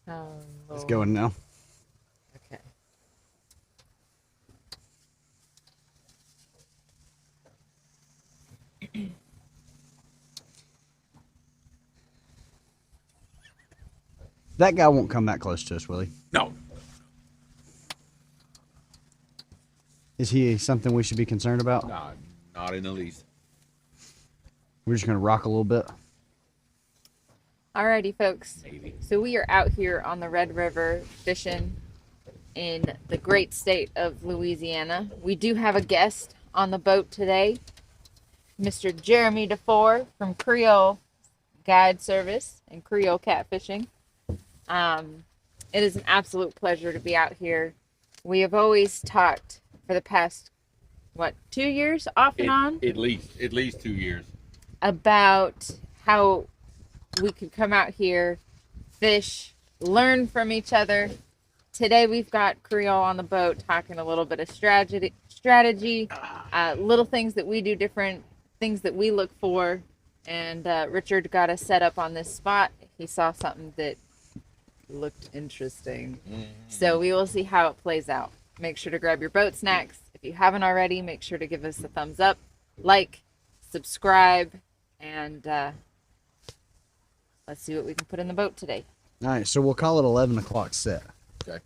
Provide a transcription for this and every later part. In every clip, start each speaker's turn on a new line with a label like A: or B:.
A: It's going now.
B: Okay.
A: That guy won't come that close to us, will he?
C: No.
A: Is he something we should be concerned about?
C: Nah, not in the least.
A: We're just going to rock a little bit.
B: Alrighty, folks.
C: Maybe.
B: So we are out here on the Red River fishing in the great state of Louisiana. We do have a guest on the boat today, Mr. Jaymee DeFore from Creole Guide Service and Creole Catfishing. It is an absolute pleasure to be out here. We have always talked for the past, 2 years off and on?
C: At least 2 years.
B: About how we could come out here, fish, learn from each other. Today we've got Creole on the boat talking a little bit of strategy, little things that we do different, things that we look for. And Richard got us set up on this spot. He saw something that looked interesting. So we will see how it plays out. Make sure to grab your boat snacks. If you haven't already, make sure to give us a thumbs up, like, subscribe, and let's see what we can put in the boat today.
A: All right, so we'll call it 11 o'clock set.
C: Okay.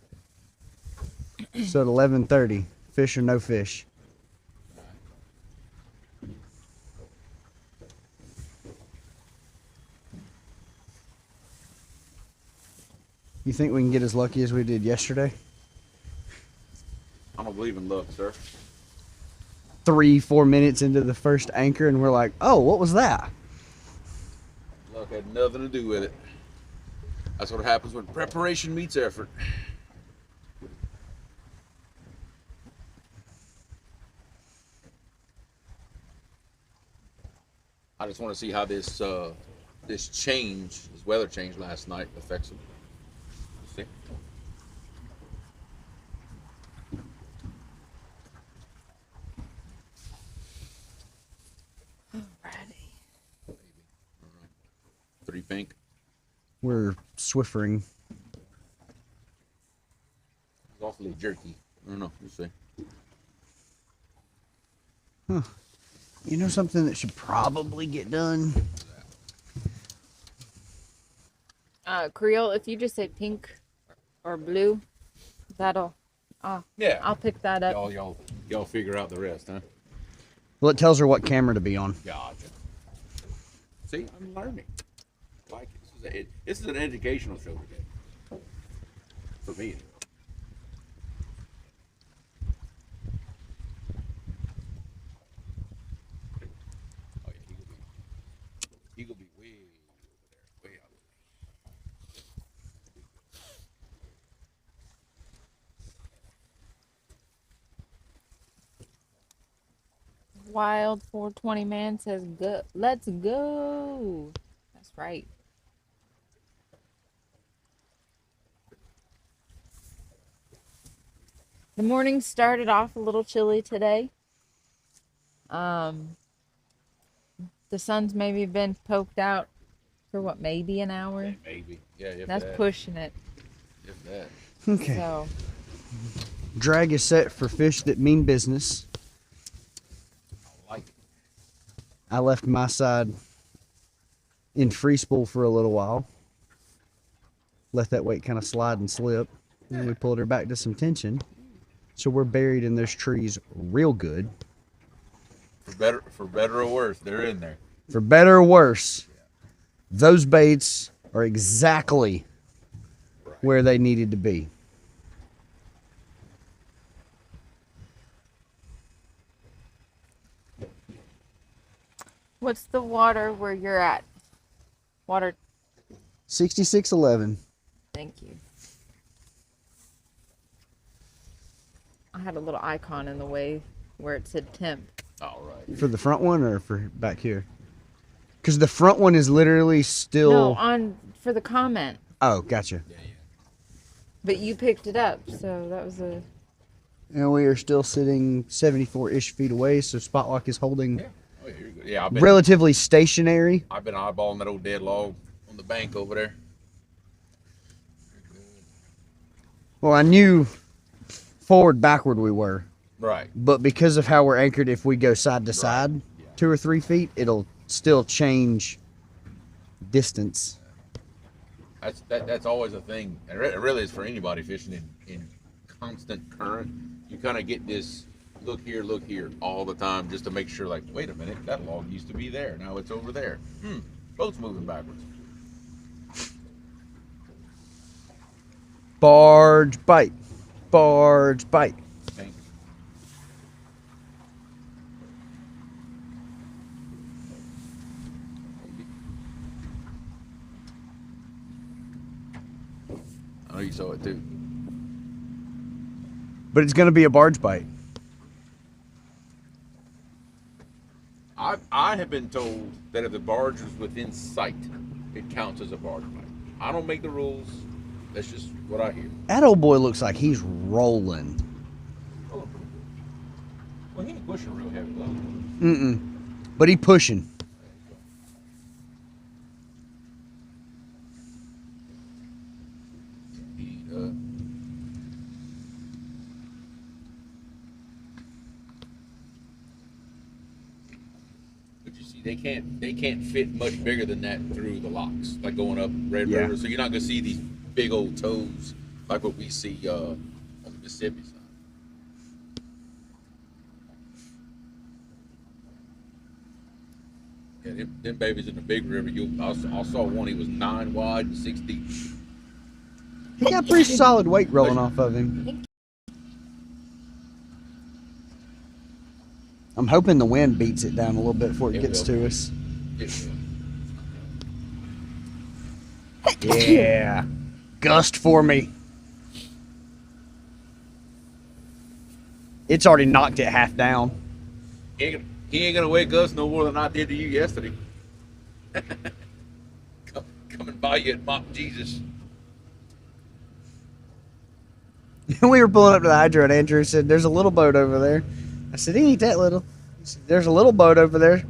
A: So at 11:30, fish or no fish? You think we can get as lucky as we did yesterday?
C: I don't believe in luck, sir.
A: 3-4 minutes into the first anchor, and we're like, oh, what was that?
C: Luck had nothing to do with it. That's what happens when preparation meets effort. I just want to see how this weather change last night affects them. See?
B: Alrighty.
C: 3 pink.
A: We're swiffering.
C: It's awfully jerky. I don't know. We'll see.
A: Huh. You know something that should probably get done?
B: Creole, if you just say pink or blue, that'll.
C: Yeah.
B: I'll pick that up.
C: Y'all figure out the rest, huh?
A: Well, it tells her what camera to be on.
C: Gotcha. See, I'm learning. Like this is an educational show today. For me. Oh yeah, he gonna be way over there, way out
B: Wild 420 man says, "Go, let's go." That's right. The morning started off a little chilly today. The sun's maybe been poked out for maybe an hour.
C: there. Maybe. Yeah, if
B: That's
C: that.
B: pushing it.
C: If that.
A: Okay.
B: So,
A: Drag is set for fish that mean business.
C: I like it.
A: I left my side in free spool for a little while. Let that weight kind of slide and slip. And then we pulled her back to some tension. So we're buried in those trees real good.
C: For better or worse, they're in there.
A: For better or worse, those baits are exactly where they needed to be.
B: what's the water where you're at? Water.
A: 6611.
B: Thank you. I had a little icon in the way where it said temp.
C: All right.
A: For the front one or for back here? Because the front one is literally still...
B: No, on for the comment.
A: Oh, gotcha.
C: Yeah.
B: But you picked it up, so that was a.
A: And we are still sitting 74-ish feet away, so Spot Lock is holding
C: Yeah. Oh, yeah, you're good. Yeah,
A: relatively stationary.
C: I've been eyeballing that old dead log on the bank over there.
A: Well, I knew forward, backward we were.
C: Right.
A: But because of how we're anchored, if we go side to side,
C: Yeah.
A: 2 or 3 feet, it'll still change distance.
C: That's always a thing. And it really is for anybody fishing in constant current. You kind of get this look here all the time just to make sure, like, wait a minute, that log used to be there. Now it's over there. Boat's moving backwards.
A: Barge bite. Barge bite.
C: Thank you. I know you saw it too.
A: But it's going to be a barge bite.
C: I have been told that if the barge is within sight, it counts as a barge bite. I don't make the rules. That's just what I hear.
A: That old boy looks like he's rolling.
C: Oh. Well, he ain't pushing real heavy though.
A: But he pushing.
C: But you see, they can't fit much bigger than that through the locks, like going up Red
A: Yeah.
C: River. So you're not gonna see these big old toes like what we see on the Mississippi side. Yeah, them babies in the big river. I saw one. He was 9 wide and 6 deep.
A: He got pretty solid weight rolling off of him. I'm hoping the wind beats it down a little bit before it gets to us.
C: It will.
A: Yeah. Gust for me. It's already knocked it half down.
C: He ain't gonna wake us no more than I did to you yesterday. Coming by you at Mont Jesus.
A: We were pulling up to the hydro and Andrew said, "There's a little boat over there." I said, "He ain't that little." He said, "There's a little boat over there."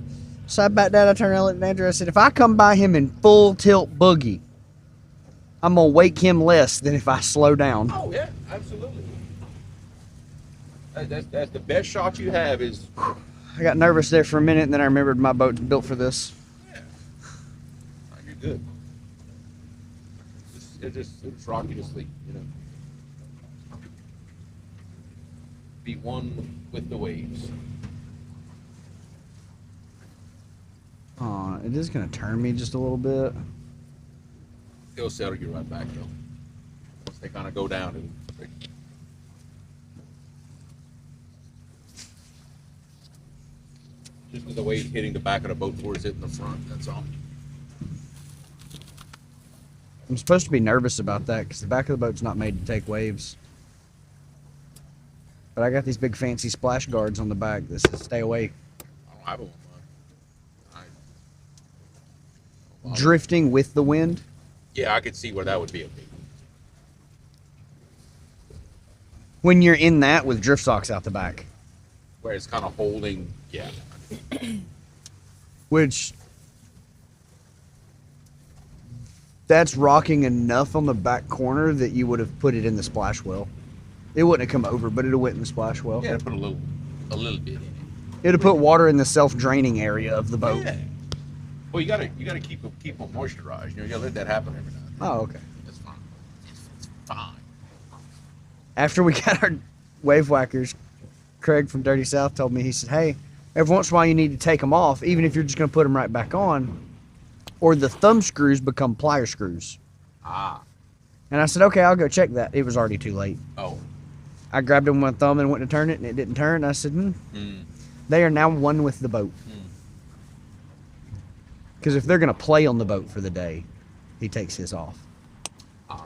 A: So I backed down, I turned around and looked at Andrew. I said, "If I come by him in full tilt boogie, I'm going to wake him less than if I slow down."
C: Oh yeah, absolutely. That's the best shot you have is.
A: I got nervous there for a minute, and then I remembered my boat's built for this.
C: Yeah. Oh, you're good. It just rock you to sleep, you know. Be one with the waves.
A: It is going to turn me just a little bit.
C: He'll settle you right back though. Once they kind of go down and. Just with the waves hitting the back of the boat before it's hitting the front, that's all.
A: I'm supposed to be nervous about that because the back of the boat's not made to take waves. But I got these big fancy splash guards on the back that says stay away.
C: I don't have one.
A: Drifting with the wind.
C: Yeah, I could see where that would be a big.
A: When you're in that with drift socks out the back.
C: Where it's kind of holding, yeah.
A: Which, that's rocking enough on the back corner that you would have put it in the splash well. It wouldn't have come over, but it would have went in the splash well.
C: Yeah, put a little bit in it.
A: It would have put water in the self-draining area of the boat.
C: Yeah. Well, you gotta keep them moisturized. You know, you gotta let that happen every now and then.
A: Oh, okay.
C: That's fine. It's fine.
A: After we got our wave whackers, Craig from Dirty South told me, he said, "Hey, every once in a while you need to take them off, even if you're just going to put them right back on, or the thumb screws become plier screws."
C: Ah.
A: And I said, "Okay, I'll go check that." It was already too late.
C: Oh.
A: I grabbed them with my thumb and went to turn it, and it didn't turn. I said, They are now one with the boat. Because if they're going to play on the boat for the day, he takes his off.
C: Ah,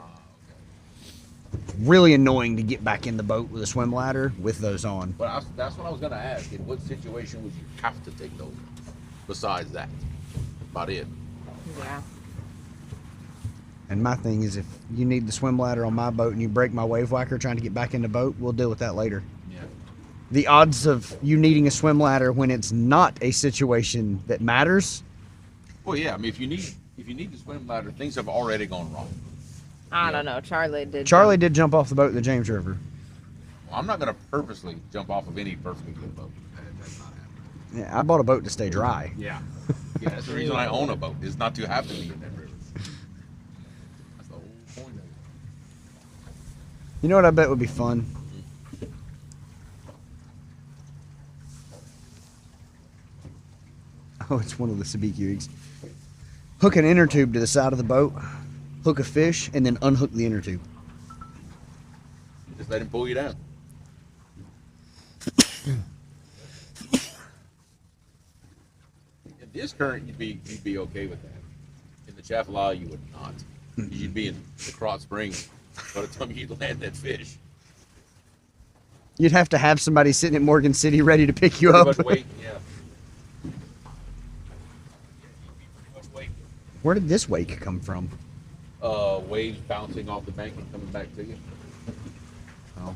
C: okay.
A: Really annoying to get back in the boat with a swim ladder with those on.
C: But that's what I was gonna ask. In what situation would you have to take those off? Besides that, about it.
B: Yeah.
A: And my thing is, if you need the swim ladder on my boat and you break my wave whacker trying to get back in the boat, we'll deal with that later.
C: Yeah.
A: The odds of you needing a swim ladder when it's not a situation that matters.
C: Well, yeah. I mean, if you need the swim ladder, things have already gone wrong.
B: I don't know. Charlie did.
A: Charlie did jump off the boat in the James River.
C: Well, I'm not going to purposely jump off of any perfectly good boat. That's not happening.
A: Yeah, I bought a boat to stay dry.
C: Yeah. Yeah, that's the reason I own a boat, is not to have to be in that river. That's the whole point of it.
A: You know what I bet would be fun? Oh, it's one of the sabiki rigs. Hook an inner tube to the side of the boat, hook a fish, and then unhook the inner tube.
C: Just let him pull you down. In this current, you'd be okay with that. In the Chaffalaya, you would not. You'd be in the Krotz Springs by the time you'd land that fish.
A: You'd have to have somebody sitting at Morgan City ready to pick you
C: Pretty
A: up.
C: much wait, yeah. Pretty much wait.
A: Where did this wake come from?
C: Waves bouncing off the bank and coming back to you.
A: Oh.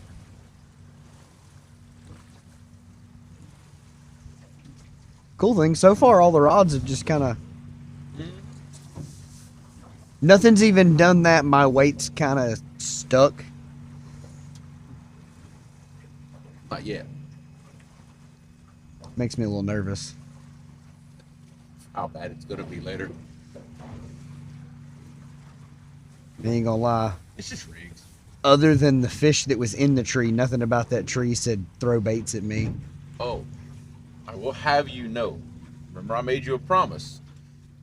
A: Cool thing. So far, all the rods have just kind of... Nothing's even done that. My weight's kind of stuck.
C: Not yet.
A: Makes me a little nervous.
C: How bad it's gonna be later.
A: I ain't gonna lie.
C: It's just rigs.
A: Other than the fish that was in the tree, nothing about that tree said throw baits at me.
C: Oh, I will have you know. Remember, I made you a promise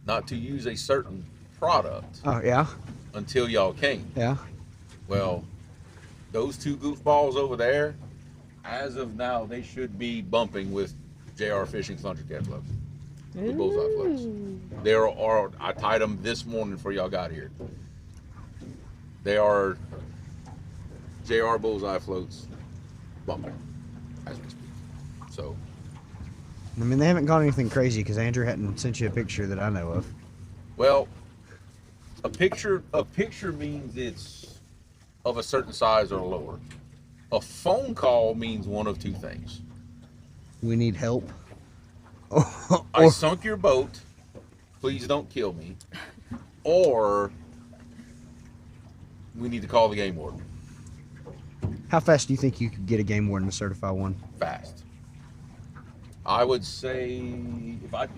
C: not to use a certain product
A: Oh, yeah?
C: until y'all came.
A: Yeah.
C: Well, those two goofballs over there, as of now, they should be bumping with JayRFishing Thundercat floats. The bullseye floats. I tied them this morning before y'all got here. They are JR bullseye floats bumping as we speak. So,
A: I mean, they haven't caught anything crazy because Andrew hadn't sent you a picture that I know of.
C: well, a picture means it's of a certain size or lower. A phone call means one of two things.
A: We need help.
C: I sunk your boat. Please don't kill me. Or we need to call the game warden.
A: How fast do you think you could get a game warden to certify one?
C: Fast. I would say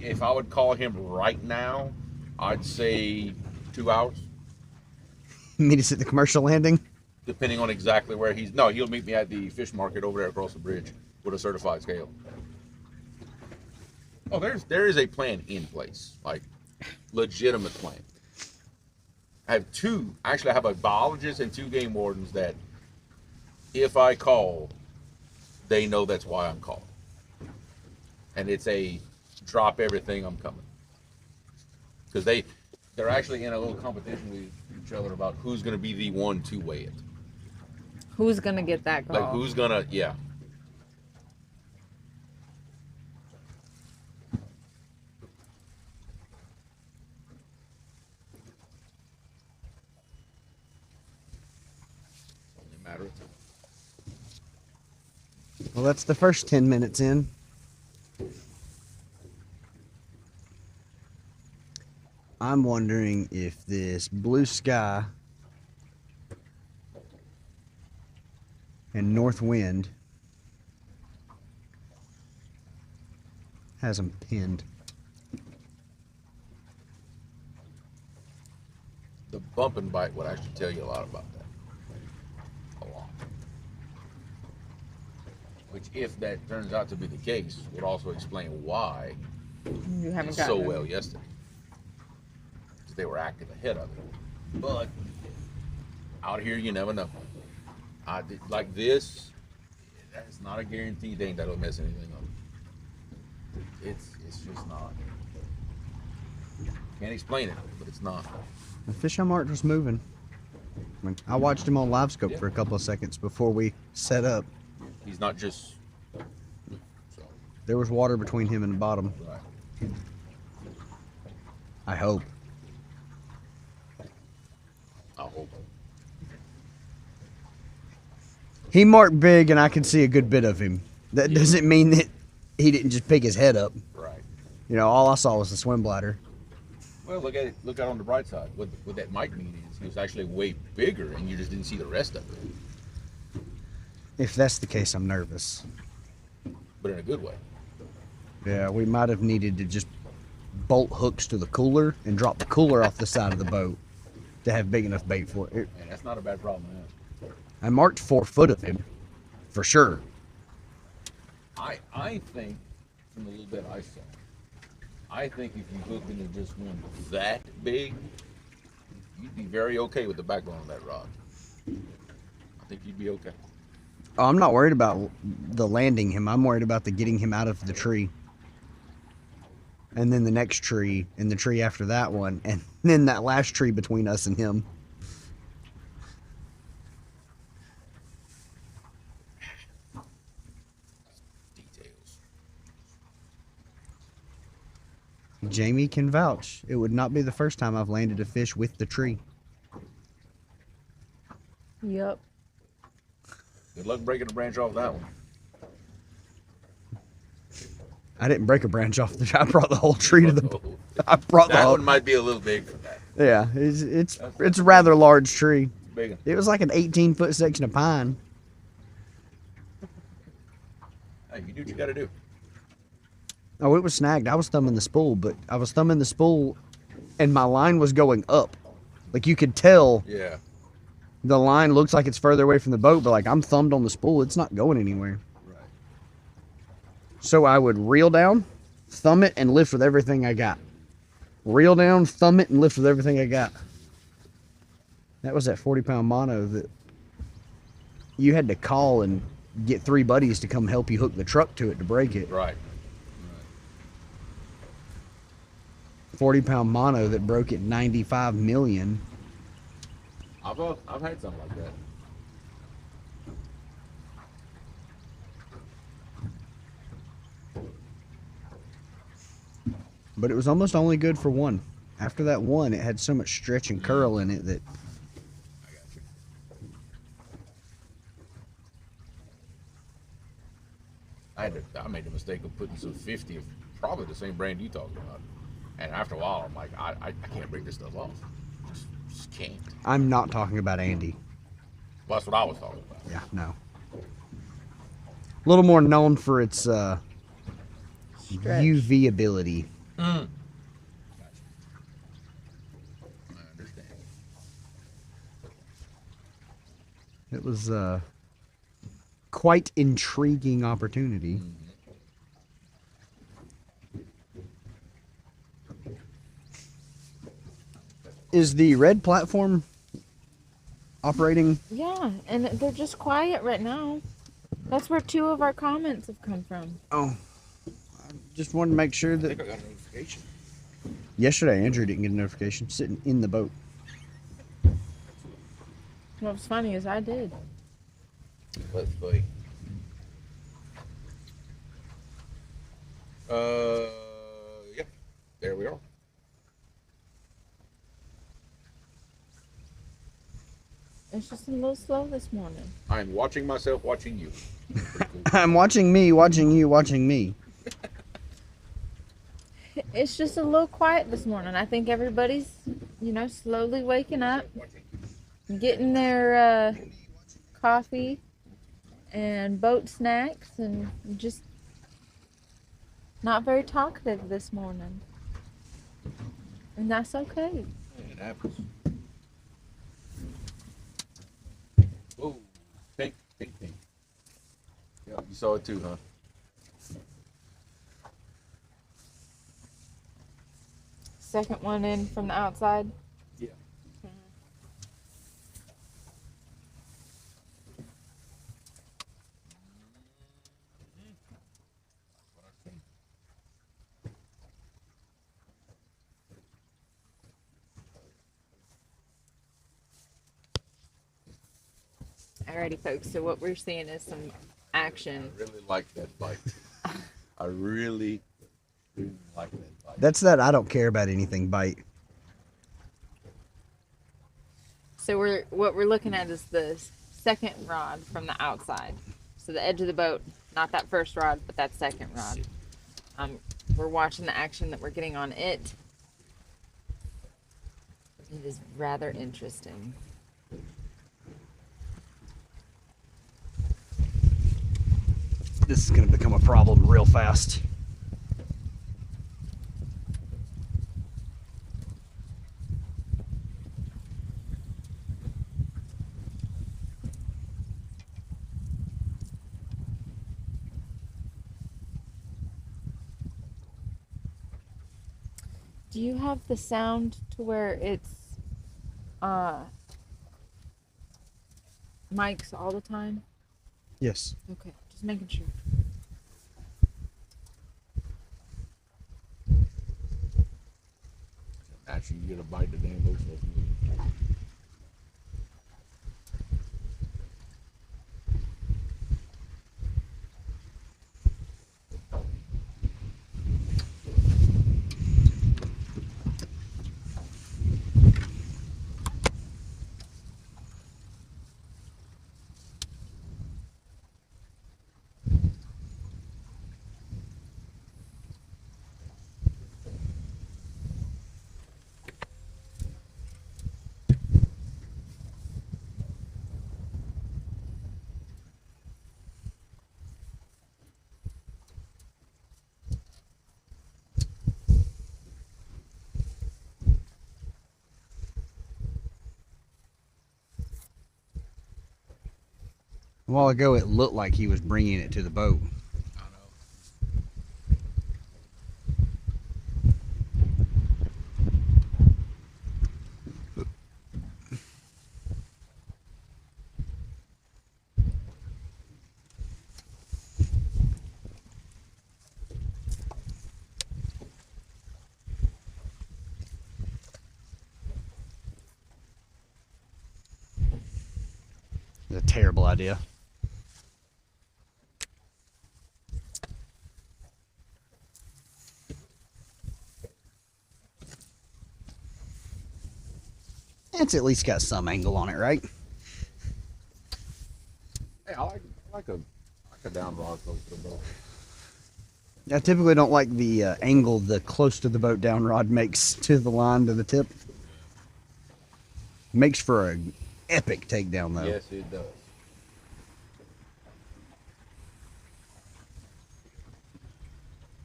C: if I would call him right now, I'd say 2 hours,
A: Meet us at the commercial landing?
C: depending on exactly where he's. No, he'll meet me at the fish market over there across the bridge with a certified scale. Oh, there is a plan in place, like legitimate plan. I have a biologist and 2 game wardens that if I call, they know that's why I'm calling. And it's a drop everything, I'm coming. Because they're actually in a little competition with each other about who's going to be the one to weigh it.
B: Who's gonna get that call?
C: Like who's going to, yeah. Only a matter of time.
A: Well, that's the first 10 minutes in. I'm wondering if this blue sky and north wind has them pinned.
C: The bump and bite would actually tell you a lot about that. A lot. Which, if that turns out to be the case, would also explain why
B: You haven't
C: it's
B: got
C: so
B: them.
C: well yesterday. Because they were active ahead of it. But out here, you never know. Like this, that's not a guarantee thing that'll mess anything up. It's just not. Can't explain it, but it's not.
A: The fish I marked was moving. I watched him on live scope for a couple of seconds before we set up.
C: He's not just. So,
A: There was water between him and the bottom.
C: right.
A: I hope.
C: I hope.
A: He marked big and I could see a good bit of him. That
C: Yeah.
A: doesn't mean that he didn't just pick his head up.
C: Right.
A: You know, all I saw was the swim bladder.
C: Well, look at it. Look out on the bright side. What that might mean is he was actually way bigger, and you just didn't see the rest of it.
A: If that's the case, I'm nervous.
C: But in a good way.
A: Yeah, we might have needed to just bolt hooks to the cooler and drop the cooler off the side of the boat to have big enough bait for it.
C: And that's not a bad problem, man.
A: I marked 4 foot of him, for sure.
C: I think, from the little bit I saw, I think if you hook into just one that big, you'd be very okay with the backbone of that rod. I think you'd be okay.
A: Oh, I'm not worried about the landing him. I'm worried about the getting him out of the tree. And then the next tree, and the tree after that one, and then that last tree between us and him.
C: Details.
A: Jaymee can vouch. It would not be the first time I've landed a fish with the tree.
B: Yep.
C: Good luck breaking a branch off that one.
A: I didn't break a branch off the tree. I brought the whole tree to the. I brought the
C: That
A: whole.
C: one might be a little big for that.
A: Yeah, it's a rather large tree.
C: Big one.
A: It was like an 18-foot section of pine.
C: Hey, you do what you got to do.
A: Oh, it was snagged. I was thumbing the spool, but I was thumbing the spool, and my line was going up. Like you could tell,
C: Yeah.
A: the line looks like it's further away from the boat, but like I'm thumbed on the spool, it's not going anywhere.
C: Right.
A: So I would reel down, thumb it, and lift with everything I got. Reel down, thumb it, and lift with everything I got. That was that 40-pound mono that you had to call and get 3 buddies to come help you hook the truck to it to break it.
C: Right.
A: 40-pound mono that broke at 95 million.
C: I've had something like that.
A: But it was almost only good for one. After that one, it had so much stretch and curl in it that
C: I got you. I made the mistake of putting some 50 of probably the same brand you talked about. And after a while, I'm like, I can't break this stuff off. Just can't.
A: I'm not talking about Andy.
C: Well, that's what I was talking about.
A: Yeah, no. A little more known for its
B: Stretch.
A: UV ability.
C: Gotcha. I understand.
A: It was quite intriguing opportunity. Is the red platform operating?
B: Yeah, and they're just quiet right now. That's where 2 of our comments have come from.
A: Oh, I just wanted to make sure
C: I
A: that
C: think I got a notification.
A: yesterday Andrew didn't get a notification sitting in the boat.
B: What's funny is I did.
C: Let's play. Yep. There we are.
B: It's just a little slow this morning.
C: I'm watching myself watching you. Pretty cool.
A: I'm watching me, watching you, watching me.
B: It's just a little quiet this morning. I think everybody's, slowly waking up, getting their coffee and boat snacks, and just not very talkative this morning. And that's okay.
C: It happens. Whoa. Pink. Yeah, you saw it too, huh?
B: Second one in from the outside.
C: Yeah.
B: Alrighty, folks. So what we're seeing is some action.
C: I really like that bite. I really like that bite.
A: That's that I don't care about anything bite.
B: So what we're looking at is the second rod from the outside. So the edge of the boat, not that first rod, but that second rod. We're watching the action that we're getting on it. It is rather interesting.
A: This is going to become a problem real fast.
B: Do you have the sound to where it's mics all the time?
A: Yes.
B: Okay, just making sure.
C: Actually, you get a bite of damn bush.
A: A while ago, it looked like he was bringing it to the boat.
C: I know.
A: It's a terrible idea. It's at least got some angle on it, right?
C: Hey, I like a down rod close to the boat.
A: I typically don't like the angle the close to the boat down rod makes to the line to the tip. Makes for an epic takedown, though.
C: Yes, it does.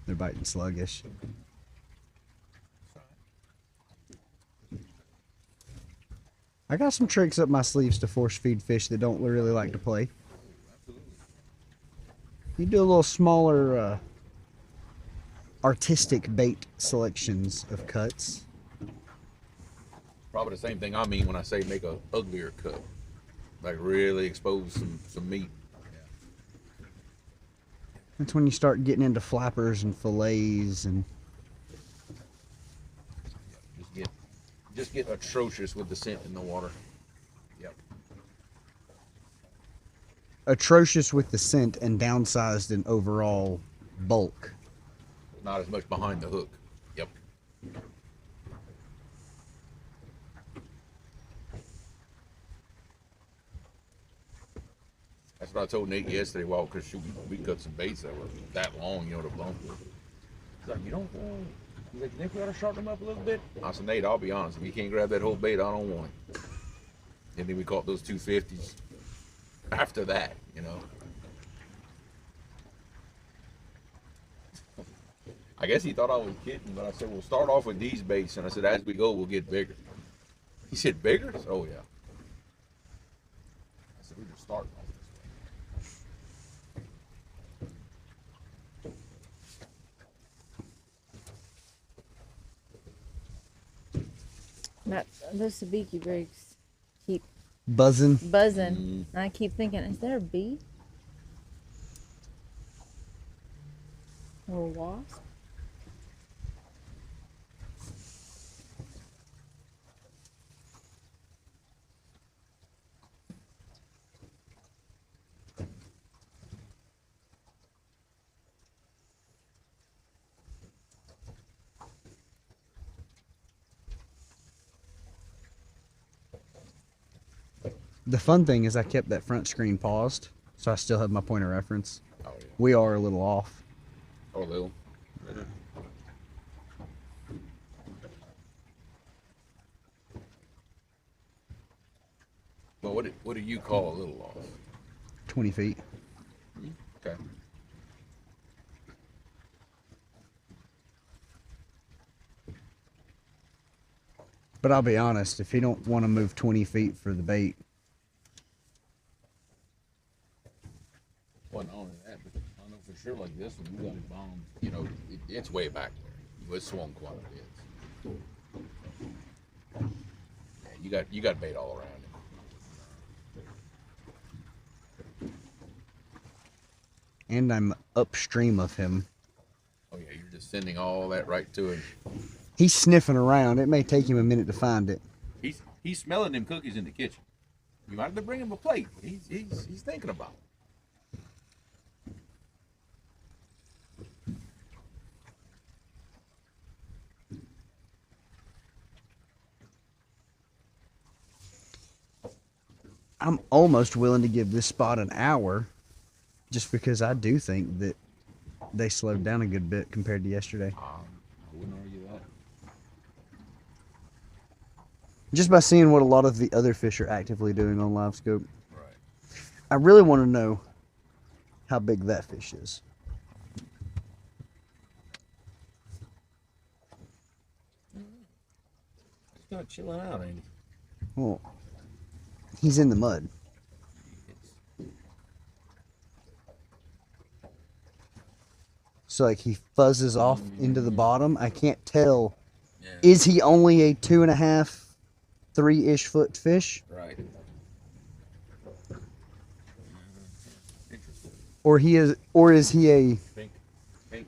A: They're biting sluggish. I got some tricks up my sleeves to force feed fish that don't really like to play. You do a little smaller artistic bait selections of cuts.
C: Probably the same thing I mean when I say make a uglier cut. Like really expose some meat.
A: That's when you start getting into flappers and fillets and
C: Just get atrocious with the scent in the water. Yep.
A: atrocious with the scent and downsized in overall bulk.
C: Not as much behind the hook. Yep. That's what I told Nate yesterday while because we cut some baits that were that long, you know, to bump with. He's like, you don't he's like, you think we ought to sharpen them up a little bit? I said, Nate, I'll be honest, if you can't grab that whole bait, I don't want it. And then we caught those 250s after that, you know. I guess he thought I was kidding, but I said, we'll start off with these baits, and I said, as we go, we'll get bigger. He said, bigger? I said, oh, yeah. I said, we're just starting off
B: That those sabiki breaks keep
A: Buzzing.
B: buzzing. And I keep thinking, is there a bee? Or a wasp?
A: The fun thing is I kept that front screen paused, so I still have my point of reference.
C: Oh, yeah.
A: We are a little off.
C: Oh, a little. Well, what do you call a little off?
A: 20 feet.
C: Okay.
A: But I'll be honest, if he don't want to move 20 feet for the bait,
C: Well, not only that, but I know for sure like this one, you got it bombed. You know, it's way back there. It's swung quite a bit. Yeah, you got bait all around it.
A: and I'm upstream of him.
C: Oh yeah, you're just sending all that right to him.
A: He's sniffing around. It may take him a minute to find it.
C: He's smelling them cookies in the kitchen. You might have to bring him a plate. He's thinking about it.
A: I'm almost willing to give this spot an hour just because I do think that they slowed down a good bit compared to yesterday.
C: I wouldn't argue that.
A: Just by seeing what a lot of the other fish are actively doing on live scope.
C: Right.
A: I really want to know how big that fish is.
C: He's kind of chilling out, ain't he?
A: Well, he's in the mud. So like he fuzzes off into the bottom. I can't tell.
C: Yeah.
A: Is he only a 2.5, 3-ish foot fish?
C: Right.
A: Or is he a
C: Pink.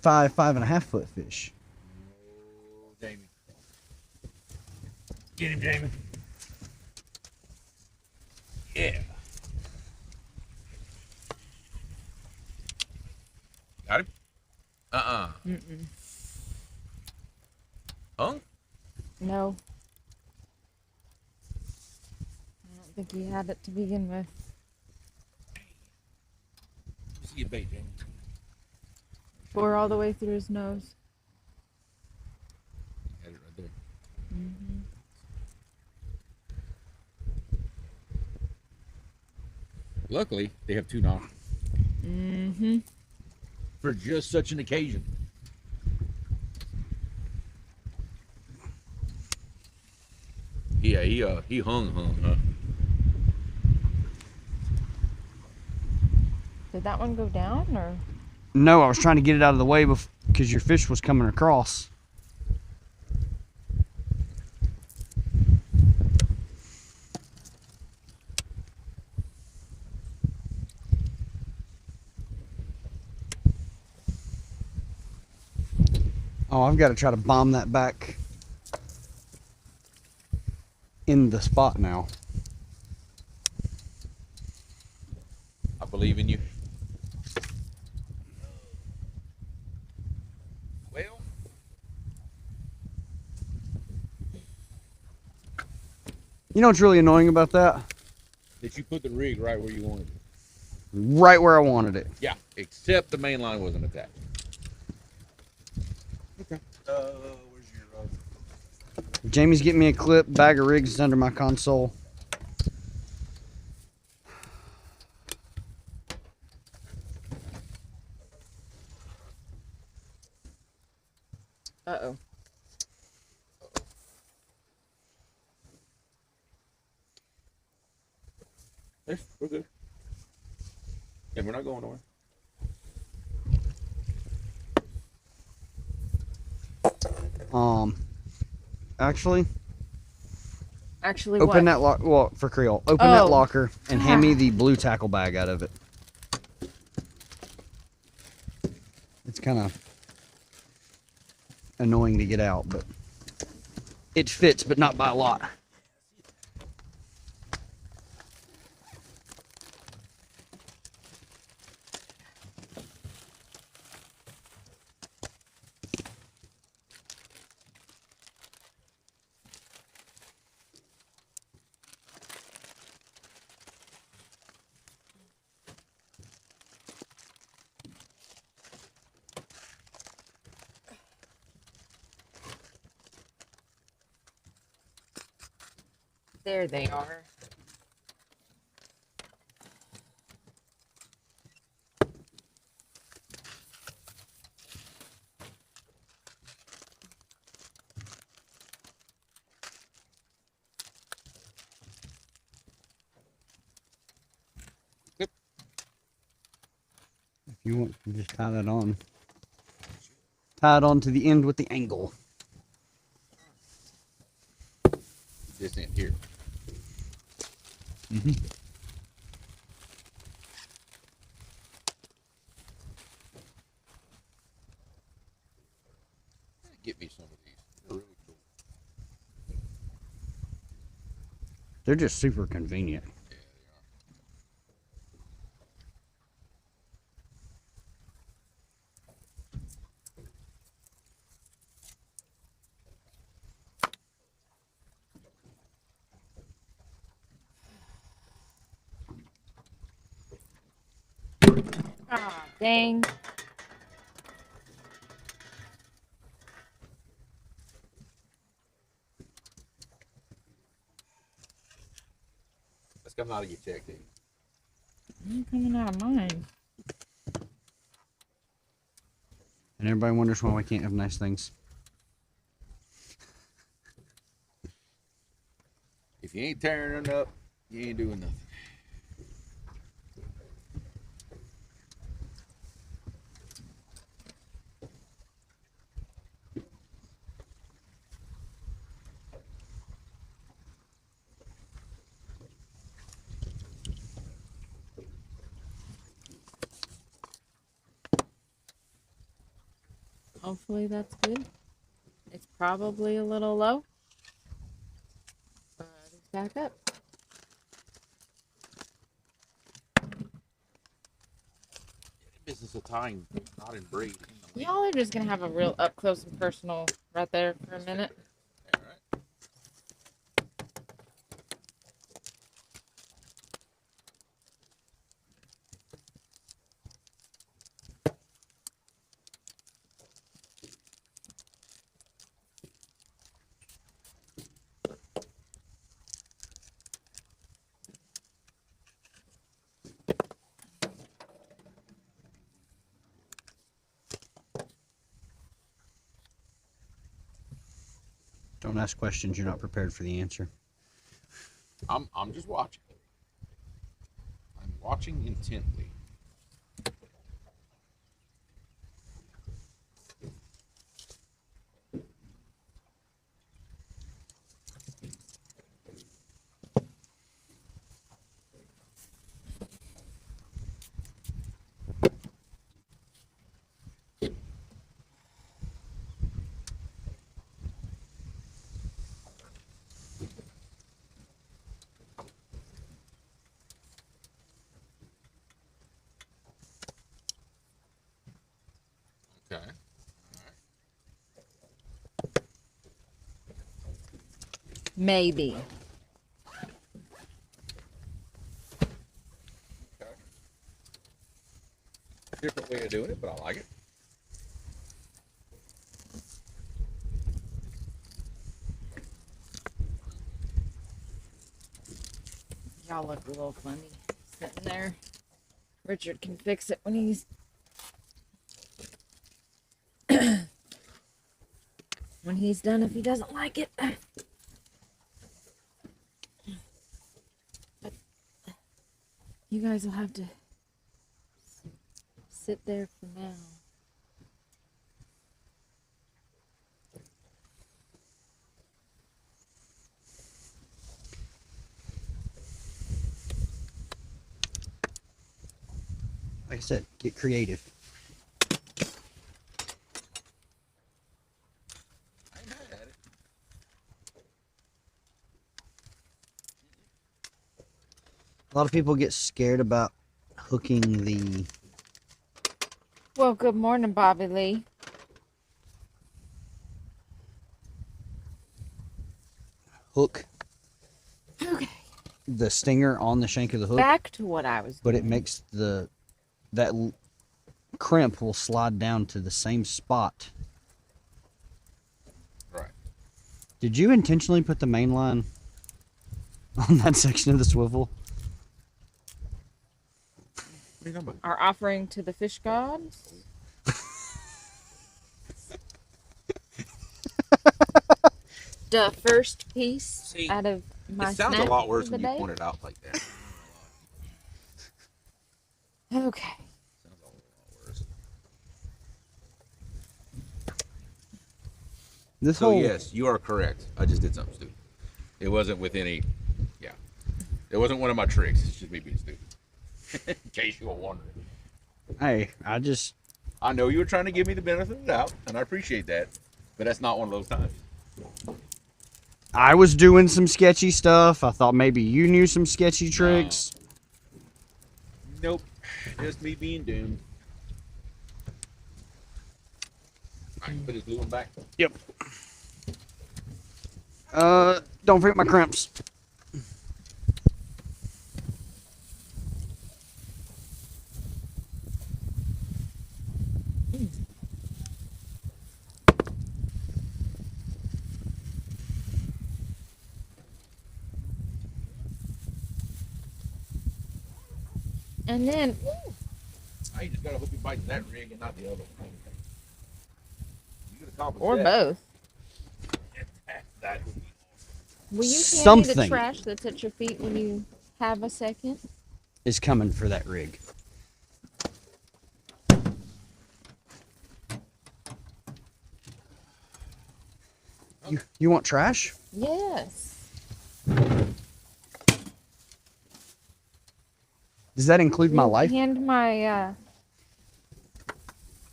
A: 5.5 foot fish?
C: Oh, Jaymee. Get him, Jaymee. Yeah. Got him?
B: Mm-mm.
C: Hung?
B: No. I don't think he had it to begin with.
C: See your bait, Jaymee.
B: Bore all the way through his nose.
C: Had it right there.
B: Mm-hmm.
C: Luckily, they have 2 knots.
B: Mm-hmm.
C: For just such an occasion. Yeah, he hung, huh?
B: Did that one go down or?
A: No, I was trying to get it out of the way because your fish was coming across. Oh, I've got to try to bomb that back in the spot now.
C: I believe in you. Well,
A: You know what's really annoying about that?
C: did you put the rig right where you wanted it?
A: Right where I wanted it.
C: Yeah, except the main line wasn't attached. Okay. Where's your
A: Jamie's getting me a clip. Bag of rigs is under my console.
B: Uh-oh.
C: Yes, we're good. And we're not going nowhere.
A: Actually,
B: Actually,
A: open
B: what?
A: that lock. Well, for Creole, open that
B: Oh.
A: locker and hand me the blue tackle bag out of it. It's kind of annoying to get out, but it fits, but not by a lot.
B: There they are.
A: If you want, you just tie that on. Tie it on to the end with the angle.
C: This end here.
A: Mm-hmm.
C: Get me some of these. They're really cool.
A: They're just super convenient.
C: Yeah,
B: Ah, dang.
C: that's coming out of your check, dude.
B: Ain't coming out of mine.
A: And everybody wonders why we can't have nice things.
C: If you ain't tearing it up, you ain't doing nothing.
B: Hopefully that's good. It's probably a little low, but it's back up.
C: Business of tying knot and braid.
B: Y'all are just gonna have a real up close and personal right there for a minute.
C: All right.
A: Don't ask questions you're not prepared for the answer.
C: I'm just watching. I'm watching intently. Okay.
B: Maybe.
C: Okay. Different way of doing it, but I like it.
B: Y'all look a little funny sitting there. Richard can fix it when he's when he's done if he doesn't like it. But you guys will have to sit there for now.
A: Like I said, get creative.
C: I ain't mad at it.
A: A lot of people get scared about hooking the
B: Well, good morning, Bobby Lee.
A: hook,
B: Okay.
A: the stinger on the shank of the hook,
B: Back to what I was
A: but
B: doing.
A: it makes that crimp will slide down to the same spot.
C: Right.
A: Did you intentionally put the main line on that section of the swivel.
C: What are you talking about?
B: Our offering to the fish gods. The first piece
C: See,
B: out of my
C: It sounds a
B: snack
C: lot worse
B: of
C: when
B: the
C: you
B: day.
C: point it out like that.
B: Okay.
C: Sounds a lot worse.
A: This
C: So
A: whole
C: yes, you are correct. I just did something stupid. It wasn't with any. Yeah, it wasn't one of my tricks. It's just me being stupid. In case you were wondering.
A: hey,
C: I know you were trying to give me the benefit of the doubt, and I appreciate that. But that's not one of those times.
A: I was doing some sketchy stuff. I thought maybe you knew some sketchy tricks.
C: Nope. Just me being doomed. I can put his glue one back.
A: Yep. Don't forget my crimps.
B: And then,
C: I just gotta hope he bites that rig and not the other one. You could accomplish
B: or
C: that.
B: both.
C: That would be
B: Will you hand me the
A: Something.
B: trash that's at your feet when you have a second?
A: Is coming for that rig. You want trash?
B: Yes.
A: Does that include my
B: Will you
A: life?
B: Hand my, and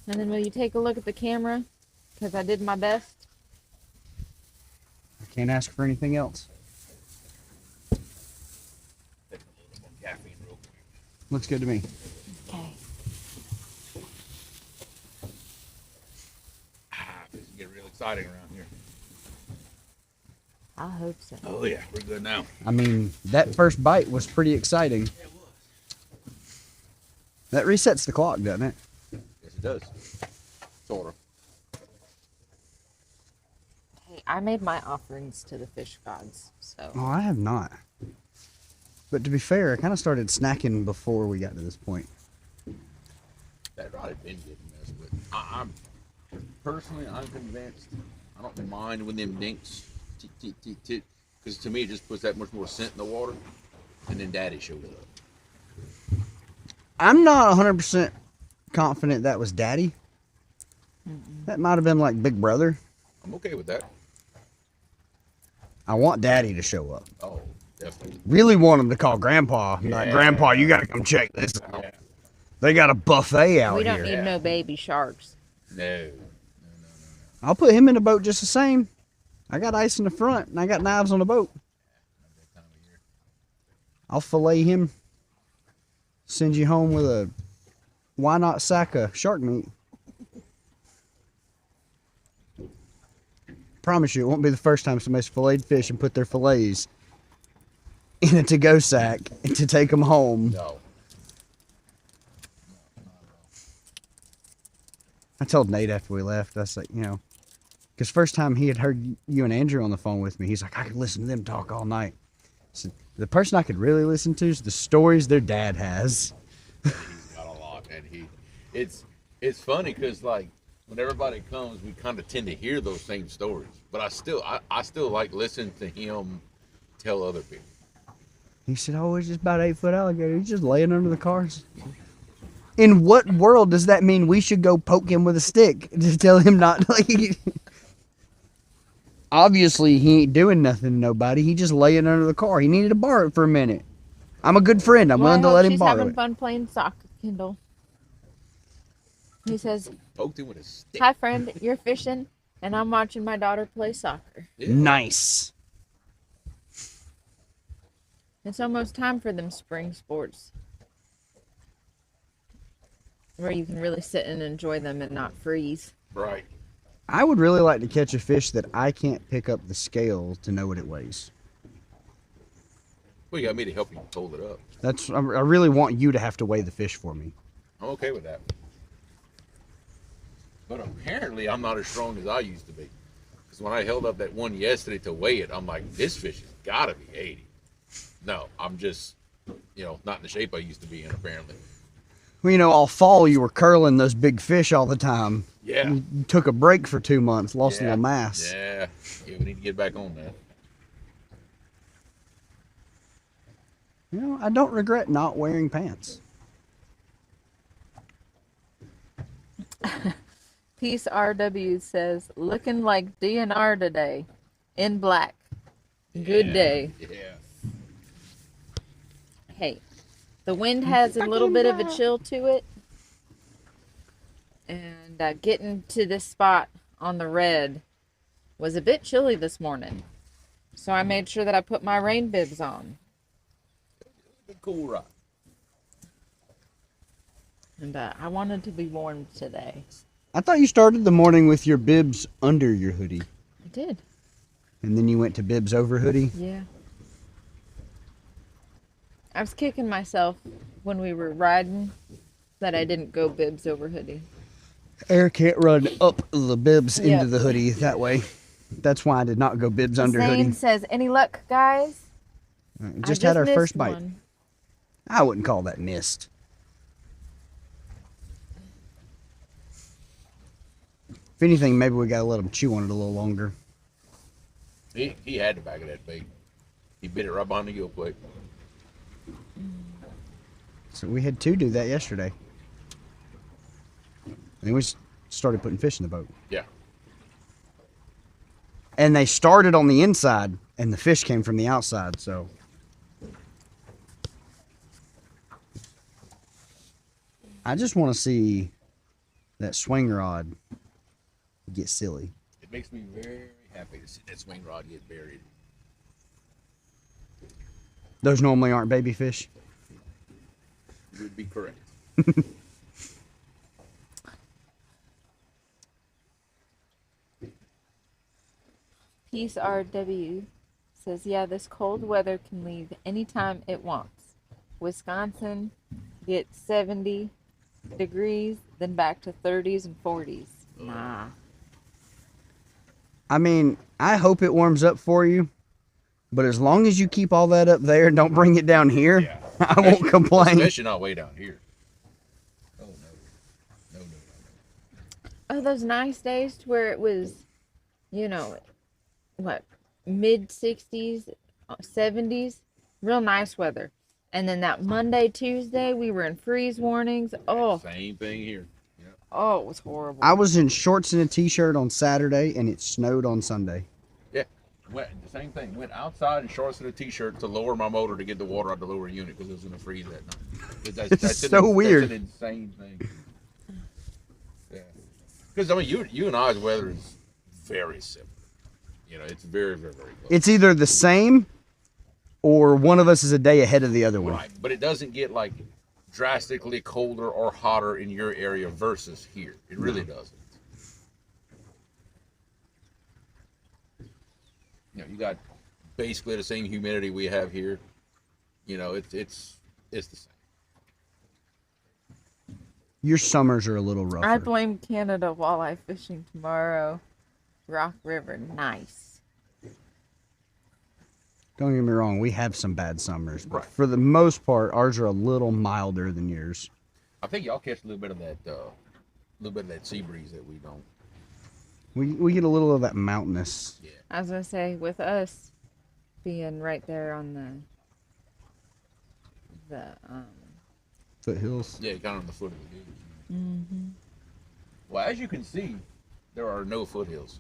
B: then will you take a look at the camera? Because I did my best.
A: I can't ask for anything else.
C: Take a little more caffeine real quick.
A: Looks good to me.
B: Okay.
C: This is getting real exciting around here.
B: I hope so.
C: Oh yeah, we're good now.
A: I mean, that first bite was pretty exciting.
C: Yeah, it was.
A: That resets the clock, doesn't it?
C: Yes, it does. Sort of.
B: Hey, I made my offerings to the fish gods, so.
A: Oh, I have not. But to be fair, I kind of started snacking before we got to this point.
C: That rod had been getting messed with. I'm personally, I'm convinced. I don't mind when them dinks, because to me it just puts that much more scent in the water, and then Daddy shows up.
A: I'm not 100% confident that was Daddy. That might have been like Big Brother.
C: I'm okay with that.
A: I want Daddy to show up.
C: Oh, definitely.
A: Really want him to call Grandpa. Like,
C: Yeah.
A: Grandpa, you got to come check this out.
C: Yeah.
A: They got a buffet out
B: We don't
A: here.
B: need
C: Yeah.
B: no baby sharks.
C: No.
A: I'll put him in the boat just the same. I got ice in the front, and I got knives on the boat.
C: That time of year.
A: I'll fillet him. Send you home with a why not sack of shark meat. Promise you, it won't be the first time somebody's filleted fish and put their fillets in a to-go sack to take them home.
C: No.
A: I told Nate after we left, I was like, because first time he had heard you and Andrew on the phone with me, he's like, I could listen to them talk all night. So the person I could really listen to is the stories their dad has.
C: He's got a lot, and it's funny because like when everybody comes, we kind of tend to hear those same stories, but I still like listening to him tell other people.
A: He said, oh, it's just about 8-foot alligator. He's just laying under the cars. In what world does that mean we should go poke him with a stick to tell him not like? Obviously, he ain't doing nothing to nobody. He just laying under the car. He needed to borrow it for a minute. I'm a good friend. I'm willing to let him
B: she's
A: borrow
B: having
A: it.
B: fun playing soccer, Kendall. He says,
C: Poked him with a stick.
B: hi, friend, you're fishing, and I'm watching my daughter play soccer.
C: Yeah.
A: Nice.
B: It's almost time for them spring sports where you can really sit and enjoy them and not freeze.
C: Right.
A: I would really like to catch a fish that I can't pick up the scale to know what it weighs.
C: Well, you got me to help you hold it up.
A: I really want you to have to weigh the fish for me.
C: I'm okay with that. But apparently, I'm not as strong as I used to be. Because when I held up that one yesterday to weigh it, I'm like, this fish has got to be 80. No, I'm just, not in the shape I used to be in, apparently.
A: Well, all fall you were curling those big fish all the time.
C: Yeah.
A: You took a break for 2 months, lost a
C: Yeah.
A: little mass.
C: Yeah, we need to get back on that.
A: I don't regret not wearing pants.
B: Peace RW says, looking like DNR today, in black. Good day.
C: Yeah.
B: Hey, the wind has a little bit of a chill to it. And getting to this spot on the red was a bit chilly this morning. So I made sure that I put my rain bibs on.
C: Good cool ride.
B: And I wanted to be warm today.
A: I thought you started the morning with your bibs under your hoodie.
B: I did.
A: And then you went to bibs over hoodie?
B: Yeah. I was kicking myself when we were riding that I didn't go bibs over hoodie.
A: Air can't run up the bibs
B: Yep.
A: into the hoodie that way. That's why I did not go bibs under
B: Zane
A: hoodie.
B: says, any luck, guys?
A: Just
B: I
A: had our
B: missed
A: first bite.
B: one.
A: I wouldn't call that missed. If anything, maybe we gotta let him chew on it a little longer.
C: He had the back of that bait. He bit it right behind the gill plate.
A: So we had two do that yesterday. And then we started putting fish in the boat.
C: Yeah.
A: And they started on the inside, and the fish came from the outside, so. I just want to see that swing rod get silly.
C: It makes me very happy to see that swing rod get buried.
A: Those normally aren't baby fish.
C: You would be correct.
B: Peace RW says, yeah, this cold weather can leave anytime it wants. Wisconsin gets 70 degrees, then back to 30s and 40s. Nah.
A: I mean, I hope it warms up for you, but as long as you keep all that up there and don't bring it down here,
C: Yeah.
A: I won't complain.
C: Especially not way down here. Oh, no. No.
B: Oh, those nice days to where it was, mid 60s, 70s, real nice weather. And then that Monday, Tuesday, we were in freeze warnings. Oh,
C: Same thing here. Yeah.
B: oh, it was horrible.
A: I was in shorts and a t-shirt on Saturday, and it snowed on Sunday.
C: Yeah. The same thing. Went outside in shorts and a t-shirt to lower my motor to get the water out the lower unit because it was going to freeze that night.
A: It's so weird.
C: That's an insane thing. Yeah. Because, you and I's weather is very similar. It's very, very, very close.
A: It's either the same or one of us is a day ahead of the other one.
C: Right. But it doesn't get, drastically colder or hotter in your area versus here. It really doesn't. You got basically the same humidity we have here. It's the same.
A: Your summers are a little rougher.
B: I blame Canada walleye fishing tomorrow. Rock River, nice.
A: Don't get me wrong, we have some bad summers, but
C: Right.
A: for the most part, ours are a little milder than yours.
C: I think y'all catch a little bit of that sea breeze that we don't.
A: We get a little of that mountainous.
C: Yeah.
B: I was going to say, with us being right there on the
A: Foothills.
C: Yeah, kind of on the foot of the dude. Mm-hmm. Well, as you can see, there are no foothills.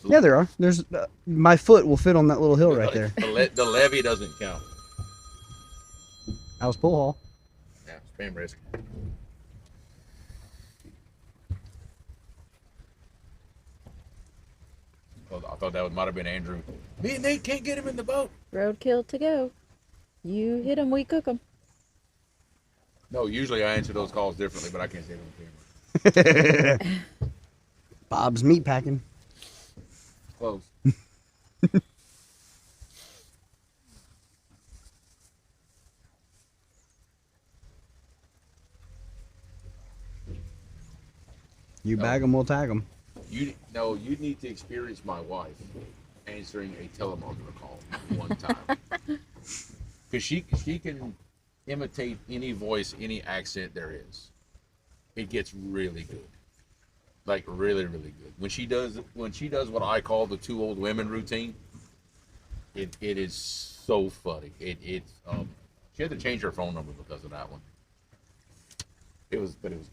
A: Yeah, there are. There's my foot will fit on that little hill right there.
C: The levee doesn't count.
A: I was pull haul.
C: Yeah, spam risk. I thought that might have been Andrew. Me and Nate can't get him in the boat.
B: roadkill to go. You hit them, we cook them.
C: No, usually I answer those calls differently, but I can't say it on camera.
A: Bob's meat packing.
C: Close.
A: You bag them, we'll tag them.
C: You need to experience my wife answering a telemarketer call one time. because she can imitate any voice, any accent there is. It gets really good, like really good. When she does what I call the two old women routine, it is so funny. It's she had to change her phone number because of that one. It was good.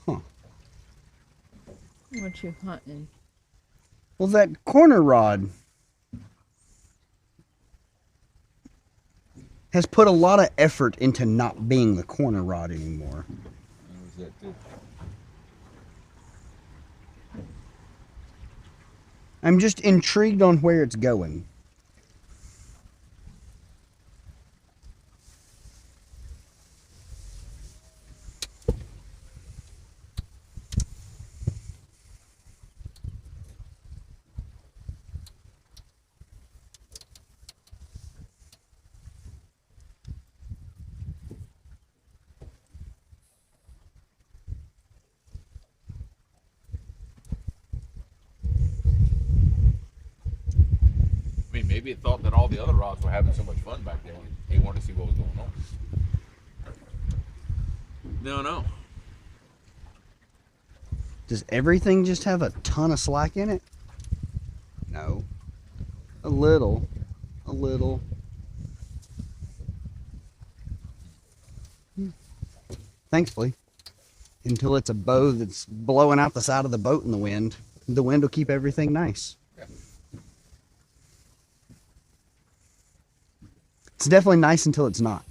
A: Huh.
B: What you hunting?
A: Well, that corner rod has put a lot of effort into not being the corner rod anymore.
C: That was that too.
A: I'm just intrigued on where it's going.
C: I mean, maybe it thought that all the other rods were having so much fun back there. He wanted to see what was going on. No.
A: Does everything just have a ton of slack in it? No. A little. Thankfully. Until it's a bow that's blowing out the side of the boat in the wind. The wind will keep everything nice.
C: Yeah.
A: It's definitely nice until it's not.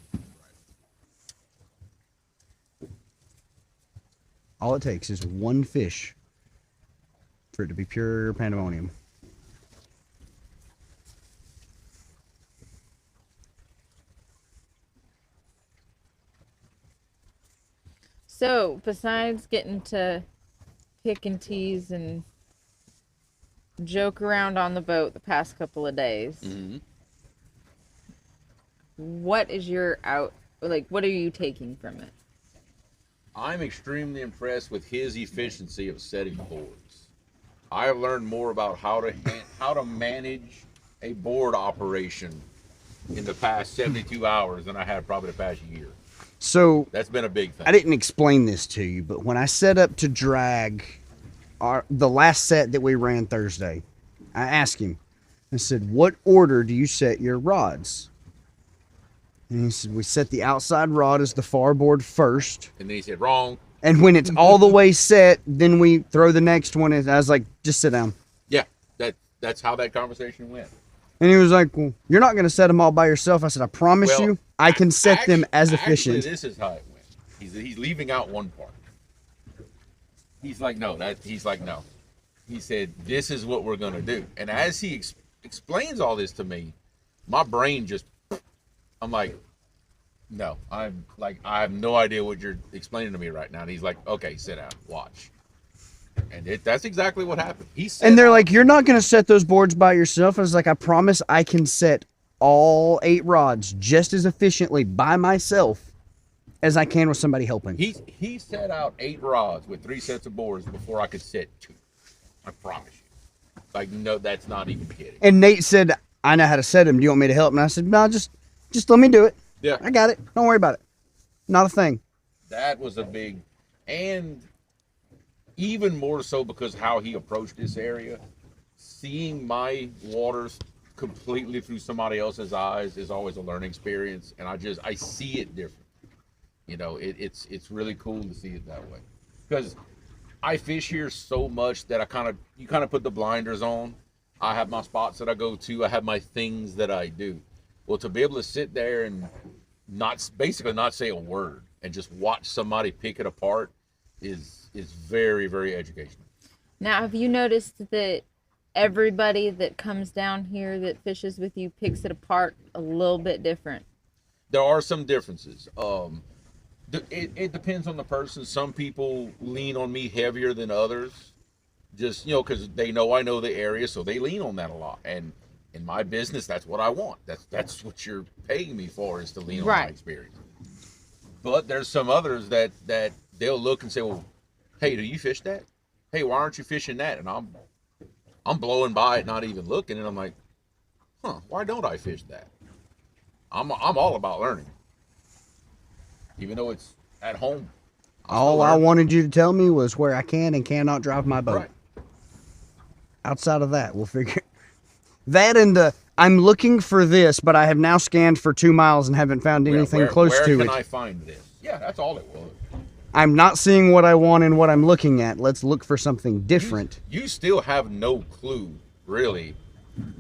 A: All it takes is one fish for it to be pure pandemonium.
B: So, besides getting to pick and tease and joke around on the boat the past couple of days, what is your what are you taking from it?
C: I'm extremely impressed with his efficiency of setting boards. I have learned more about how to manage a board operation in the past 72 hours than I have probably the past year.
A: So
C: That's been a big thing.
A: I didn't explain this to you, but when I set up to drag the last set that we ran Thursday, I asked him, I said, what order do you set your rods? And he said, we set the outside rod as the far board first.
C: And then he said, wrong.
A: And when it's all the way set, then we throw the next one in. I was like, just sit down.
C: Yeah, that's how that conversation went.
A: And he was like, well, you're not going to set them all by yourself. I said, I promise
C: Well,
A: you, I can set them as efficient.
C: Actually, this is how it went. He's leaving out one part. He's like, no. He said, this is what we're going to do. And as he explains all this to me, my brain just, I'm like, no. I have no idea what you're explaining to me right now. And he's like, okay, sit down, watch. And that's exactly what happened.
A: And they're like, you're not going to set those boards by yourself. I was like, I promise I can set all 8 rods just as efficiently by myself as I can with somebody helping.
C: He set out 8 rods with 3 sets of boards before I could set 2. I promise you. Like, no, that's not even kidding.
A: And Nate said, I know how to set them. Do you want me to help? And I said, no, just let me do it.
C: Yeah.
A: I got it. Don't worry about it. Not a thing.
C: That was a big, and even more so because how he approached this area, seeing my waters completely through somebody else's eyes is always a learning experience, and I see it different. You know, it's really cool to see it that way, because I fish here so much that you kind of put the blinders on. I have my spots that I go to. I have my things that I do. Well, to be able to sit there and not say a word and just watch somebody pick it apart is very, very educational.
B: Now, have you noticed that everybody that comes down here that fishes with you picks it apart a little bit different?
C: There are some differences. It depends on the person. Some people lean on me heavier than others, just, because they know I know the area, so they lean on that a lot. And in my business, that's what I want. That's what you're paying me for, is to lean on my experience. But there's some others that they'll look and say, well, Hey, do you fish that? Hey, why aren't you fishing that? And I'm blowing by it, not even looking, and I'm like, huh, why don't I fish that? I'm all about learning. Even though it's at home.
A: All I wanted you to tell me was where I can and cannot drive my boat.
C: Right.
A: Outside of that, we'll figure that and the I'm looking for this, but I have now scanned for 2 miles and haven't found anything close to it.
C: Where can I find this? Yeah, that's all it was.
A: I'm not seeing what I want and what I'm looking at. Let's look for something different.
C: You still have no clue, really,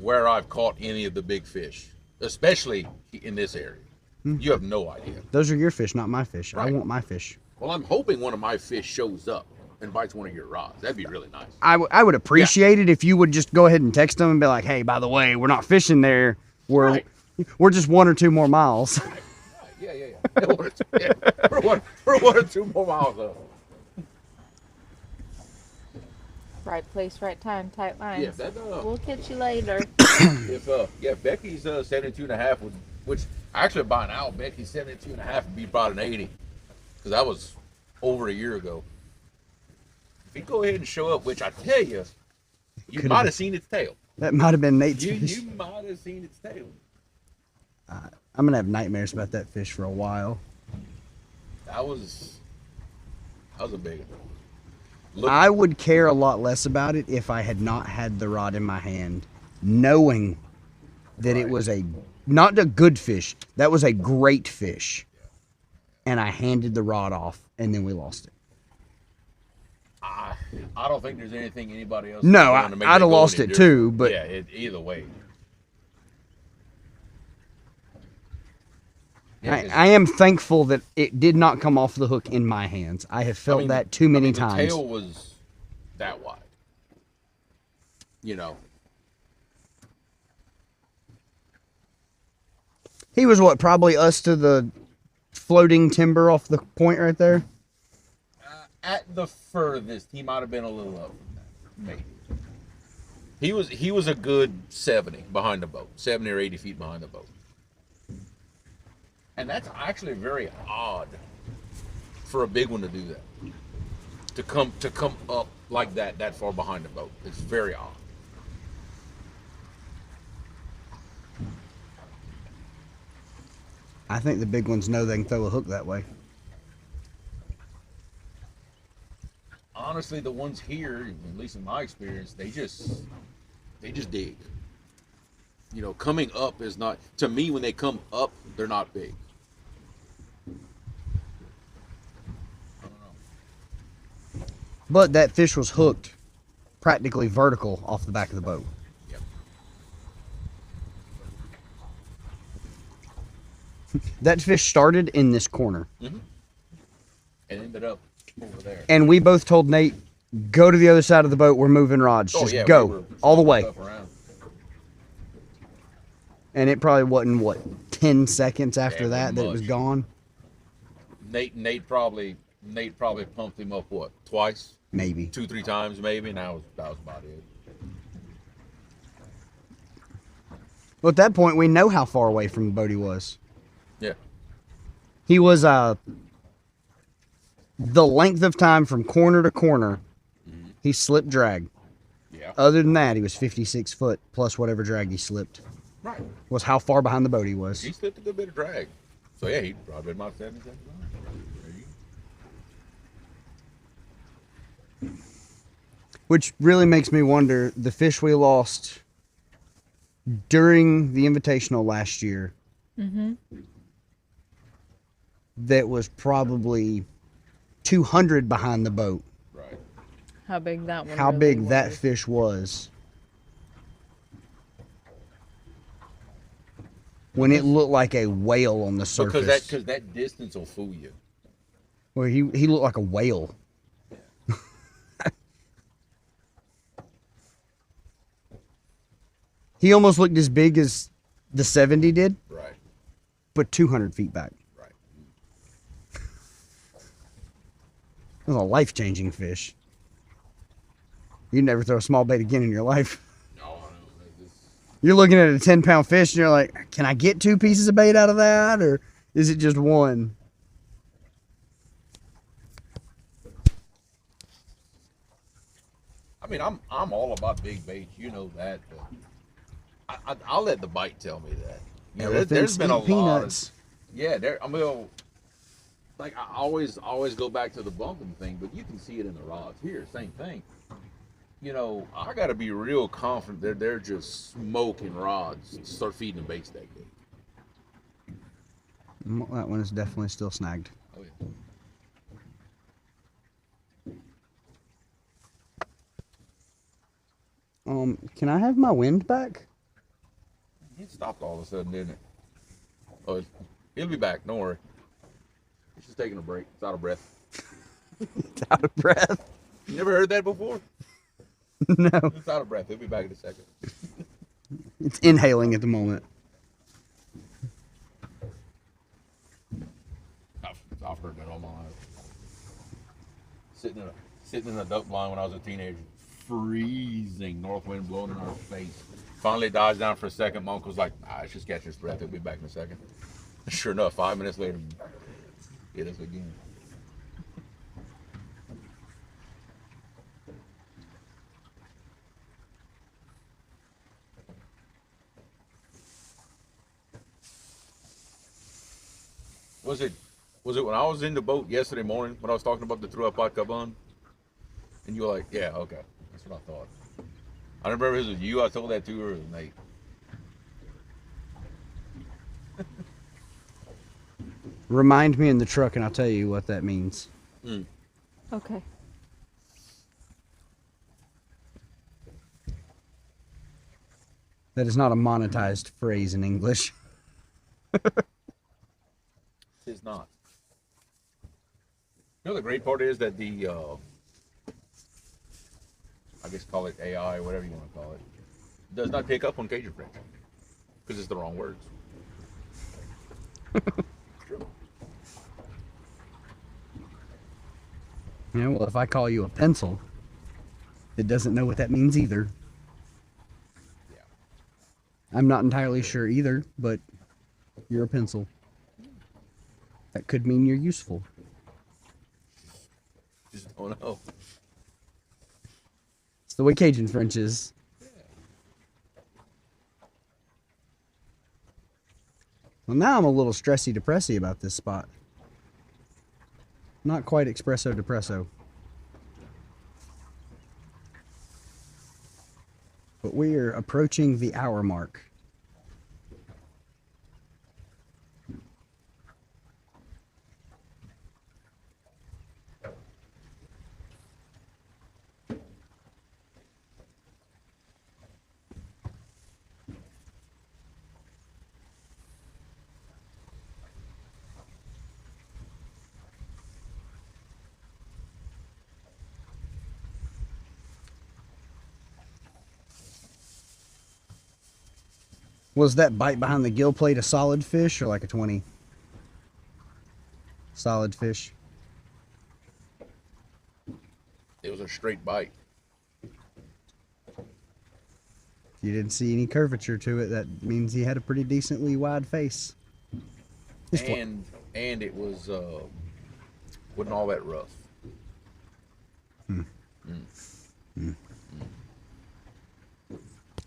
C: where I've caught any of the big fish, especially in this area. You have no idea.
A: Those are your fish, not my fish.
C: Right.
A: I want my fish.
C: Well, I'm hoping one of my fish shows up and bites one of your rods. That'd be really nice.
A: I would appreciate it if you would just go ahead and text them and be like, hey, by the way, we're not fishing there. We're just 1 or 2 more miles.
C: Right. Yeah. We're 1 or 2 more miles up.
B: Right place, right time, tight lines.
C: Yeah, that,
B: we'll catch you later.
C: If Becky's 72.5, which actually by now Becky's 72.5 would be about an 80, because that was over a year ago. If you go ahead and show up, which I tell you, you might have seen its tail.
A: That might have been Nate's fish.
C: You might have seen its tail.
A: I'm going to have nightmares about that fish for a while.
C: That was a big one.
A: I would care a lot less about it if I had not had the rod in my hand, knowing that it was not a good fish. That was a great fish. And I handed the rod off, and then we lost it.
C: I don't think there's anything anybody else.
A: No, I'd have lost it too, but
C: yeah, either way. Yeah,
A: I am thankful that it did not come off the hook in my hands. I have felt that too many times.
C: The tail was that wide. You know.
A: He was probably us to the floating timber off the point right there?
C: At the furthest, he might have been a little up from that, maybe. He was a good 70 behind the boat, 70 or 80 feet behind the boat. And that's actually very odd for a big one to do that. To come up like that far behind the boat. It's very odd.
A: I think the big ones know they can throw a hook that way.
C: Honestly, the ones here, at least in my experience, they just dig. You know, coming up is not, to me, when they come up, they're not big. I don't know.
A: But that fish was hooked practically vertical off the back of the boat.
C: Yep.
A: That fish started in this corner.
C: Mm-hmm. And ended up over there.
A: And we both told Nate, go to the other side of the boat. We're moving rods. Just go.
C: We
A: all the way.
C: Around.
A: And it probably wasn't, 10 seconds after that it was gone?
C: Nate probably pumped him up, twice?
A: Maybe.
C: 2-3 times, maybe, and that was about it.
A: Well, at that point, we know how far away from the boat he was.
C: Yeah.
A: He was the length of time from corner to corner, he slipped drag.
C: Yeah.
A: Other than that, he was 56 foot plus whatever drag he slipped.
C: Right.
A: Was how far behind the boat he was.
C: He slipped a good bit of drag. So, yeah, he probably been about 70 cents.
A: Which really makes me wonder, the fish we lost during the Invitational last year, that was probably 200 behind the boat.
C: Right.
B: How big that one
A: How
B: really
A: big
B: was.
A: that fish was. When it looked like a whale on the surface.
C: Because that distance will fool you.
A: Well, he looked like a whale. He almost looked as big as the 70 did.
C: Right.
A: But 200 feet back.
C: Right.
A: It was a life-changing fish. You'd never throw a small bait again in your life.
C: No.
A: You're looking at a 10-pound fish and you're like, can I get 2 pieces of bait out of that? Or is it just one?
C: I mean, I'm all about big baits, you know that, but I'll let the bite tell me that. You know, there's been a lot
A: peanuts.
C: of, yeah. There, I mean, like I always go back to the bumping thing, but you can see it in the rods here. Same thing. You know, I got to be real confident that they're just smoking rods to start feeding the baits that big.
A: That one is definitely still snagged.
C: Oh yeah.
A: Can I have my wind back?
C: It stopped all of a sudden, didn't it? Oh, it'll be back. Don't worry. It's just taking a break. It's out of breath.
A: It's out of breath.
C: You never heard that before?
A: No.
C: It's out of breath. It'll be back in a second.
A: It's inhaling at the moment.
C: I've heard that all my life. Sitting in a duck blind when I was a teenager. Freezing. North wind blowing in our face. Finally dies down for a second. My uncle's like, it's just catching his breath. He'll be back in a second. Sure enough, 5 minutes later, hit us again. Was it when I was in the boat yesterday morning when I was talking about the threw up cabon? And you were like, yeah, okay. That's what I thought. I don't remember if it was you I told that to or it was Nate.
A: Remind me in the truck and I'll tell you what that means.
B: Okay.
A: That is not a monetized phrase in English.
C: It's not. You know the great part is that the I guess call it AI, whatever you want to call it, does not pick up on Cajun French because it's the wrong words. True.
A: Yeah, well, if I call you a pencil, it doesn't know what that means either.
C: Yeah.
A: I'm not entirely sure either, but you're a pencil. That could mean you're useful.
C: Just don't know.
A: It's the way Cajun French is. Well, now I'm a little stressy-depressy about this spot. Not quite espresso-depresso. But we are approaching the hour mark. Was that bite behind the gill plate a solid fish or like a 20? Solid fish.
C: It was a straight bite.
A: If you didn't see any curvature to it, that means he had a pretty decently wide face.
C: And it was wasn't all that rough.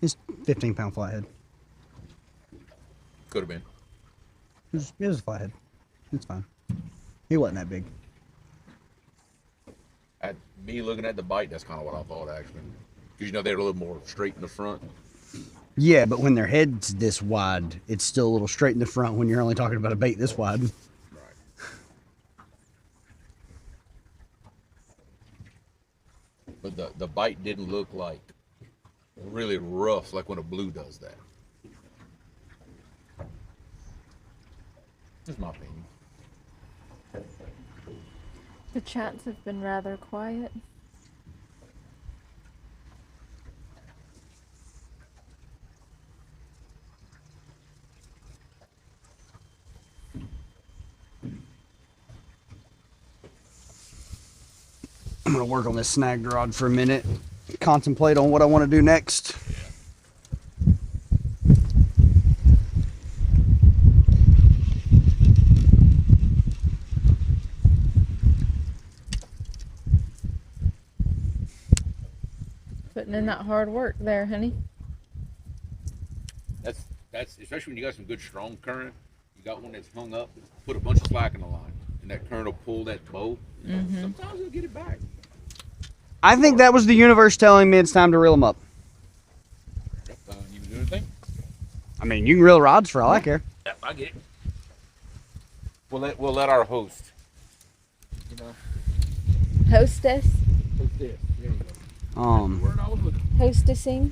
A: It's 15-pound flathead.
C: Could have been.
A: It was a flathead. It's fine. He wasn't that big.
C: At me looking at the bite, that's kind of what I thought actually. Because you know they're a little more straight in the front.
A: Yeah, but when their head's this wide, it's still a little straight in the front when you're only talking about a bait this wide.
C: Right. But the bite didn't look like really rough like when a blue does that. That's my opinion.
B: The chats have been rather quiet.
A: I'm going to work on this snagged rod for a minute, contemplate on what I want to do next.
B: Putting in that hard work there, honey.
C: That's especially when you got some good strong current. You got one that's hung up. Put a bunch of slack in the line, and that current will pull that boat. Sometimes it'll get it back.
A: I think that was the universe telling me it's time to reel them up.
C: You can do anything.
A: I mean, you can reel rods for all I care.
C: Yep, I get it. We'll let our host. You know.
B: Hostess.
C: Host this. There you go. Word I was looking for.
B: Hostessing.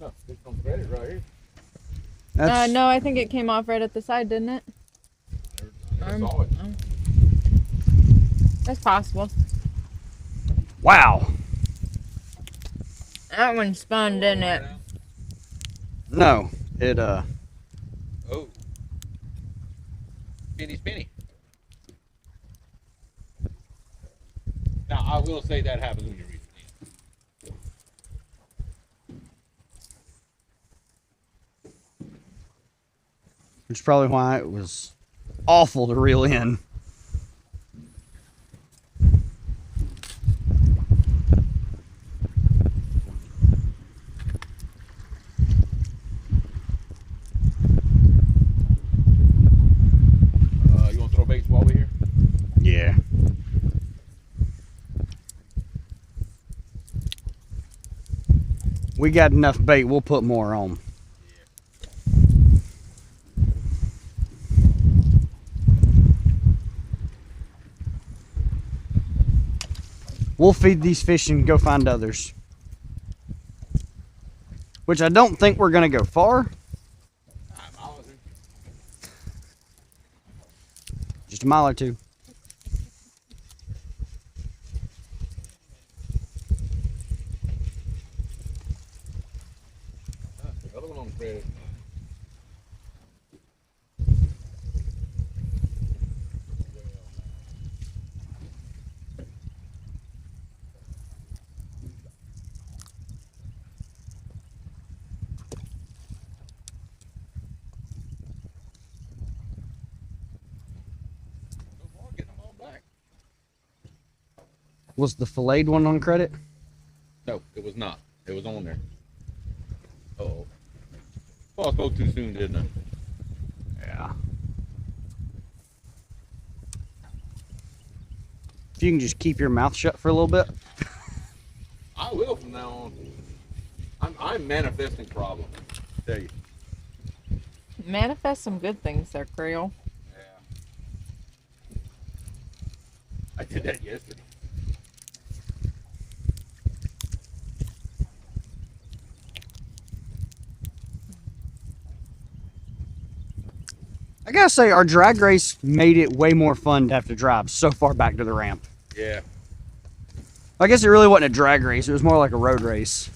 C: Oh, it's on credit right here.
B: No, I think it came off right at the side, didn't it?
C: I never saw it.
B: That's possible.
A: Wow.
B: That one spun, didn't it?
A: No, it
C: Oh. Spinny. Now I will say that happens when you reach the end.
A: Which is probably why it was awful to reel in.
C: You want to throw baits while we're here?
A: Yeah. We got enough bait, we'll put more on. We'll feed these fish and go find others. Which I don't think we're going to go far. Just a mile or two.
C: Another one on credit.
A: Was the filleted one on credit?
C: No, it was not. It was on there. Uh-oh. Oh, I spoke too soon, didn't I?
A: Yeah. If you can just keep your mouth shut for a little bit.
C: I will from now on. I'm manifesting problems. I tell you.
B: Manifest some good things there, Creole.
C: Yeah. I did that yesterday.
A: I gotta say, our drag race made it way more fun to have to drive so far back to the ramp.
C: Yeah.
A: I guess it really wasn't a drag race, it was more like a road race.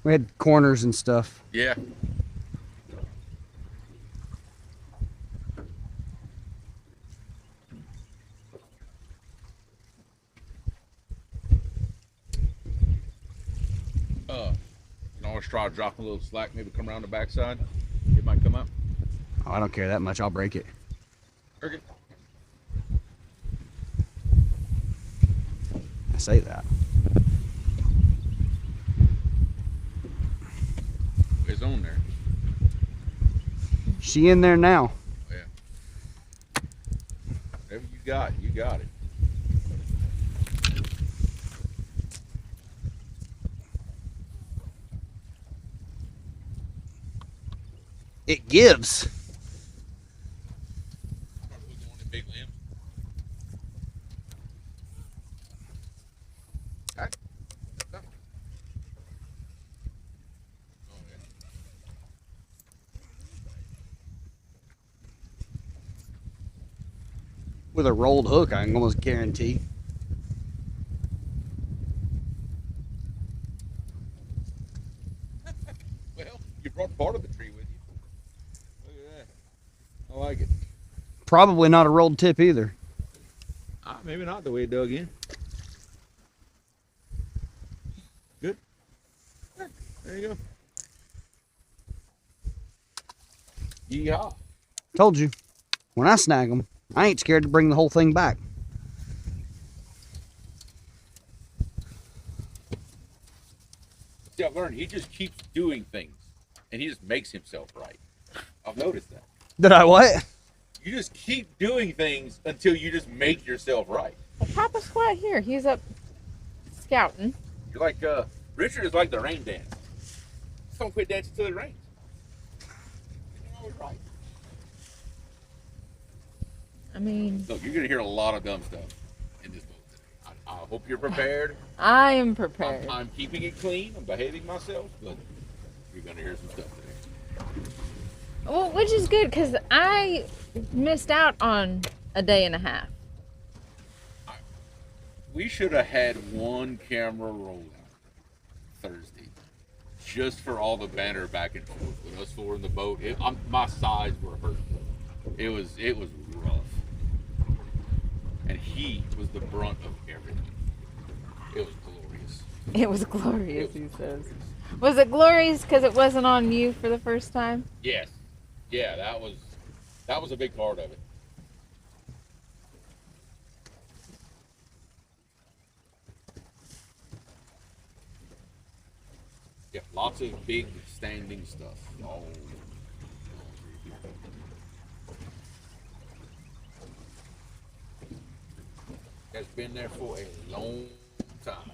A: We had corners and stuff.
C: Yeah. You can always try dropping a little slack, maybe come around the backside. It might come up.
A: Oh, I don't care that much, I'll break it.
C: Okay.
A: I say that.
C: It's on there.
A: She in there now.
C: Oh, yeah. Whatever you got it.
A: It gives.
C: Big limb. Okay. Oh, yeah.
A: With a rolled hook, I can almost guarantee.
C: Well, you brought part of the tree with you. Look at that. I like it.
A: Probably not a rolled tip either.
C: Maybe not the way it dug in. Good. There you go. Yeehaw.
A: Told you. When I snag them, I ain't scared to bring the whole thing back.
C: See, I've learned he just keeps doing things, and he just makes himself right. I've noticed that.
A: Did I what?
C: You just keep doing things until you just make yourself right.
B: Well, Papa Squat here. He's up scouting.
C: You're like, Richard is like the rain dance. Just don't quit dancing till it rains. You're always right.
B: I mean,
C: Look, you're going to hear a lot of dumb stuff in this boat today. I hope you're prepared.
B: I am prepared.
C: I'm keeping it clean. I'm behaving myself, but you're going to hear some stuff today.
B: Well, which is good because I missed out on a day and a half.
C: We should have had one camera rollout Thursday, just for all the banter back and forth with us four in the boat. My sides were hurting. It was rough, and he was the brunt of everything. It was glorious.
B: It was glorious, he says. Was it glorious because it wasn't on you for the first time?
C: Yes, yeah, that was a big part of it. Yeah, lots of big standing stuff. Oh. Has been there for a long time.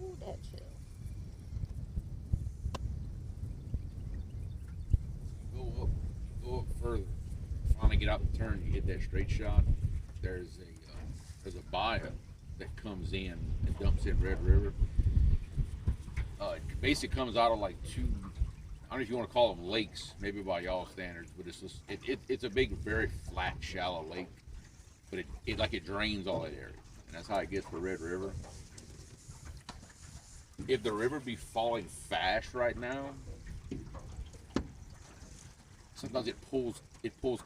B: Ooh, that chill.
C: Go up further. Finally get out the turn. You hit that straight shot. There's a bayou that comes in and dumps in Red River. It basically comes out of like two. I don't know if you want to call them lakes, maybe by y'all standards, but it's a big, very flat, shallow lake. But it drains all that area, and that's how it gets for Red River. If the river be falling fast right now, sometimes it pulls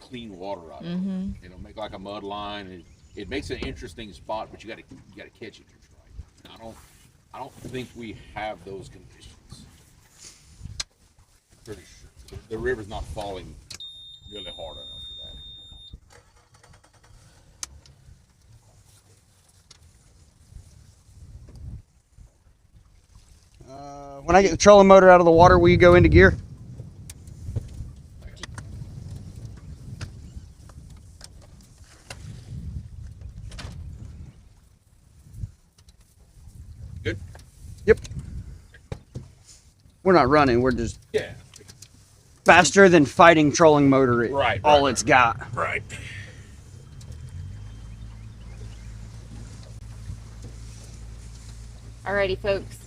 C: clean water out of it. It'll make like a mud line. It makes an interesting spot, but you gotta catch it just right. And I don't think we have those conditions. Pretty sure the river's not falling really hard enough for that.
A: When I get the trolling motor out of the water, will you go into gear?
C: Good?
A: Yep. We're not running. We're just
C: Yeah.
A: faster than fighting trolling motor. All it's got.
C: Right.
B: Alrighty, folks.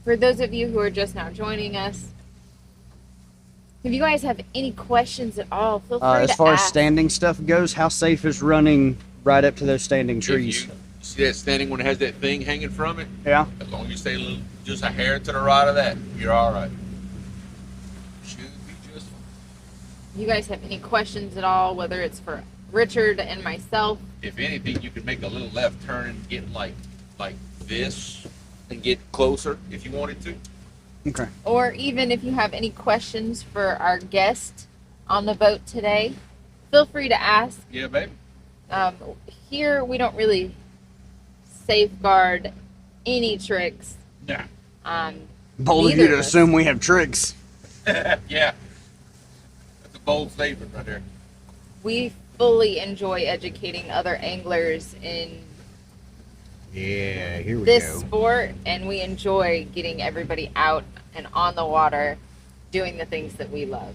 B: For those of you who are just now joining us, if you guys have any questions at all, feel free to
A: As far as
B: ask.
A: standing stuff goes, how safe is running right up to those standing trees?
C: If you see that standing one that has that thing hanging from it?
A: Yeah.
C: As long as you stay just a hair to the right of that, you're all right. Should be just fine.
B: You guys have any questions at all, whether it's for Richard and myself?
C: If anything, you could make a little left turn and get like this and get closer if you wanted to.
A: Okay.
B: Or even if you have any questions for our guest on the boat today, feel free to ask.
C: Yeah, baby.
B: Here, we don't really safeguard any tricks.
C: Nah.
A: Bold of
B: Neither
A: you to
B: of us.
A: assume we have tricks.
C: Yeah. That's a bold statement right there.
B: We fully enjoy educating other anglers in
A: Yeah, here we
B: this
A: go.
B: sport, and we enjoy getting everybody out and on the water doing the things that we love.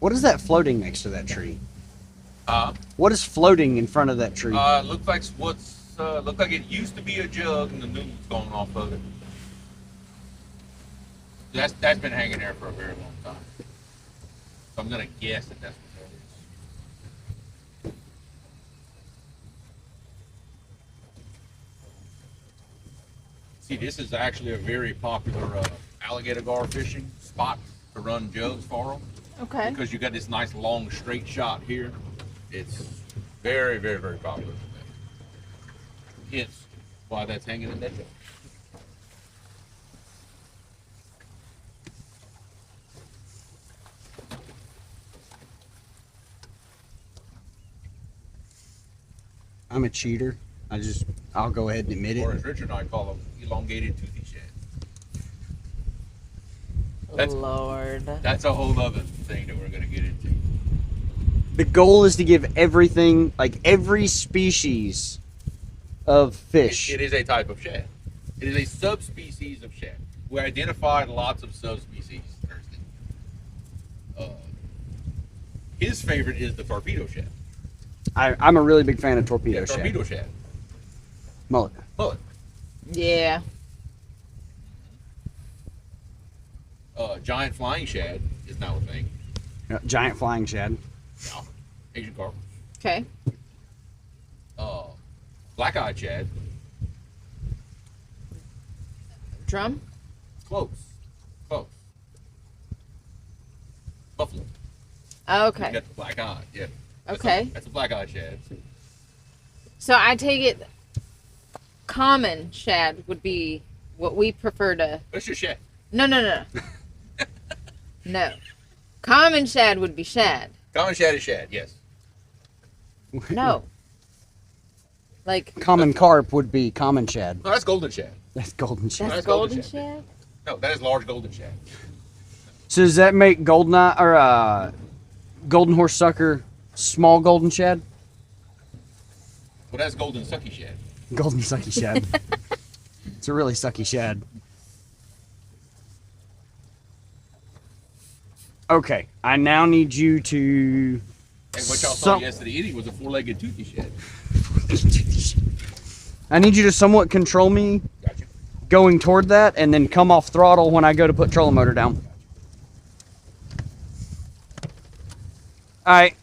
A: What is that floating next to that tree?
C: Uh,
A: What is floating in front of that tree?
C: looks like look like it used to be a jug and the noodle's gone off of it. That's been hanging there for a very long time. So I'm gonna guess that that's what that is. See, this is actually a very popular alligator gar fishing spot to run jugs for them.
B: Okay.
C: Because you got this nice long straight shot here. It's very, very, very popular. Hence why that's hanging in that jug.
A: I'm a cheater. I'll go ahead and admit
C: Or
A: it.
C: as Richard and I call them, elongated toothy shad.
B: Lord.
C: That's a whole other thing that we're going to get into.
A: The goal is to give everything, like every species of fish.
C: It is a type of shad. It is a subspecies of shad. We identified lots of subspecies Thursday. His favorite is the torpedo shad.
A: I'm a really big fan of torpedo shad.
C: Torpedo shad.
A: Mullet.
C: Mullet.
B: Yeah.
C: Giant flying shad is now a thing.
A: Giant flying shad.
C: Yeah. Asian carp.
B: Okay.
C: Black-eyed shad.
B: Drum?
C: Close. Close. Buffalo.
B: Oh,
C: You
B: okay.
C: got the black-eyed. Yeah.
B: Okay.
C: That's a black-eyed shad.
B: So I take it common shad would be what we prefer to.
C: That's just shad.
B: No. No. Common shad would be shad.
C: Common shad is shad, yes.
B: No. Like,
A: Common carp would be common shad.
C: No, that's golden shad.
A: That's golden shad.
B: that's
C: That's golden
B: golden
C: shad.
B: shad?
C: No, that is large golden shad.
A: So does that make golden eye or golden horse sucker small golden shad?
C: Well, that's golden sucky shad.
A: Golden sucky shad. It's a really sucky shad. Okay, I now need you to.
C: And what y'all saw yesterday eating was a four-legged toothy shad.
A: I need you to somewhat control me
C: Gotcha.
A: going toward that, and then come off throttle when I go to put trolling motor down. All right.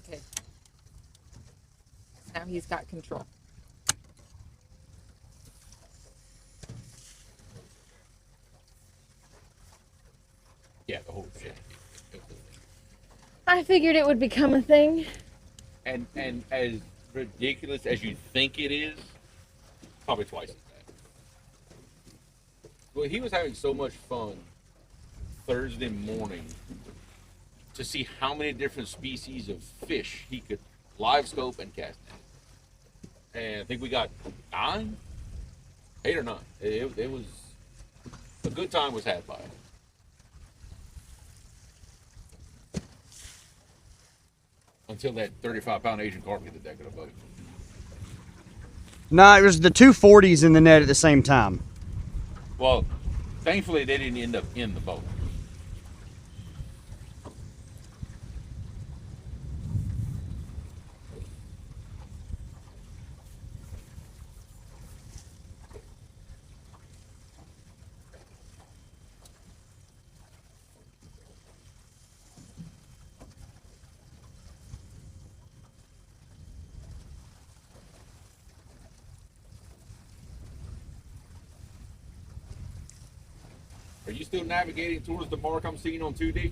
B: Okay. Now he's got control.
C: Yeah, the whole shad.
B: I figured it would become a thing.
C: And as ridiculous as you think it is, probably twice as bad. Well, he was having so much fun Thursday morning to see how many different species of fish he could live scope and cast in. And I think we got 9, 8 or 9. It was a good time was had by it. Until that 35-pound Asian carp hit the deck of the boat.
A: No, it was the 240s in the net at the same time.
C: Well, thankfully they didn't end up in the boat. Are you still navigating towards the mark I'm seeing on 2D?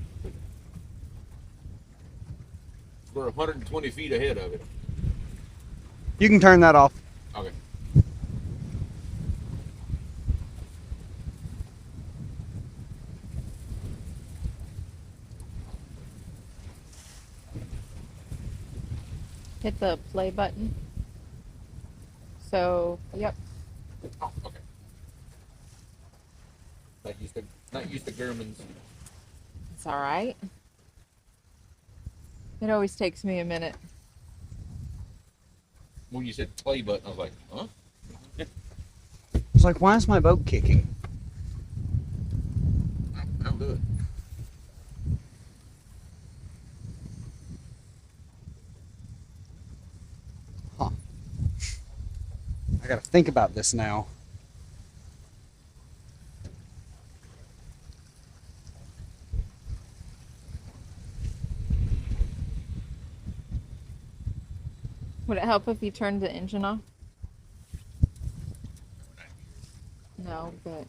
C: We're 120 feet ahead of it.
A: You can turn that off.
C: Okay.
B: Hit the play button. So, yep.
C: Oh, okay. Not used to Germans.
B: It's all right. It always takes me a minute.
C: When you said play button, I was like, huh?
A: It's like, why is my boat kicking? I gotta think about this now.
B: Would it help if you turned the engine off? No, but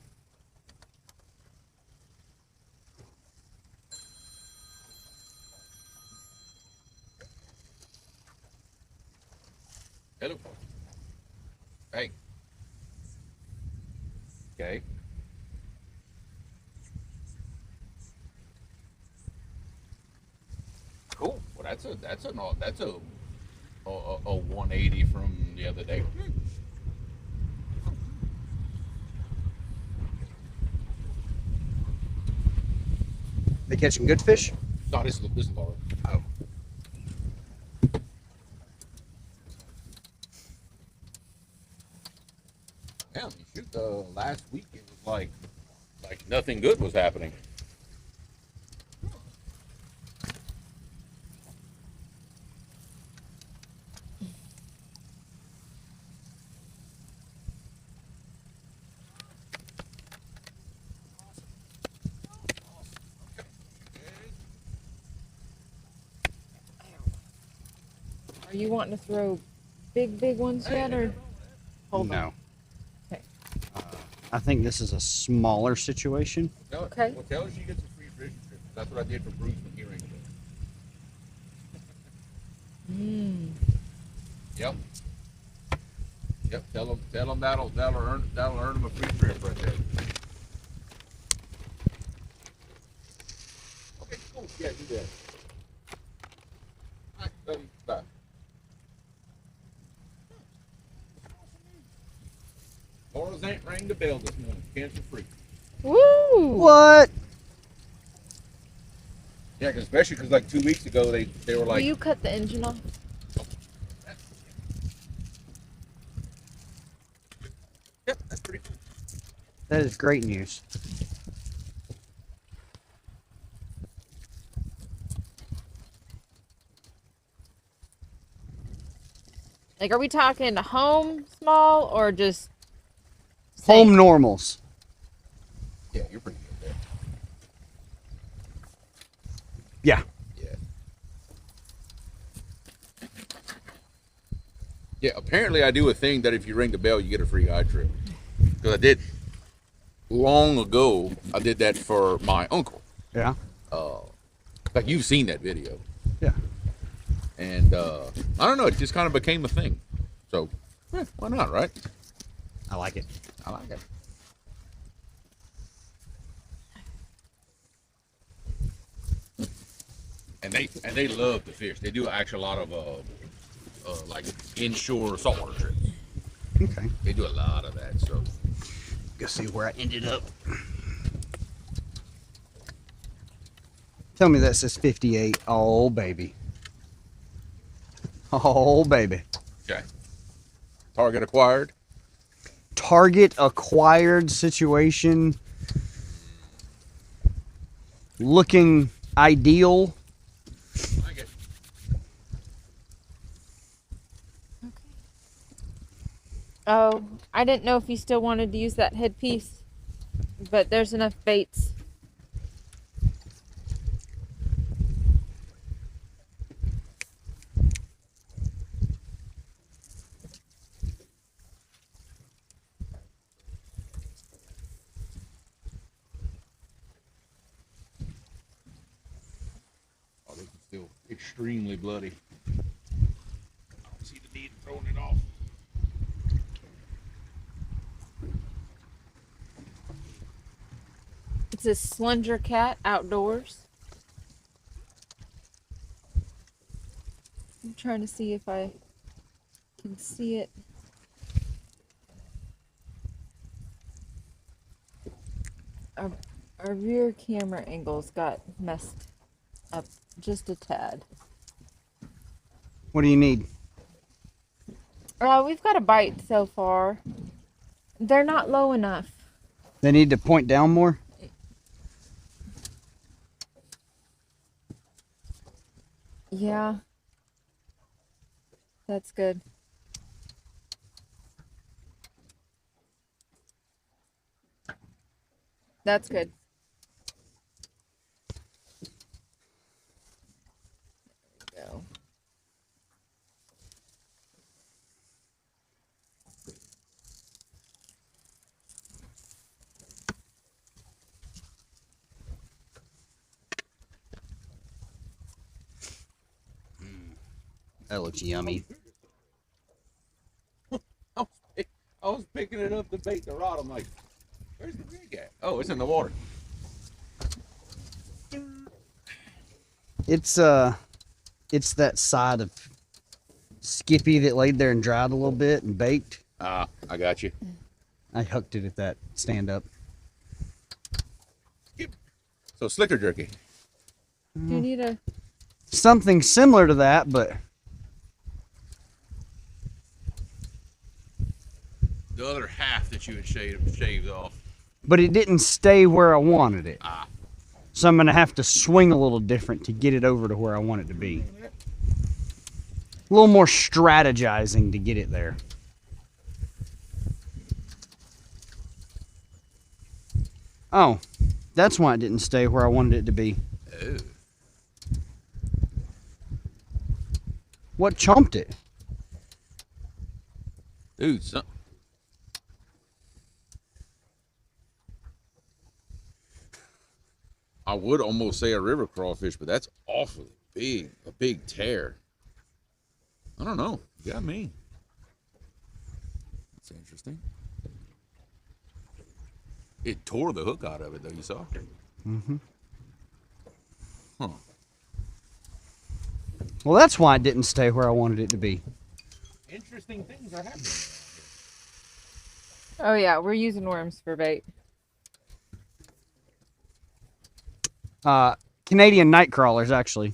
C: Hello. Hey. Okay. Cool. Well, that's a 180 from the other day.
A: They catching good fish?
C: No, this is Laura.
A: Oh.
C: Yeah, I mean, shoot. Last week it was like nothing good was happening.
B: are you wanting to throw big ones yet, or hold on?
A: No.
B: Okay.
A: I think this is a smaller situation.
B: Okay.
C: Well, tell her she gets a free fishing trip. That's what I did for Bruce when he ran it. Yep. Yep. Tell him that'll earn him a free trip right there. Okay, cool. Yeah, do that. All right, love you. Bye. Laura's ain't rang the bell this morning. Cancer free.
B: Woo!
A: What?
C: Yeah, especially because like 2 weeks ago they were
B: Will
C: like,
B: you cut the engine off?
C: yep, that's pretty cool.
A: That is great news.
B: Like, are we talking home small or just
A: Home
B: same?
A: normals.
C: Yeah, you're pretty good there.
A: Yeah.
C: Yeah. Yeah, apparently I do a thing that if you ring the bell, you get a free eye trip. Because I did long ago, I did that for my uncle.
A: Yeah.
C: Like you've seen that video.
A: Yeah.
C: And I don't know, it just kind of became a thing. So, why not, right?
A: I like it.
C: I like it. And they love to fish. They do actually a lot of like inshore saltwater trips.
A: Okay.
C: They do a lot of that. So
A: Go see where I ended up. Tell me that says 58. Oh, baby. Oh, baby.
C: okay, target acquired.
A: Target acquired situation. Looking ideal.
C: I like it.
B: Oh, I didn't know if you still wanted to use that headpiece, but there's enough baits.
C: Oh, this is still extremely bloody. I don't see the need of throwing it off.
B: It's a Slender Cat outdoors. I'm trying to see if I can see it. Our rear camera angles got messed up just a tad.
A: What do you need?
B: We've got a bite so far. They're not low enough.
A: They need to point down more?
B: Yeah. That's good. That's good. There we go.
A: That looks yummy.
C: I was picking it up to bait the rod. I'm like, where's the jig at? Oh, it's in the water.
A: It's that side of Skippy that laid there and dried a little bit and baked.
C: Ah, I got you.
A: I hooked it at that stand up.
C: So slicker jerky.
B: Do you need a...
A: Something similar to that, but
C: The other half that you had shaved off.
A: but it didn't stay where I wanted it.
C: Ah.
A: So I'm gonna have to swing a little different to get it over to where I want it to be. A little more strategizing to get it there. Oh, that's why it didn't stay where I wanted it to be.
C: Oh.
A: What chomped it?
C: Dude, I would almost say a river crawfish, but that's awfully big. A big tear. I don't know. You got me. That's interesting. It tore the hook out of it, though. You saw?
A: Mm-hmm.
C: Huh.
A: Well, that's why it didn't stay where I wanted it to be.
C: Interesting things are happening.
B: Oh yeah, we're using worms for bait.
A: Canadian night crawlers, actually.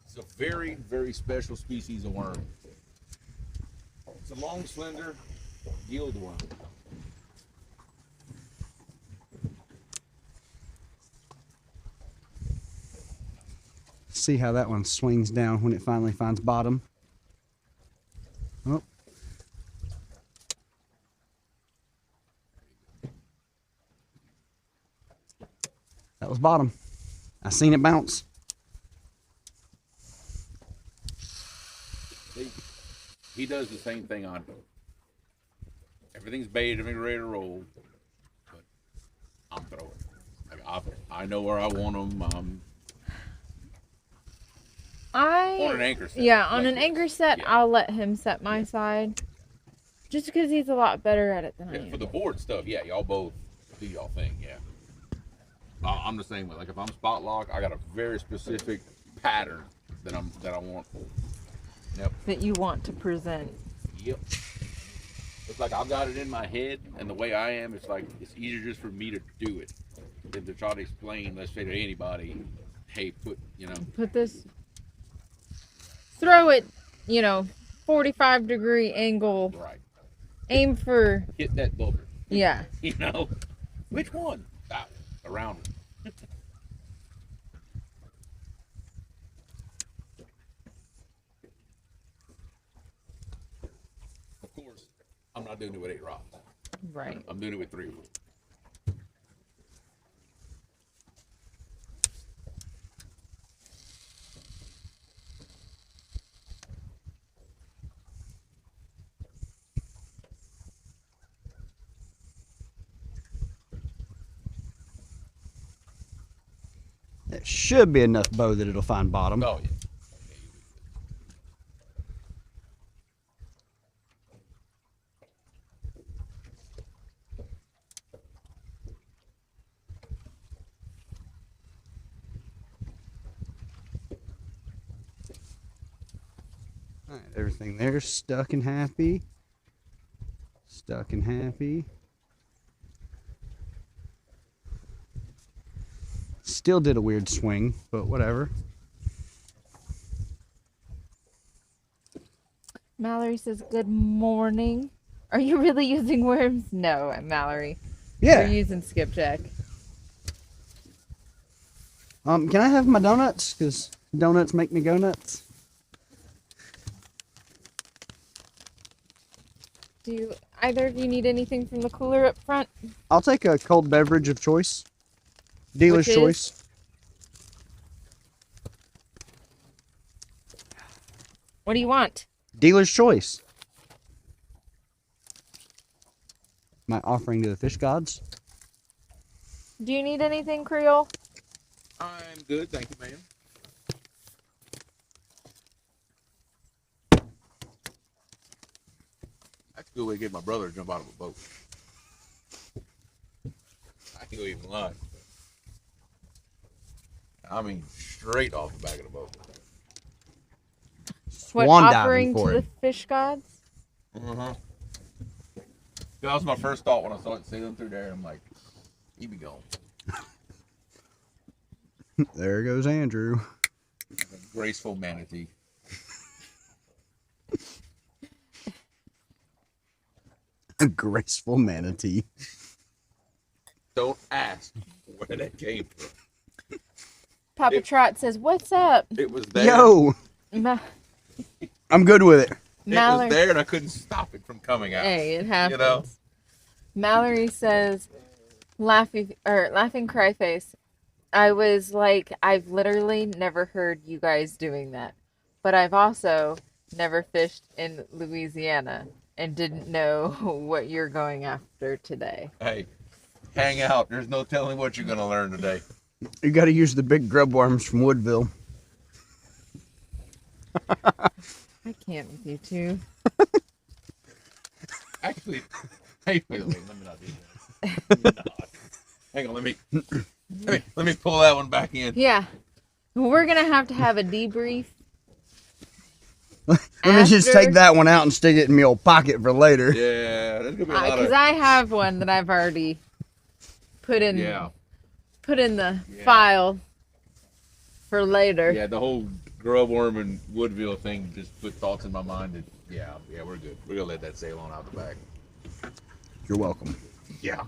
C: It's a very, very special species of worm. It's a long, slender gill worm.
A: See how that one swings down when it finally finds bottom. Oh. That was bottom. I seen it bounce.
C: He does the same thing on everything's baited, everything's ready to roll, but I'm throwing. Like I know where I want them. On an anchor set.
B: Yeah, on
C: like
B: an anchor set,
C: yeah.
B: I'll let him set my side. Just because he's a lot better at it than I am.
C: For the board stuff, yeah, y'all both do y'all thing, yeah. I'm the same way. Like if I'm spot lock, I got a very specific pattern that I want. Yep.
B: That you want to present.
C: Yep. It's like I've got it in my head, and the way I am, it's like it's easier just for me to do it than to try to explain, let's say, to anybody, hey,
B: Put this. Throw it, 45-degree angle.
C: Right.
B: Aim for.
C: Hit that booger.
B: Yeah.
C: Which one? That one. Around it. Of course, I'm not doing it with 8 rods.
B: Right.
C: I'm doing it with 3 of them.
A: That should be enough bow that it'll find bottom.
C: Oh, yeah.
A: All right, everything there's stuck and happy. Stuck and happy. Still did a weird swing, but whatever.
B: Mallory says, good morning. Are you really using worms? No, Mallory.
A: Yeah.
B: We're using skipjack.
A: Can I have my donuts? Because donuts make me go nuts.
B: either of you need anything from the cooler up front?
A: I'll take a cold beverage of choice. Dealer's
B: Which is?
A: choice.
B: What do you want?
A: Dealer's choice. My offering to the fish gods.
B: Do you need anything, Creole?
C: I'm good, thank you, ma'am. That's a good way to get my brother to jump out of a boat. I ain't gonna even lie. I mean, straight off the back of the boat.
B: What,
A: Swan diving
B: offering
A: for
B: to
A: it.
B: the fish gods?
C: Uh-huh. That was my first thought when I saw it sailing through there. I'm like, he be gone.
A: There goes Andrew.
C: Like a graceful manatee.
A: A graceful manatee.
C: Don't ask where that came from.
B: Papa Trot says, "What's up?"
C: It was there.
A: Yo!
B: Ma-
A: I'm good with it.
C: It
B: Mallory.
C: was there and I couldn't stop it from coming out.
B: Hey, it happens.
C: You know?
B: Mallory says, laughing cry face. I was like, I've literally never heard you guys doing that. But I've also never fished in Louisiana and didn't know what you're going after today.
C: Hey, hang out. There's no telling what you're going to learn today.
A: You gotta use the big grub worms from Woodville.
B: I can't with you two.
C: Actually, hey, wait, let me not do that. No. Hang on, let me pull that one back in.
B: Yeah. We're going to have a debrief.
A: Let me just
B: After-
A: take that one out and stick it in my old pocket for later.
C: Yeah, there's gonna be a lot
B: Because
C: of.
B: I have one that I've already put in
C: Yeah,
B: the
C: Yeah.
B: file for later.
C: yeah. The whole grub worm and Woodville thing just put thoughts in my mind that yeah, we're good. We're gonna let that sail on out the back.
A: You're welcome.
C: Yeah.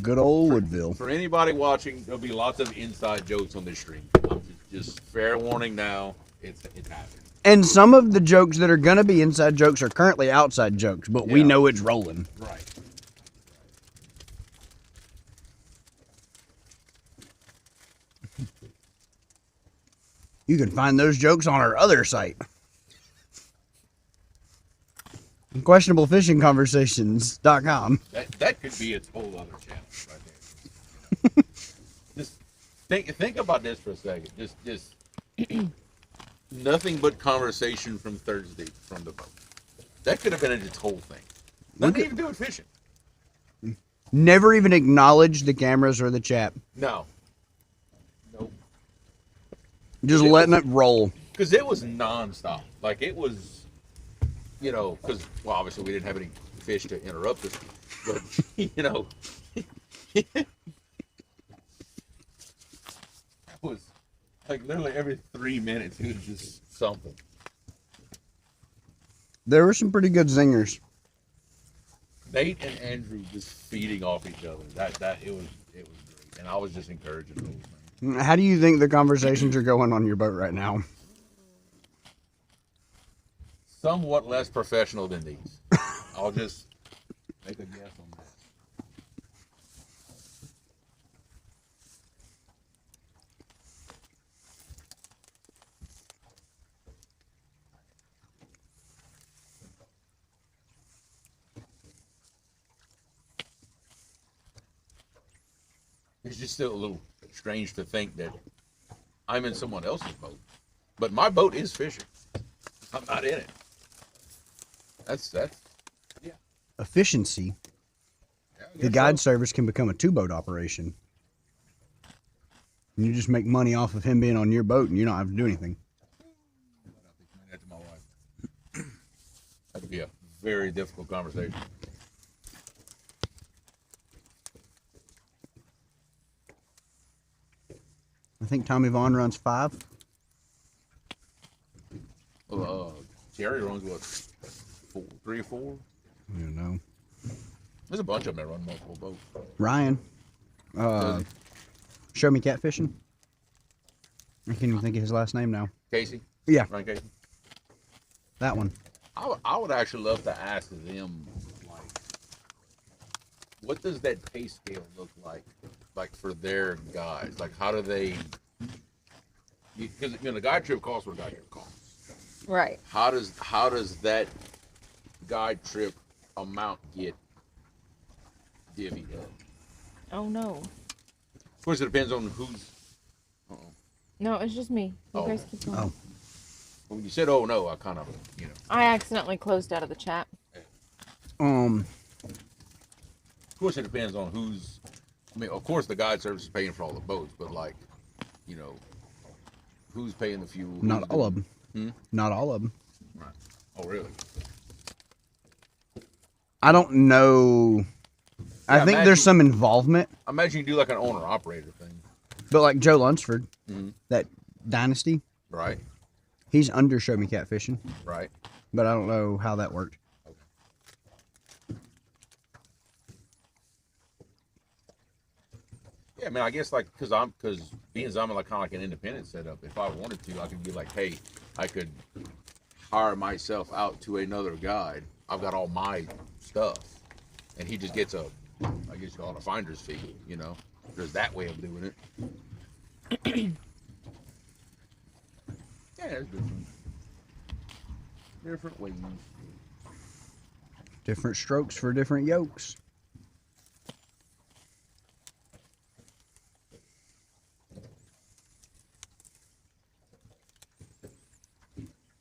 A: Good old Woodville.
C: For anybody watching, there'll be lots of inside jokes on this stream. I'm just fair warning now. It's happening.
A: And some of the jokes that are gonna be inside jokes are currently outside jokes, but we
C: Yeah.
A: know it's rolling.
C: Right.
A: You can find those jokes on our other site. QuestionableFishingConversations.com.
C: That could be its whole other channel right there. Just think about this for a second. Just nothing but conversation from Thursday from the boat. That could have been its whole thing. Nothing even to do with fishing.
A: Never even acknowledge the cameras or the chat.
C: No. Nope.
A: Just letting it roll.
C: Because it was nonstop. Like it was, because well, obviously we didn't have any fish to interrupt us, but it was like literally every 3 minutes it was just something.
A: There were some pretty good zingers.
C: Nate and Andrew just feeding off each other. It was great, and I was just encouraging those. Man.
A: How do you think the conversations are going on your boat right now?
C: Somewhat less professional than these. I'll just make a guess on that. It's just still a little strange to think that I'm in someone else's boat, but my boat is fishing. I'm not in it. That's yeah.
A: Efficiency.
C: Yeah, I
A: The
C: guess
A: guide
C: so.
A: service can become a two-boat operation. And you just make money off of him being on your boat and you don't have to do anything.
C: That to my wife. That could be a very difficult conversation.
A: I think Tommy Vaughn runs 5.
C: Well, Jerry runs what, 3 or 4?
A: I don't know.
C: There's a bunch of them that run multiple boats.
A: Ryan.
C: Does he?
A: Show me catfishing. I can't even think of his last name now.
C: Casey?
A: Yeah.
C: Ryan Casey?
A: That one.
C: I would actually love to ask them, like, what does that pay scale look like for their guys? Like, how do they? Because the guide trip costs what a guide trip costs.
B: Right.
C: How does that guide trip amount get divvied up?
B: Oh no.
C: Of course, it depends on who's.
B: No, it's just me. You guys keep going.
A: Oh.
C: When you said, "Oh no," I kind of,
B: I accidentally closed out of the chat.
C: Of course, it depends on who's. I mean, of course, the guide service is paying for all the boats, but like, who's paying the fuel?
A: Not all of them. Not all of them.
C: Right. Oh, really?
A: I don't know. I think there's some involvement.
C: I imagine you do like an owner-operator thing.
A: But like Joe Lunsford, that Dynasty,
C: Right.
A: he's under Show Me Catfishing.
C: Right.
A: But I don't know how that worked.
C: Yeah, I mean, I guess like because being I'm like kind of like an independent setup. If I wanted to, I could be like, hey, I could hire myself out to another guide. I've got all my stuff, and he just gets I guess you call it a finder's fee. There's that way of doing it. Yeah, there's different ways.
A: Different strokes for different yokes.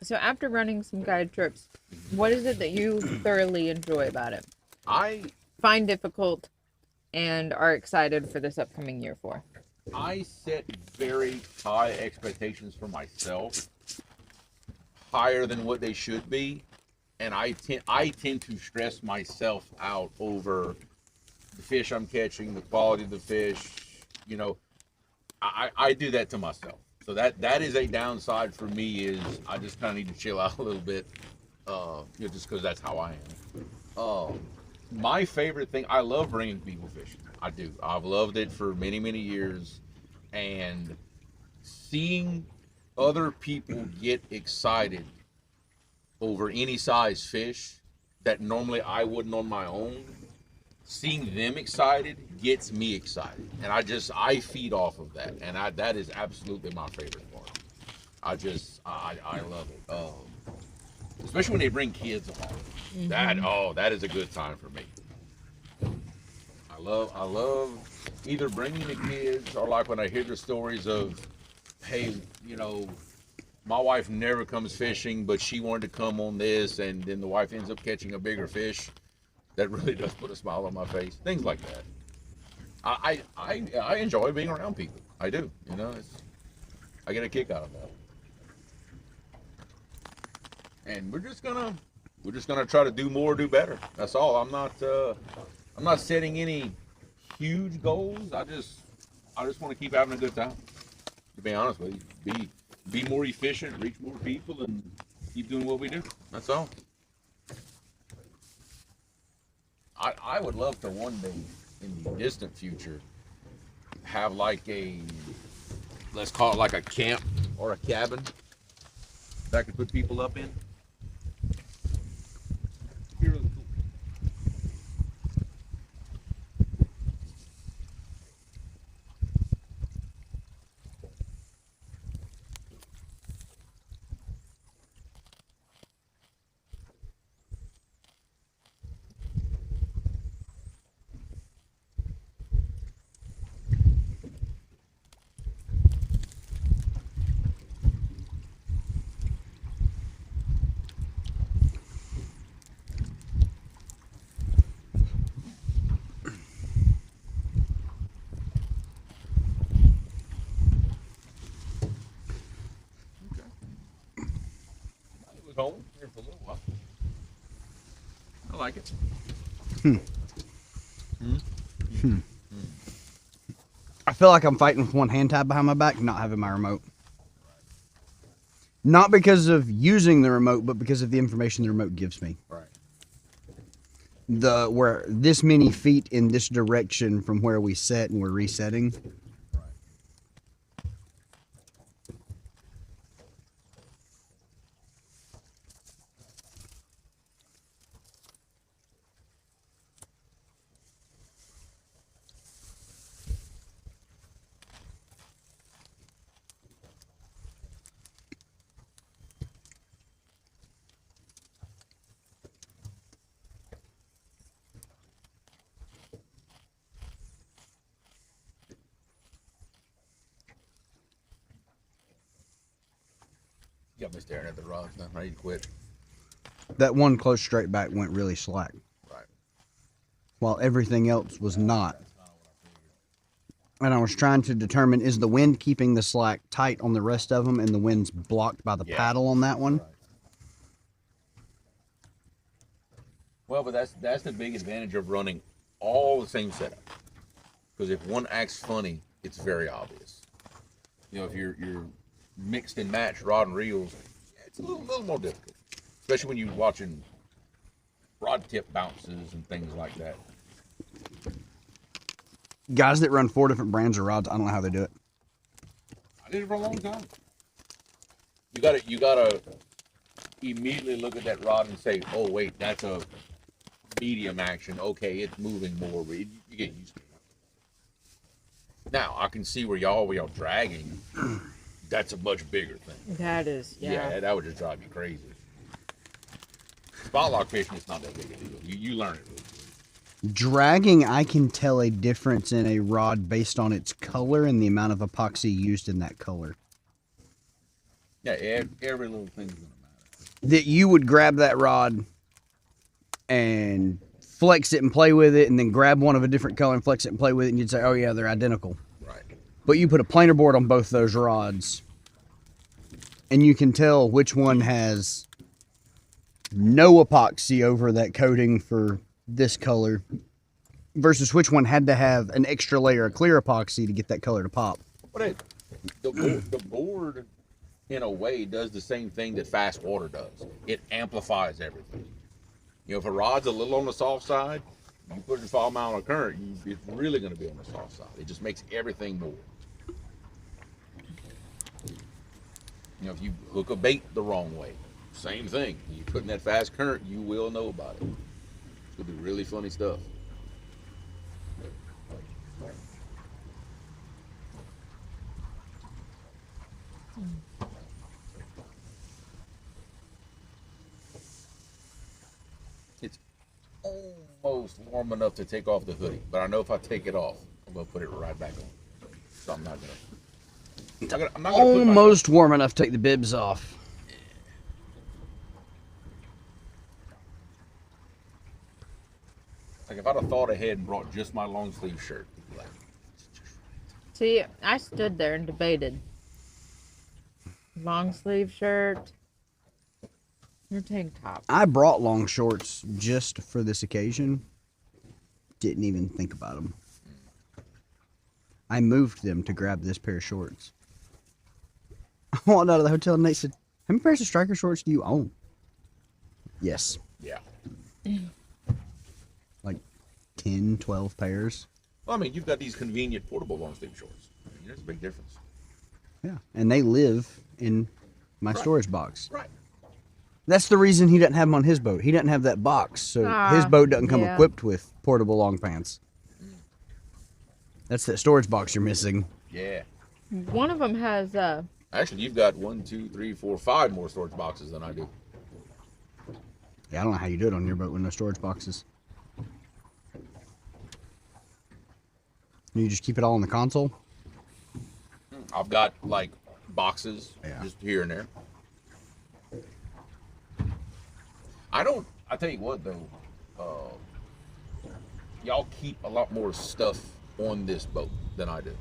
B: So after running some guide trips, what is it that you thoroughly enjoy about it?
C: I
B: Find difficult and are excited for this upcoming year for?
C: I set very high expectations for myself, higher than what they should be, and I tend to stress myself out over the fish I'm catching, the quality of the fish. I do that to myself. So that is a downside for me. Is I just kind of need to chill out a little bit, just because that's how I am. My favorite thing, I love bringing people fishing. I do. I've loved it for many, many years, and seeing other people get excited over any size fish that normally I wouldn't on my own, seeing them excited gets me excited, and I feed off of that, and that is absolutely my favorite part. I love it. Especially when they bring kids along. That is a good time for me. I love either bringing the kids or like when I hear the stories of, hey, my wife never comes fishing, but she wanted to come on this, and then the wife ends up catching a bigger fish. That really does put a smile on my face. Things like that. I enjoy being around people. I do. I get a kick out of that. And we're just gonna try to do more, do better. That's all. I'm not setting any huge goals. I just want to keep having a good time. To be honest with you, be more efficient, reach more people, and keep doing what we do. That's all. I would love to one day in the distant future have like let's call it like a camp or a cabin that I could put people up in. Be really cool. Home here for a little while. I like it.
A: I feel like I'm fighting with one hand tied behind my back, not having my remote. Not because of using the remote, but because of the information the remote gives me.
C: Right.
A: We're this many feet in this direction from where we set and we're resetting.
C: You got me staring at the rods now. I need to quit.
A: That one close straight back went really slack.
C: Right.
A: While everything else was not. And I was trying to determine, is the wind keeping the slack tight on the rest of them and the wind's blocked by the paddle on that one?
C: Right. Well, but that's the big advantage of running all the same setup. Because if one acts funny, it's very obvious. You know, if you're mixed and matched rod and reels, it's a little more difficult. Especially when you're watching rod tip bounces and things like that.
A: Guys that run 4 different brands of rods, I don't know how they do it.
C: I did it for a long time. You gotta immediately look at that rod and say, oh wait, that's a medium action. Okay, it's moving more. You get used to it. Now I can see where y'all dragging. That's a much bigger thing.
B: That is, yeah.
C: That would just drive you crazy. Spot lock fishing, it's not that big a deal. You learn it.
A: Dragging, I can tell a difference in a rod based on its color and the amount of epoxy used in that color.
C: Yeah, every little thing's gonna matter.
A: That you would grab that rod and flex it and play with it, and then grab one of a different color and flex it and play with it, and you'd say, oh yeah, they're identical.
C: Right.
A: But you put a planer board on both those rods, and you can tell which one has no epoxy over that coating for this color versus which one had to have an extra layer of clear epoxy to get that color to pop.
C: But the board, in a way, does the same thing that fast water does. It amplifies everything. You know, if a rod's a little on the soft side, you put it in 5 mile an hour current, it's really going to be on the soft side. It just makes everything more. You know, if you hook a bait the wrong way, same thing. You put in that fast current, you will know about it. It's going to be really funny stuff. It's almost warm enough to take off the hoodie, but I know if I take it off, I'm going to put it right back on. So I'm not going to. I'm not gonna
A: Almost warm enough to take the bibs off.
C: Like if I'd have thought ahead and brought just my long sleeve shirt, it'd be like,
B: See, I stood there and debated. Long sleeve shirt or tank top.
A: I brought long shorts just for this occasion. Didn't even think about them. I moved them to grab this pair of shorts. I walked out of the hotel and Nate said, how many pairs of striker shorts do you own? Yes.
C: yeah.
A: Like 10, 12 pairs.
C: Well, I mean, you've got these convenient portable long sleeve shorts. I mean, there's a big difference.
A: Yeah. And they live in my storage box.
C: Right.
A: That's the reason he doesn't have them on his boat. He doesn't have that box, so his boat doesn't come equipped with portable long pants. That's that storage box you're missing.
C: Yeah.
B: One of them has
C: Actually, you've got 1, 2, 3, 4, 5 more storage boxes than I do.
A: Yeah, I don't know how you do it on your boat with no storage boxes. You just keep it all in the console?
C: I've got like boxes just here and there. I tell you what though, y'all keep a lot more stuff on this boat than I do.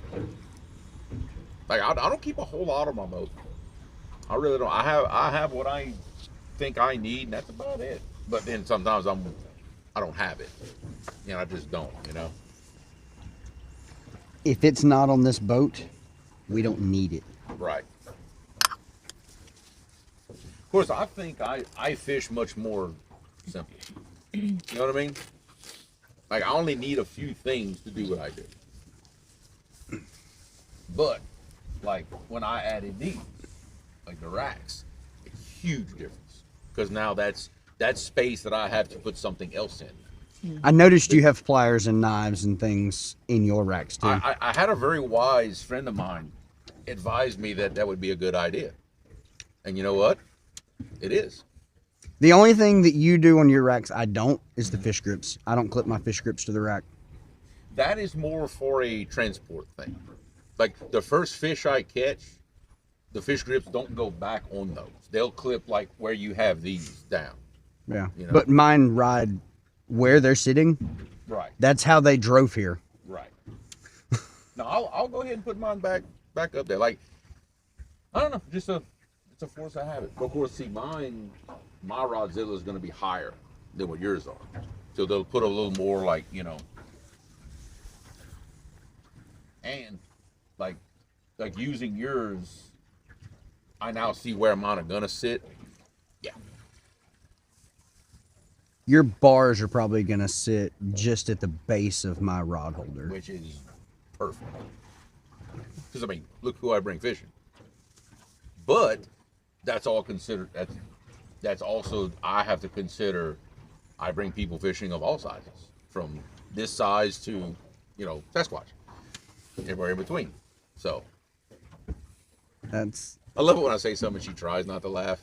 C: Like I don't keep a whole lot on my boat. I really don't. I have what I think I need, and that's about it. But then sometimes I don't have it. You know, I just don't. You know.
A: If it's not on this boat, we don't need it.
C: Right. Of course, I think I fish much more simple. You know what I mean? Like I only need a few things to do what I do. But like when I added these, like the racks, a huge difference. Because now that's space that I have to put something else in.
A: I noticed you have pliers and knives and things in your racks too.
C: I had a very wise friend of mine advise me that would be a good idea. And you know what? It is.
A: The only thing that you do on your racks I don't is the fish grips. I don't clip my fish grips to the rack.
C: That is more for a transport thing. Like the first fish I catch, the fish grips don't go back on those. They'll clip like where you have these down.
A: Yeah.
C: You know?
A: But mine ride where they're sitting.
C: Right.
A: That's how they drove here.
C: Right. No, I'll go ahead and put mine back up there. Like, I don't know, it's a force I have it. But of course, see, my Rodzilla is going to be higher than what yours are. So they'll put a little more, like, you know, and like using yours, I now see where mine are going to sit. Yeah.
A: Your bars are probably going to sit just at the base of my rod holder.
C: Which is perfect. Because, I mean, look who I bring fishing. But that's all considered, that's also, I have to consider, I bring people fishing of all sizes. From this size to, you know, Sasquatch. Everywhere in between. So.
A: That's...
C: I love it when I say something and she tries not to laugh.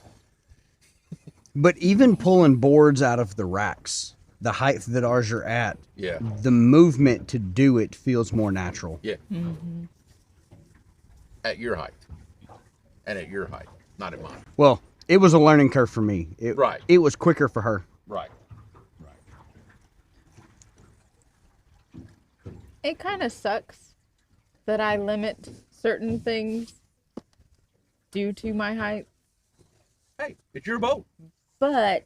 A: But even pulling boards out of the racks, the height that ours are at,
C: Yeah.
A: the movement to do it feels more natural.
C: Yeah. Mm-hmm. At your height. And at your height, not at mine.
A: Well, it was a learning curve for me.
C: Right.
A: It was quicker for her.
C: Right.
B: It kind of sucks that I limit certain things due to my height,
C: Hey, it's your boat.
B: but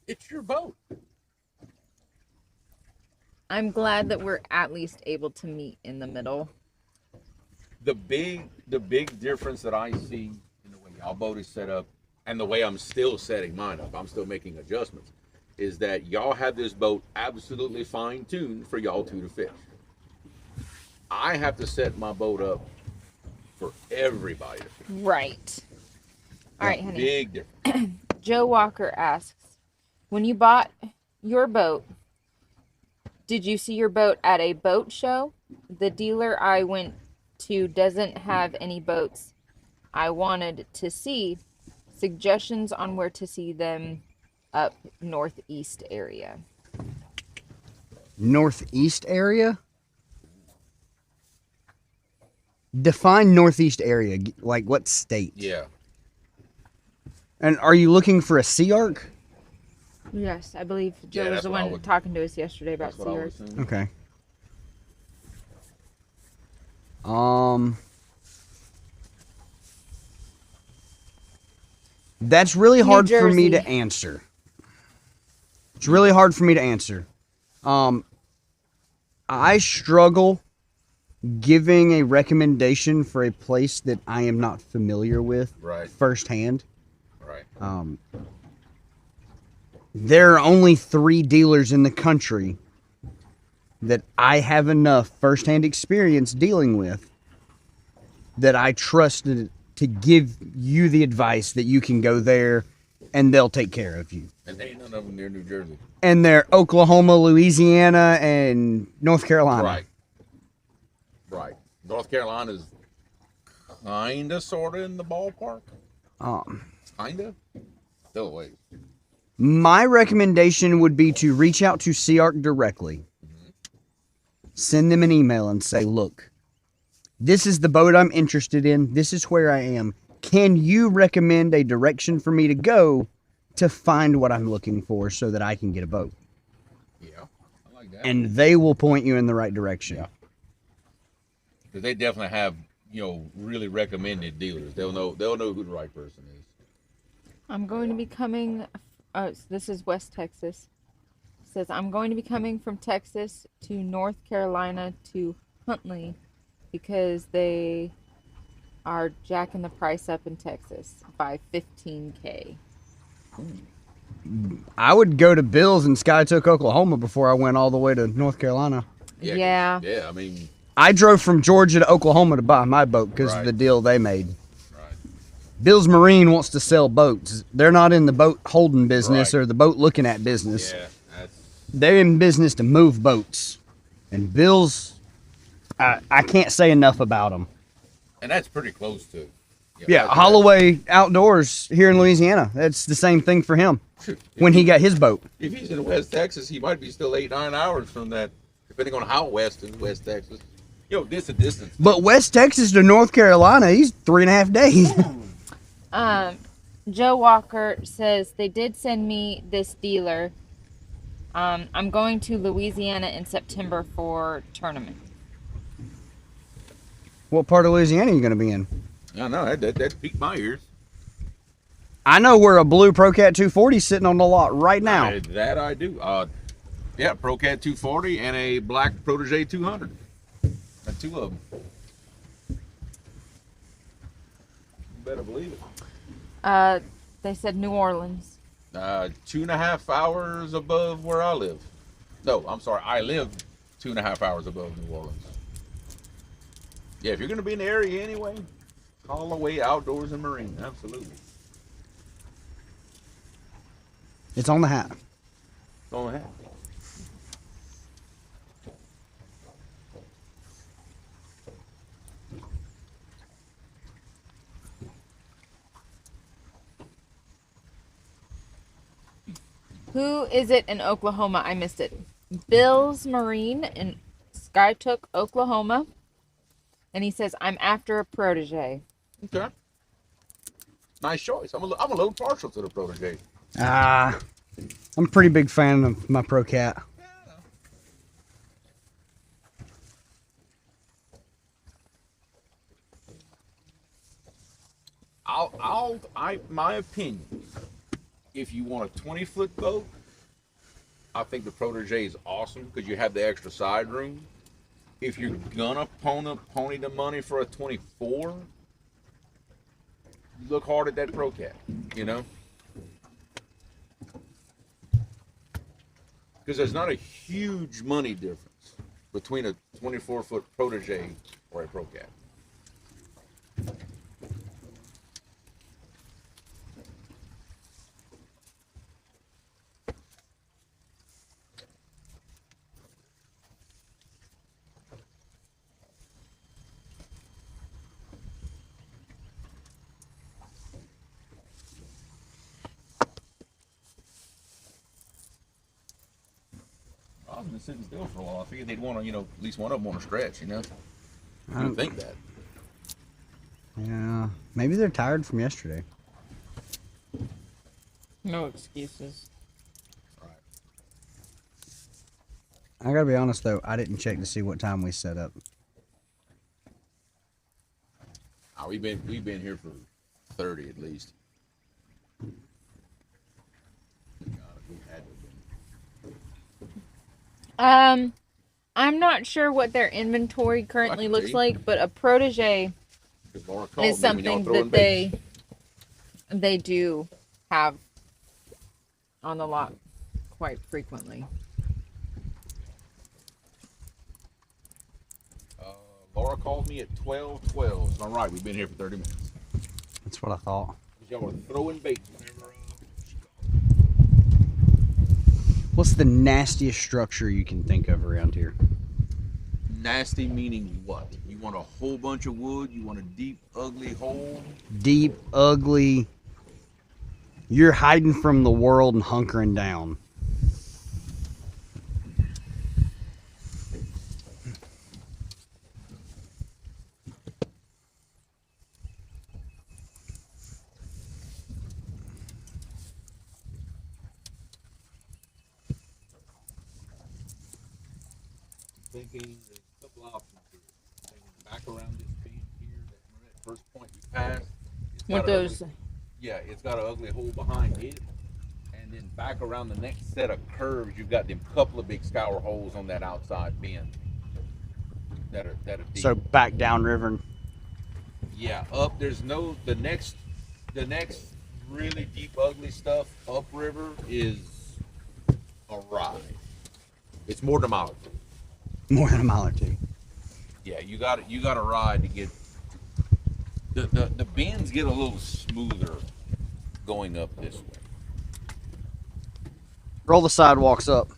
C: It's your boat.
B: I'm glad that we're at least able to meet in the middle.
C: The big difference that I see in the way y'all boat is set up and the way I'm still setting mine up, I'm still making adjustments, is that y'all have this boat absolutely fine-tuned for y'all two to fish. I have to set my boat up for everybody to fish.
B: Right. All right, honey.
C: Big difference.
B: Joe Walker asks, when you bought your boat, did you see your boat at a boat show? The dealer I went to doesn't have any boats I wanted to see. Suggestions on where to see them up northeast area.
A: Northeast area? Define northeast area. Like what state?
C: Yeah.
A: And are you looking for a sea arc?
B: Yes, I believe Joe
C: Yeah,
B: was
C: that's
B: the
C: what I
B: one
C: would-
B: talking to us yesterday about
C: That's what I would
B: Sears.
C: assume.
A: Okay. That's really hard for me to
B: Jersey.
A: answer. It's really hard for me to answer. I struggle giving a recommendation for a place that I am not familiar with
C: Right.
A: firsthand.
C: Right.
A: There are only 3 dealers in the country that I have enough firsthand experience dealing with that I trust to give you the advice that you can go there and they'll take care of you.
C: And there ain't none of them near New Jersey.
A: And they're Oklahoma, Louisiana, and North Carolina.
C: Right. Right. North Carolina's kinda sorta in the ballpark. Kinda. Still a ways.
A: My recommendation would be to reach out to Sea Arc directly. Send them an email and say, look, this is the boat I'm interested in. This is where I am. Can you recommend a direction for me to go to find what I'm looking for so that I can get a boat?
C: Yeah. I like that.
A: And they will point you in the right direction.
C: Yeah. Because they definitely have, you know, really recommended dealers. They'll know who the right person is.
B: I'm going to be coming. This is West Texas. It says I'm going to be coming from Texas to North Carolina to Huntley because they are jacking the price up in Texas by $15,000.
A: I would go to Bill's in Skytook, Oklahoma before I went all the way to North Carolina.
B: Yeah.
C: Yeah, I mean,
A: I drove from Georgia to Oklahoma to buy my boat because of
C: Right.
A: the deal they made.
C: right.
A: Bill's Marine wants to sell boats. They're not in the boat holding business
C: Right.
A: or the boat looking at business.
C: Yeah, that's
A: They're in business to move boats. And Bill's, I can't say enough about them.
C: and that's pretty close to.
A: Yeah, Holloway Outdoors here in Louisiana. That's the same thing for him when he got his boat.
C: If he's in West Texas, he might be still 8-9 hours from that, depending on how west in West Texas. Yo, this a distance.
A: But West Texas to North Carolina, he's 3.5 days.
B: Joe Walker says they did send me this dealer. I'm going to Louisiana in September for tournament.
A: What part of Louisiana are you going to be in?
C: I know that piqued my ears.
A: I know where a blue ProCat 240 is sitting on the lot right now.
C: That I do. Yeah, ProCat 240 and a black Protege 200. Got two of them. You better believe it.
B: They said New Orleans.
C: 2.5 hours above where I live. No, I'm sorry. I live 2.5 hours above New Orleans. Yeah, if you're going to be in the area anyway, call away Outdoors and Marine. Absolutely.
A: It's on the hat.
C: It's on the hat.
B: Who is it in Oklahoma? I missed it. Bill's Marine in Skytook, Oklahoma. And he says, I'm after a Protege.
C: Okay. Nice choice. I'm a little partial to the Protege.
A: I'm a pretty big fan of my ProCat.
C: My opinion, if you want a 20-foot boat, I think the Protege is awesome because you have the extra side room. If you're gonna pony the money for a 24, look hard at that ProCat, you know? Because there's not a huge money difference between a 24-foot Protege or a ProCat. I've been sitting still for a while. I figured they'd want to, at least one of them want to stretch, I don't think that.
A: Yeah, maybe they're tired from yesterday.
B: No excuses.
C: Right.
A: I gotta be honest though, I didn't check to see what time we set up.
C: Oh, we've been here for 30 at least.
B: I'm not sure what their inventory currently looks like, but a Protege is something that they do have on the lot quite frequently.
C: Laura called me at 12:12. So I'm right. We've been here for 30 minutes.
A: That's what I thought.
C: Y'all were throwing bait whenever.
A: What's the nastiest structure you can think of around here?
C: Nasty meaning what? You want a whole bunch of wood? You want a deep, ugly hole?
A: Deep, ugly. You're hiding from the world and hunkering down.
C: Thinking there's a couple options here. Back around this bend here, that first point you passed.
B: With those.
C: It's got an ugly hole behind it. And then back around the next set of curves, you've got them couple of big scour holes on that outside bend. That are deep.
A: So back down river.
C: Yeah, up there's no the next really deep ugly stuff upriver is a ride. It's more than a mile.
A: More than a mile or two.
C: Yeah, you got to ride to get the bends get a little smoother going up this way.
A: Roll the sidewalks up.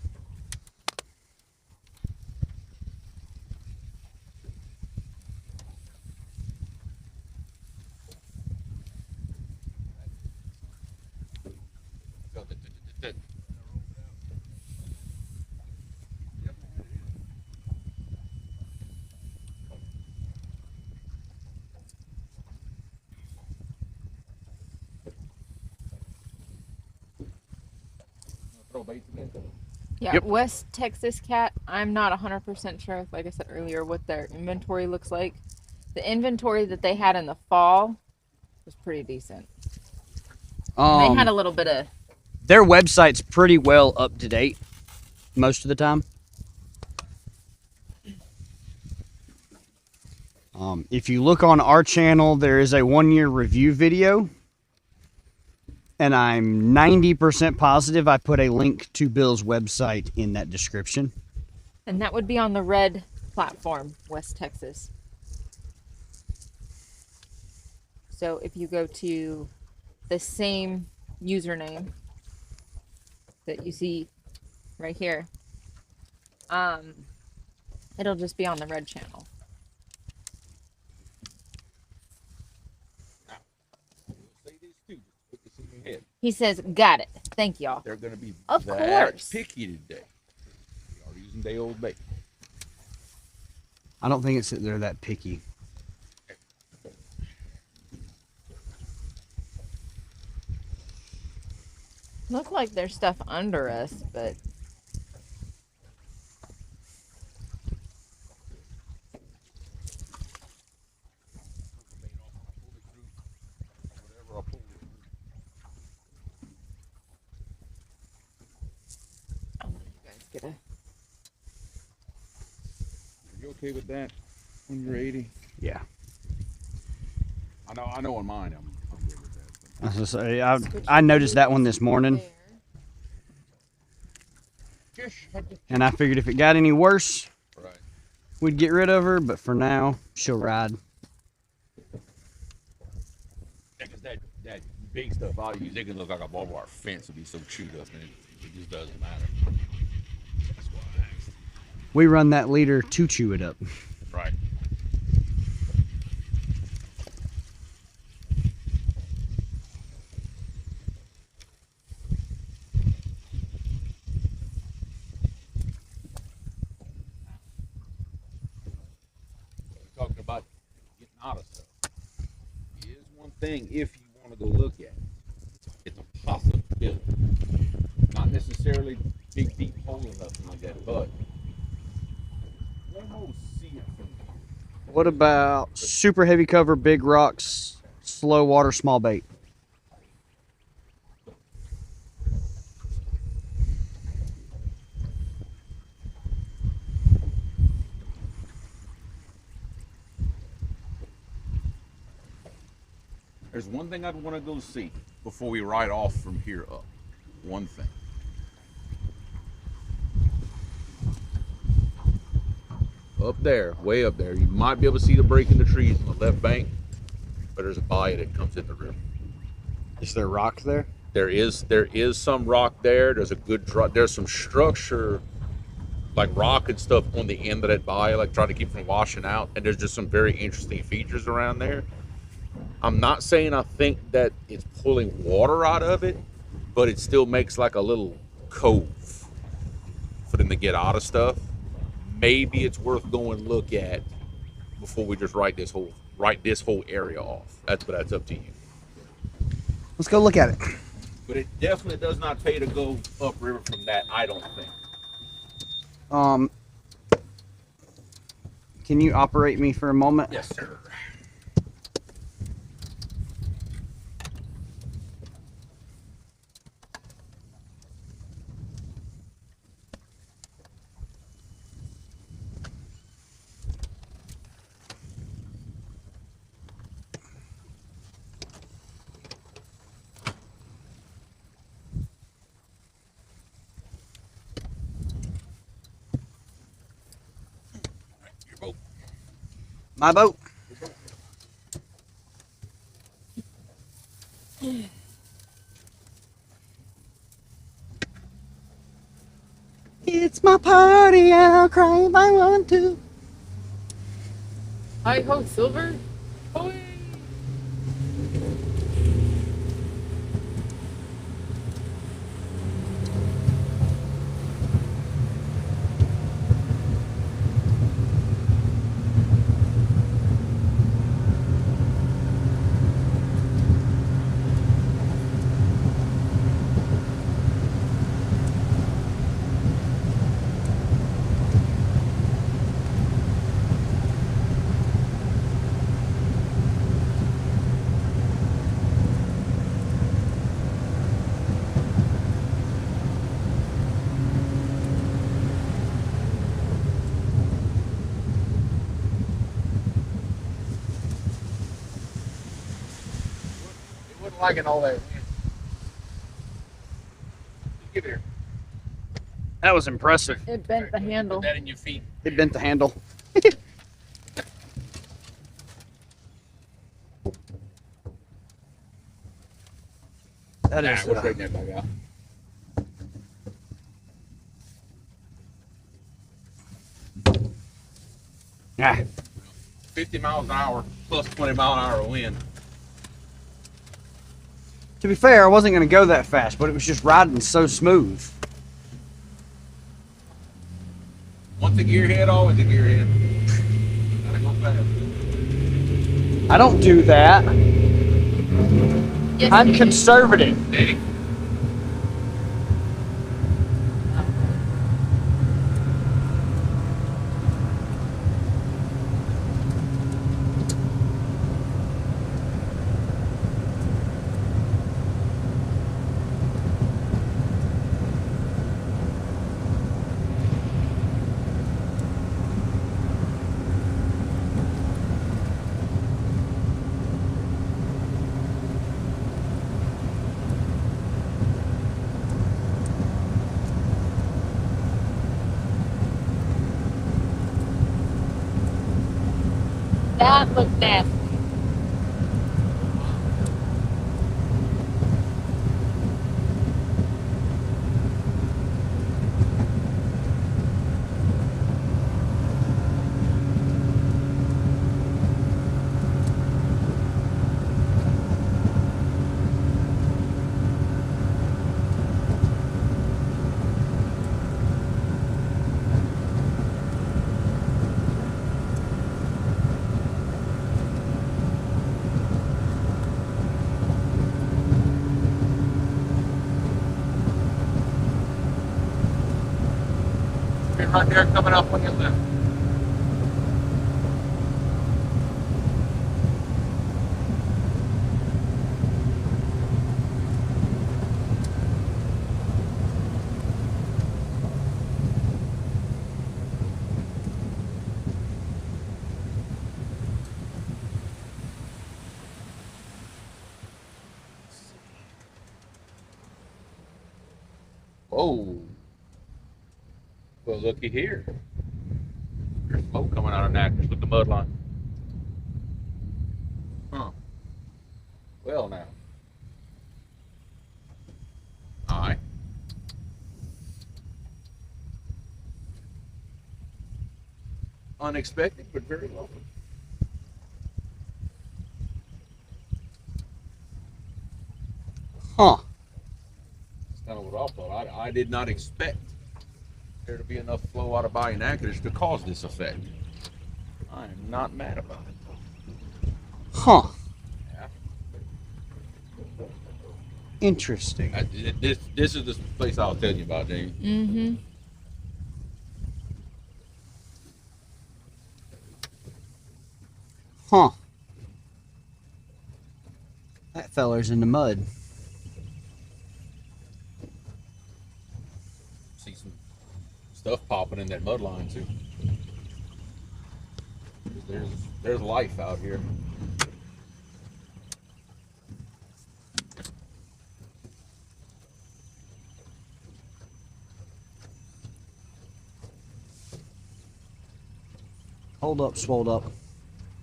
C: trail baits again.
B: Yeah,
A: Yep.
B: West Texas cat. I'm not 100% sure, like I said earlier, what their inventory looks like. The inventory that they had in the fall was pretty decent. They had a little bit of.
D: Their website's pretty well up to date most of the time. If you look on our channel, there is a 1-year review video. And I'm 90% positive I put a link to Bill's website in that description.
B: And that would be on the red platform, West Texas. So if you go to the same username that you see right here, it'll just be on the red channel.
C: Say this too. Just put this in your head.
B: He says, "Got it. Thank y'all."
C: They're going to be
B: Of
C: that
B: course.
C: picky today. We are using day old bait.
A: I don't think it's that they're that picky.
B: Look like there's stuff under us, but
C: Whatever I pull it through.
B: I'll let you guys get a.
C: Are you okay with that when you're 80?
A: Yeah.
C: I know on mine I'm good with that.
A: I was gonna say, I noticed that one this morning, and I figured if it got any worse,
C: Right.
A: we'd get rid of her. But for now, she'll ride.
C: Yeah, 'cause that big stuff I use, it can look like a barbed wire fence would be so chewed up, and it just doesn't matter. That's why I asked.
A: We run that leader to chew it up.
C: Right. Talking about getting out of stuff. Here's one thing if you want to go look at it. It's a possibility. Not necessarily big deep hole or nothing like that, but almost see it from here.
A: What about super heavy cover, big rocks, slow water, small bait?
C: There's one thing I'd want to go see before we ride off from here up. One thing. Up there, way up there, you might be able to see the break in the trees on the left bank, but there's a bayou that comes in the river.
A: Is there rock there?
C: There is some rock there. There's a good there's some structure like rock and stuff on the end of that bayou, like trying to keep from washing out, and there's just some very interesting features around there. I'm not saying I think that it's pulling water out of it, but it still makes like a little cove for them to get out of stuff. Maybe it's worth going look at before we just write this whole area off. That's up to you.
A: Let's go look at it.
C: But it definitely does not pay to go upriver from that, I don't think.
A: Can you operate me for a moment?
C: Yes, sir. Your boat.
A: My boat. It's my party, I'll cry if I want to.
B: Hi ho, Silver. Hoy.
C: liking all that wind. Get here.
D: That was impressive.
B: It bent the handle.
C: Put that in your feet.
D: It bent the handle. That is.
C: We'll straighten that back out.
D: Yeah.
C: 50 miles an hour plus 20 mile an hour wind.
D: To be fair, I wasn't going to go that fast, but it was just riding so smooth.
C: Once a gearhead, always a gearhead. Gotta go fast.
D: I don't do that.
B: Yes,
D: I'm
B: you do.
D: conservative.
C: Steady.
B: That looked nasty.
C: Right there coming up on your left. Whoa. Well, looky here. There's smoke coming out of Natchez with the mud line. Huh. Well, now. Alright. Unexpected, but very welcome.
D: Huh.
C: That's kind of what I thought. I did not expect there to be enough flow out of Bayou Natchez to cause this effect. I am not mad about it.
D: Huh.
C: Yeah.
D: Interesting.
C: This is the place I was telling you about, James.
B: Mm-hmm.
D: Huh. That feller's in the mud.
C: See some stuff popping in that mud line too. There's life out here.
D: Hold up, swolled up.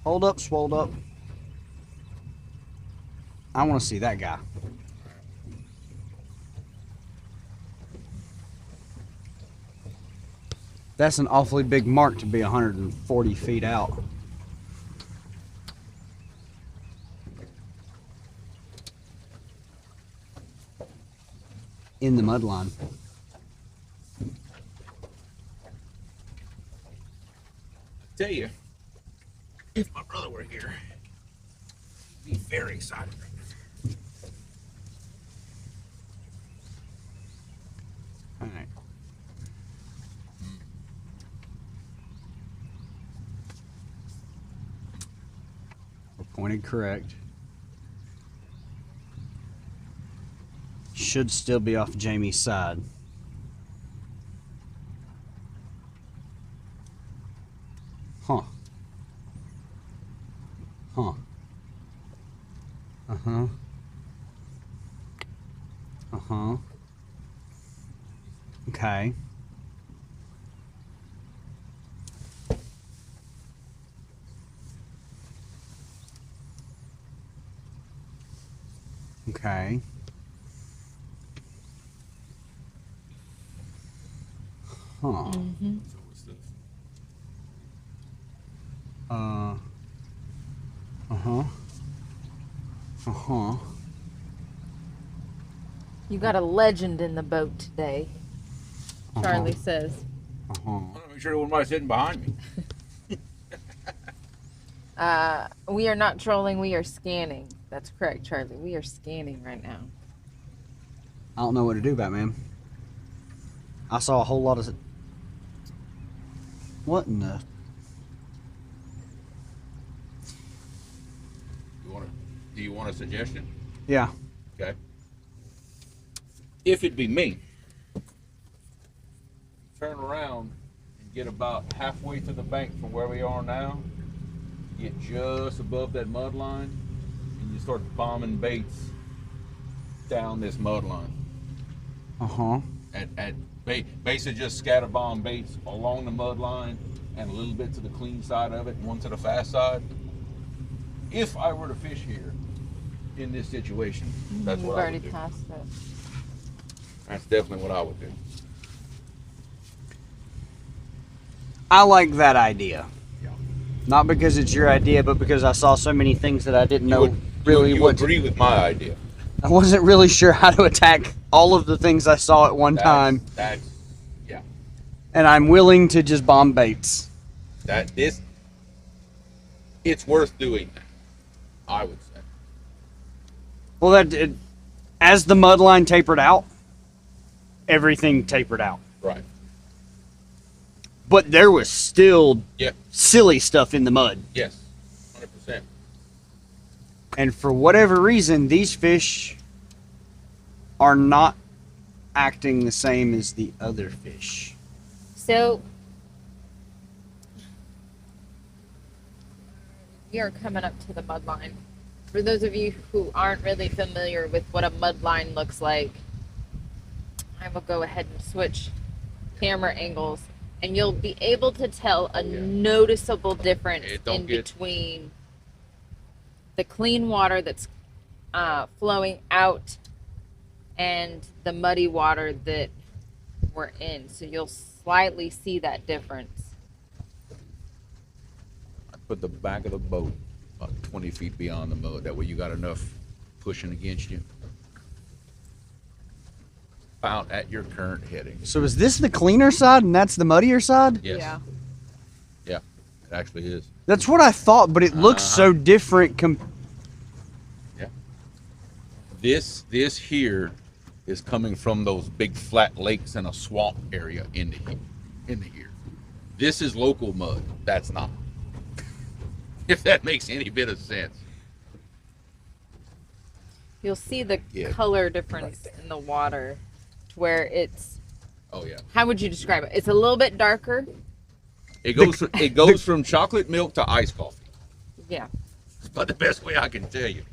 D: Hold up, swolled up. I want to see that guy. That's an awfully big mark to be 140 feet out. In the mud line.
C: I tell you, if my brother were here, he'd be very excited right now.
D: All right. We're pointed correct. Should still be off Jamie's side. Huh. Huh. Uh-huh. Uh-huh. Okay. Okay. Huh.
B: Mm-hmm.
C: So what's this?
D: Uh-huh. Uh-huh.
B: You got a legend in the boat today, Charlie says.
D: Uh-huh.
C: I want to make sure there wasn't sitting behind me.
B: We are not trolling, we are scanning. That's correct, Charlie. We are scanning right now.
D: I don't know what to do, Batman. I saw a whole lot of... What in the...
C: Do you want a suggestion?
D: Yeah.
C: Okay. If it be me, turn around and get about halfway to the bank from where we are now, get just above that mud line, and you start bombing baits down this mud line.
D: Uh-huh.
C: Basically just scatter bomb baits along the mud line and a little bit to the clean side of it and one to the fast side. If I were to fish here in this situation, that's
B: We've
C: what I
B: already
C: would do.
B: passed it.
C: That's definitely what I would do.
D: I like that idea.
C: Yeah.
D: Not because it's your idea, but because I saw so many things that I didn't know really
C: you
D: what to...
C: agree with my idea.
D: I wasn't really sure how to attack all of the things I saw at one time.
C: Yeah.
D: And I'm willing to just bomb baits.
C: It's worth doing that, I would say.
D: Well, as the mud line tapered out, everything tapered out.
C: Right.
D: But there was still
C: Yeah.
D: silly stuff in the mud.
C: Yes. 100%.
D: And for whatever reason, these fish are not acting the same as the other fish.
B: So, we are coming up to the mud line. For those of you who aren't really familiar with what a mud line looks like, I will go ahead and switch camera angles, and you'll be able to tell a noticeable difference in between the clean water that's flowing out and the muddy water that we're in. So you'll slightly see that difference.
C: I put the back of the boat about 20 feet beyond the mud. That way you got enough pushing against you. About at your current heading.
D: So is this the cleaner side and that's the muddier side?
C: Yes.
B: Yeah.
C: Yeah, it actually is.
D: That's what I thought, but it looks so different.
C: Yeah. This here is coming from those big flat lakes and a swamp area into here. This is local mud. That's not. If that makes any bit of sense.
B: You'll see the color difference in the water to where it's...
C: Oh, yeah.
B: How would you describe it? It's a little bit darker.
C: It goes from chocolate milk to iced coffee.
B: Yeah.
C: But the best way I can tell you.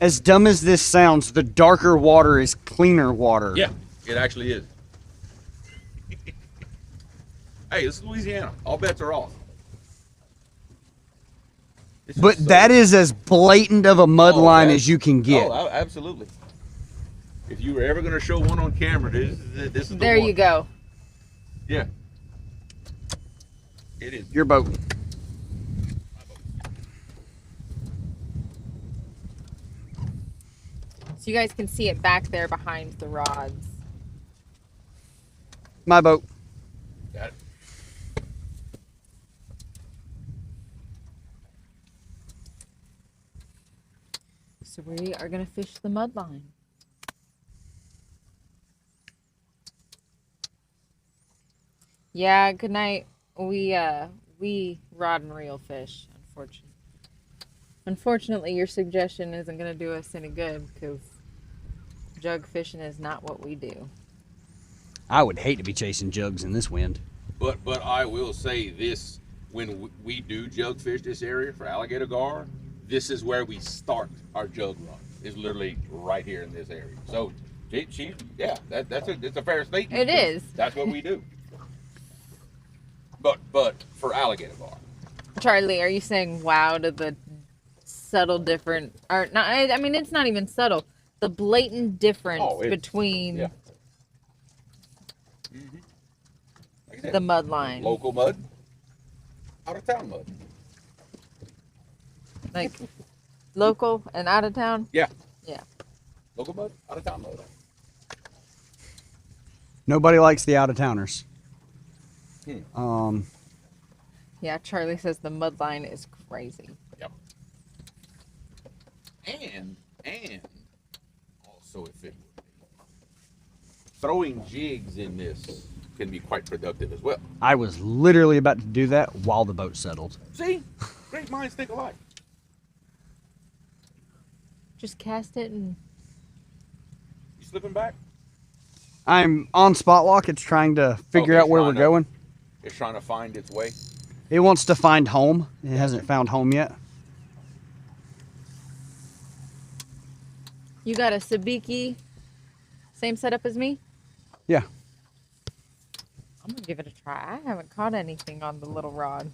D: As dumb as this sounds, the darker water is cleaner water.
C: Yeah, it actually is. Hey, this is Louisiana. All bets are off.
D: But that is as blatant of a mud line as you can get.
C: Oh, absolutely. If you were ever going to show one on camera, this is the
B: There
C: one.
B: you go.
C: Yeah. It is.
D: Your boat.
B: So you guys can see it back there behind the rods.
D: My boat.
C: Got it.
B: So we are going to fish the mud line. Yeah, good night. We rod and reel fish, unfortunately. Unfortunately, your suggestion isn't going to do us any good because jug fishing is not what we do.
D: I would hate to be chasing jugs in this wind.
C: But I will say this, when we do jug fish this area for alligator gar, this is where we start our jug run. is literally right here in this area. So yeah, it's a fair statement.
B: It is.
C: That's what we do. But for alligator bar.
B: Charlie, are you saying wow to the subtle different, or not? I mean, it's not even subtle. The blatant difference between
C: Yeah. Mm-hmm. Like I said,
B: the mud line.
C: Local mud, out of town mud.
B: Like local and out of town?
C: Yeah.
B: Yeah.
C: Local mud, out of town mud.
D: Nobody likes the out of towners.
B: Yeah, Charlie says the mud line is crazy.
C: Yep. And also, if it throwing jigs in this can be quite productive as well.
D: I was literally about to do that while the boat settled.
C: See, great minds think alike.
B: Just cast it and
C: You slipping back?
D: I'm on spot lock. It's trying to figure out where we're going.
C: It's trying to find its way.
D: It wants to find home. It hasn't found home yet.
B: you got a sabiki, same setup as me?
D: Yeah.
B: I'm gonna give it a try. I haven't caught anything on the little rod.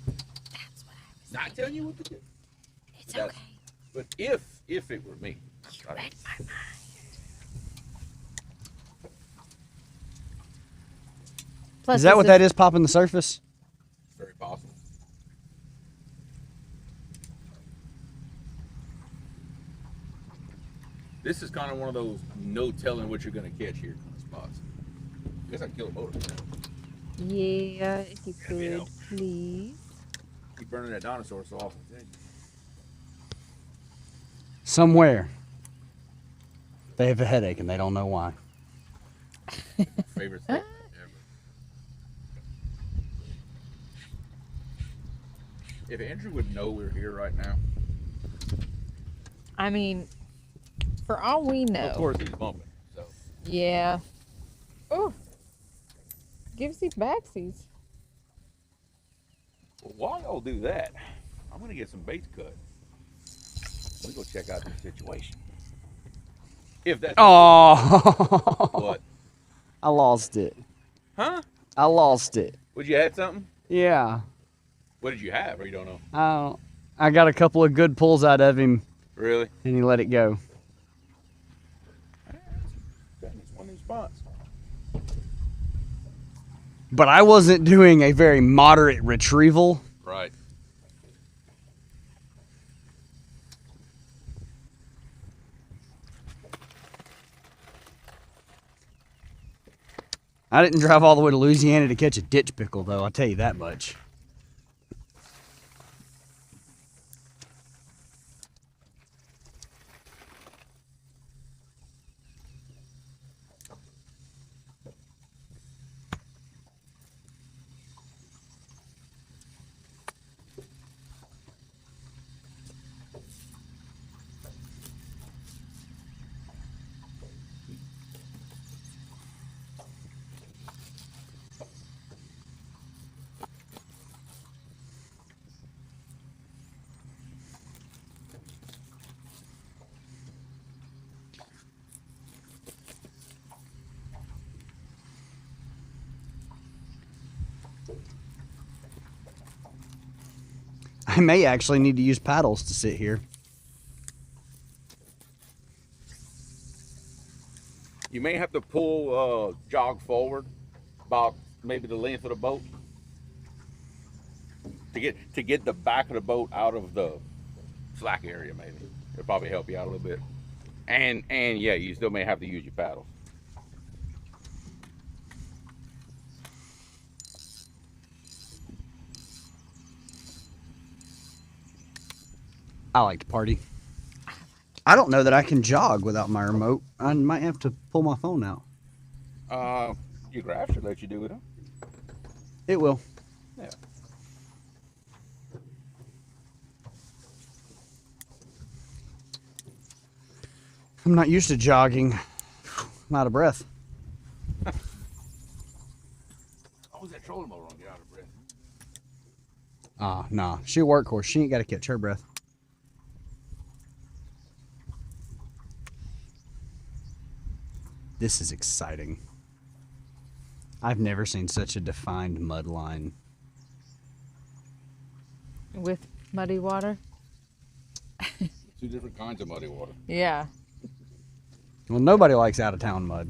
B: That's what I was
C: Not telling you what to do.
B: It's
C: That's-
B: okay.
C: But if it were me,
B: You read my mind. Plus,
D: Is that
B: this
D: what that is popping the surface?
C: it's very possible. This is kind of one of those no telling what you're going to catch here kind of spots. I guess I can kill a motor.
B: Yeah, if you
C: Yeah, you
B: could,
C: know.
B: please.
C: Keep burning that dinosaur so often.
D: Somewhere. They have a headache and they don't know why.
C: Favorite thing ever. If Andrew would know we're here right now,
B: I mean, for all we know.
C: of course he's bumping. So
B: Yeah. Oh. Gives you backsies.
C: well, while y'all do that, I'm gonna get some baits cut. We go check out the situation. If that's
D: Oh,
C: what?
D: I lost it.
C: Huh?
D: I lost it.
C: Would you had something?
D: Yeah.
C: What did you have, or you don't know?
D: I got a couple of good pulls out of him
C: Really?
D: and he let it go.
C: That's one of these spots.
D: But I wasn't doing a very moderate retrieval.
C: Right.
D: I didn't drive all the way to Louisiana to catch a ditch pickle, though. I'll tell you that much. I may actually need to use paddles to sit here.
C: You may have to pull, jog forward about maybe the length of the boat to get the back of the boat out of the slack area. Maybe it'll probably help you out a little bit. And yeah, you still may have to use your paddle.
D: I like to party. I don't know that I can jog without my remote. I might have to pull my phone out.
C: Your graph should let you do it. Huh?
D: It will.
C: Yeah.
D: I'm not used to jogging. I'm out of breath.
C: Oh, was that trolling motor on? Get out of breath.
D: Nah. She a workhorse. She ain't got to catch her breath. This is exciting. I've never seen such a defined mud line.
B: With muddy water?
C: Two different kinds of muddy water.
B: Yeah.
D: Well, nobody likes out of town mud.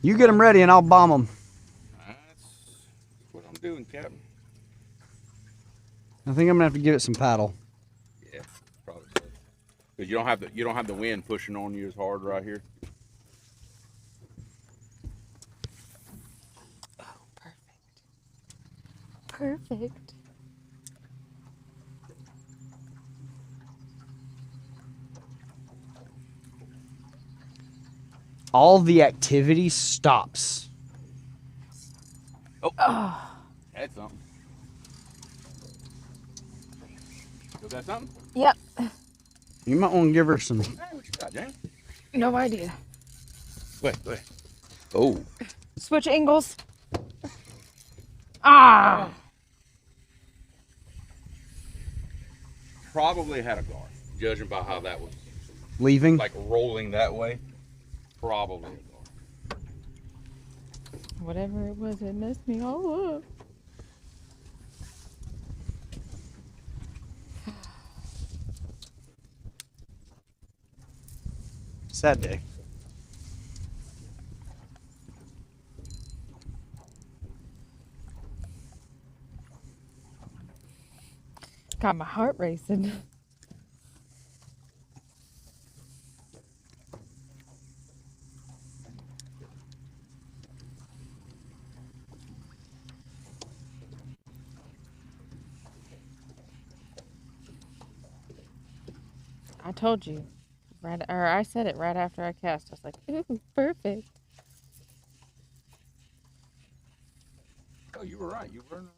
D: You get them ready and I'll bomb them.
C: That's what I'm doing, Captain.
D: I think I'm gonna have to give it some paddle.
C: Yeah, probably so. Because you don't have the wind pushing on you as hard right here.
B: Oh, perfect. Perfect.
D: All the activity stops.
C: Oh. Had something. You got something?
B: Yep.
D: You might want to give her some.
C: Hey, what you got, James?
B: No idea.
C: Go ahead. Oh.
B: Switch angles. Ah!
C: Probably had a guard, judging by how that was
D: Leaving?
C: like rolling that way. Probably a guard.
B: Whatever it was, it messed me all up.
D: Sad day.
B: Got my heart racing. I told you, I said it right after I cast. I was like, ooh, perfect.
C: Oh, you were right. You were in the right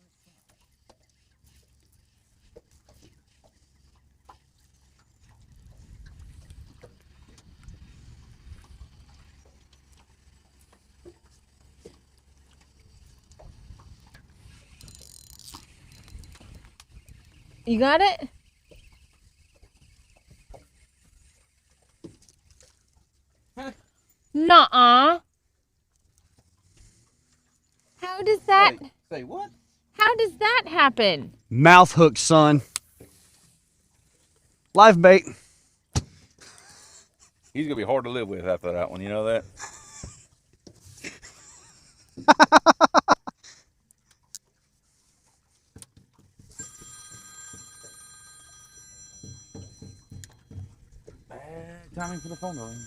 B: You got it?
C: Huh?
B: Nuh-uh. How does that...
C: Say what?
B: How does that happen?
D: Mouth hook, son. Live bait.
C: He's gonna be hard to live with after that one. You know that? Bad timing for the phone to ring.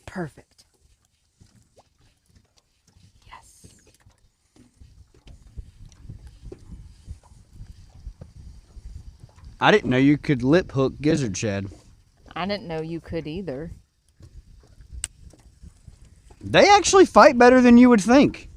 B: Perfect. Yes.
D: I didn't know you could lip hook gizzard shad.
B: I didn't know you could either.
D: They actually fight better than you would think.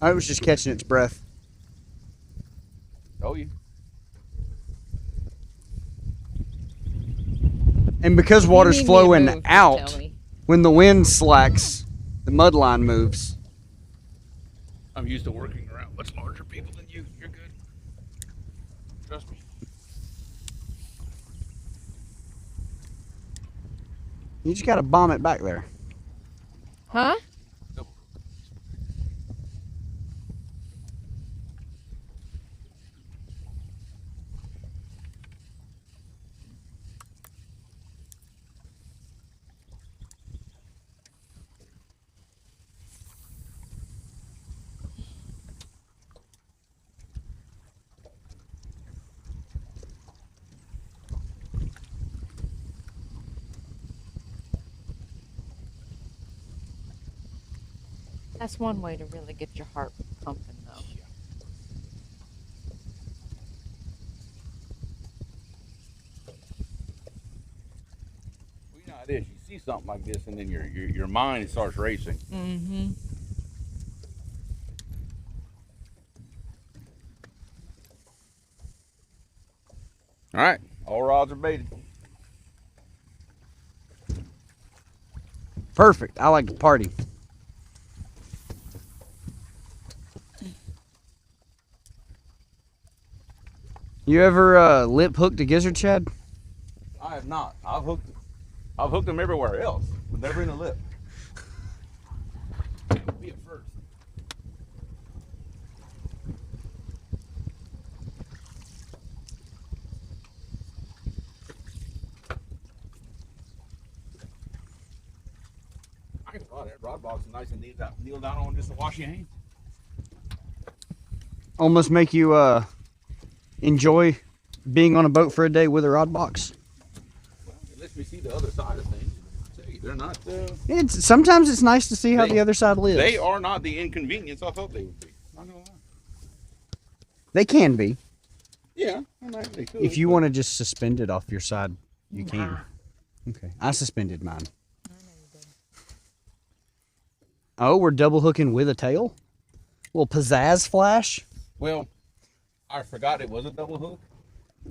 D: I was just catching its breath.
C: Oh, you.
D: And because
B: You
D: water's
B: need me to
D: flowing
B: move, just
D: out,
B: tell me.
D: when the wind slacks, the mud line moves.
C: I'm used to working around much larger people than you. You're good. Trust me.
D: You just gotta bomb it back there.
B: Huh? That's one way to really get your heart pumping, though.
C: Well, you know how it is. You see something like this, and then your mind starts racing.
B: Mm-hmm.
C: All right, all rods are baited.
D: Perfect. I like to party. You ever lip hooked a gizzard, Chad?
C: I have not. I've hooked them everywhere else, but never in the lip. Be a first. I can that rod box is nice and kneel down on just to wash your hands.
D: Almost make you enjoy being on a boat for a day with a rod box.
C: Well, it lets me see the other side of things. Say, they're not.
D: Sometimes it's nice to see how the other side lives.
C: They are not the inconvenience I thought they would be. Not gonna lie.
D: They can be.
C: Yeah, they could.
D: If you want to just suspend it off your side, you can. Okay, I suspended mine. Oh, we're double hooking with a tail? Little pizzazz flash?
C: Well, I forgot it was a double hook,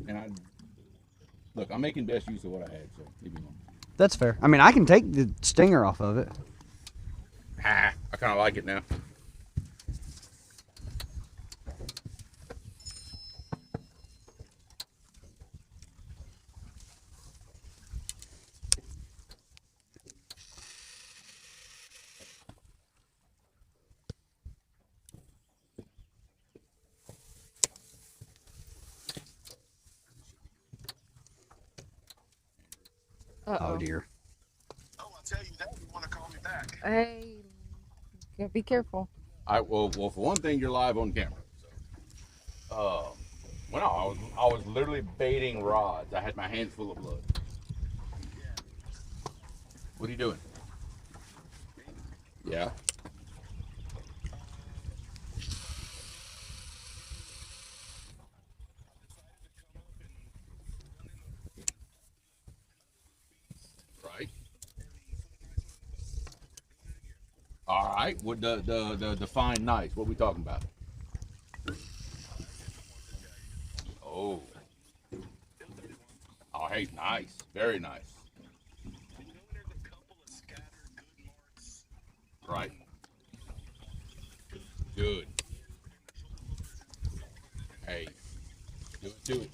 C: and look, I'm making best use of what I had, so leave me alone.
D: That's fair. I mean, I can take the stinger off of it.
C: I kind of like it now.
D: Oh dear.
E: Oh, I'll tell you that. You want to call me back?
B: Hey, yeah, be careful.
C: Well, for one thing, you're live on camera. So, well, no, I was literally baiting rods. I had my hands full of blood. What are you doing? Yeah. Right. All right. What the define nice? What are we talking about? Oh. Oh, hey, nice. Very nice. Right. Good. Hey. Do it.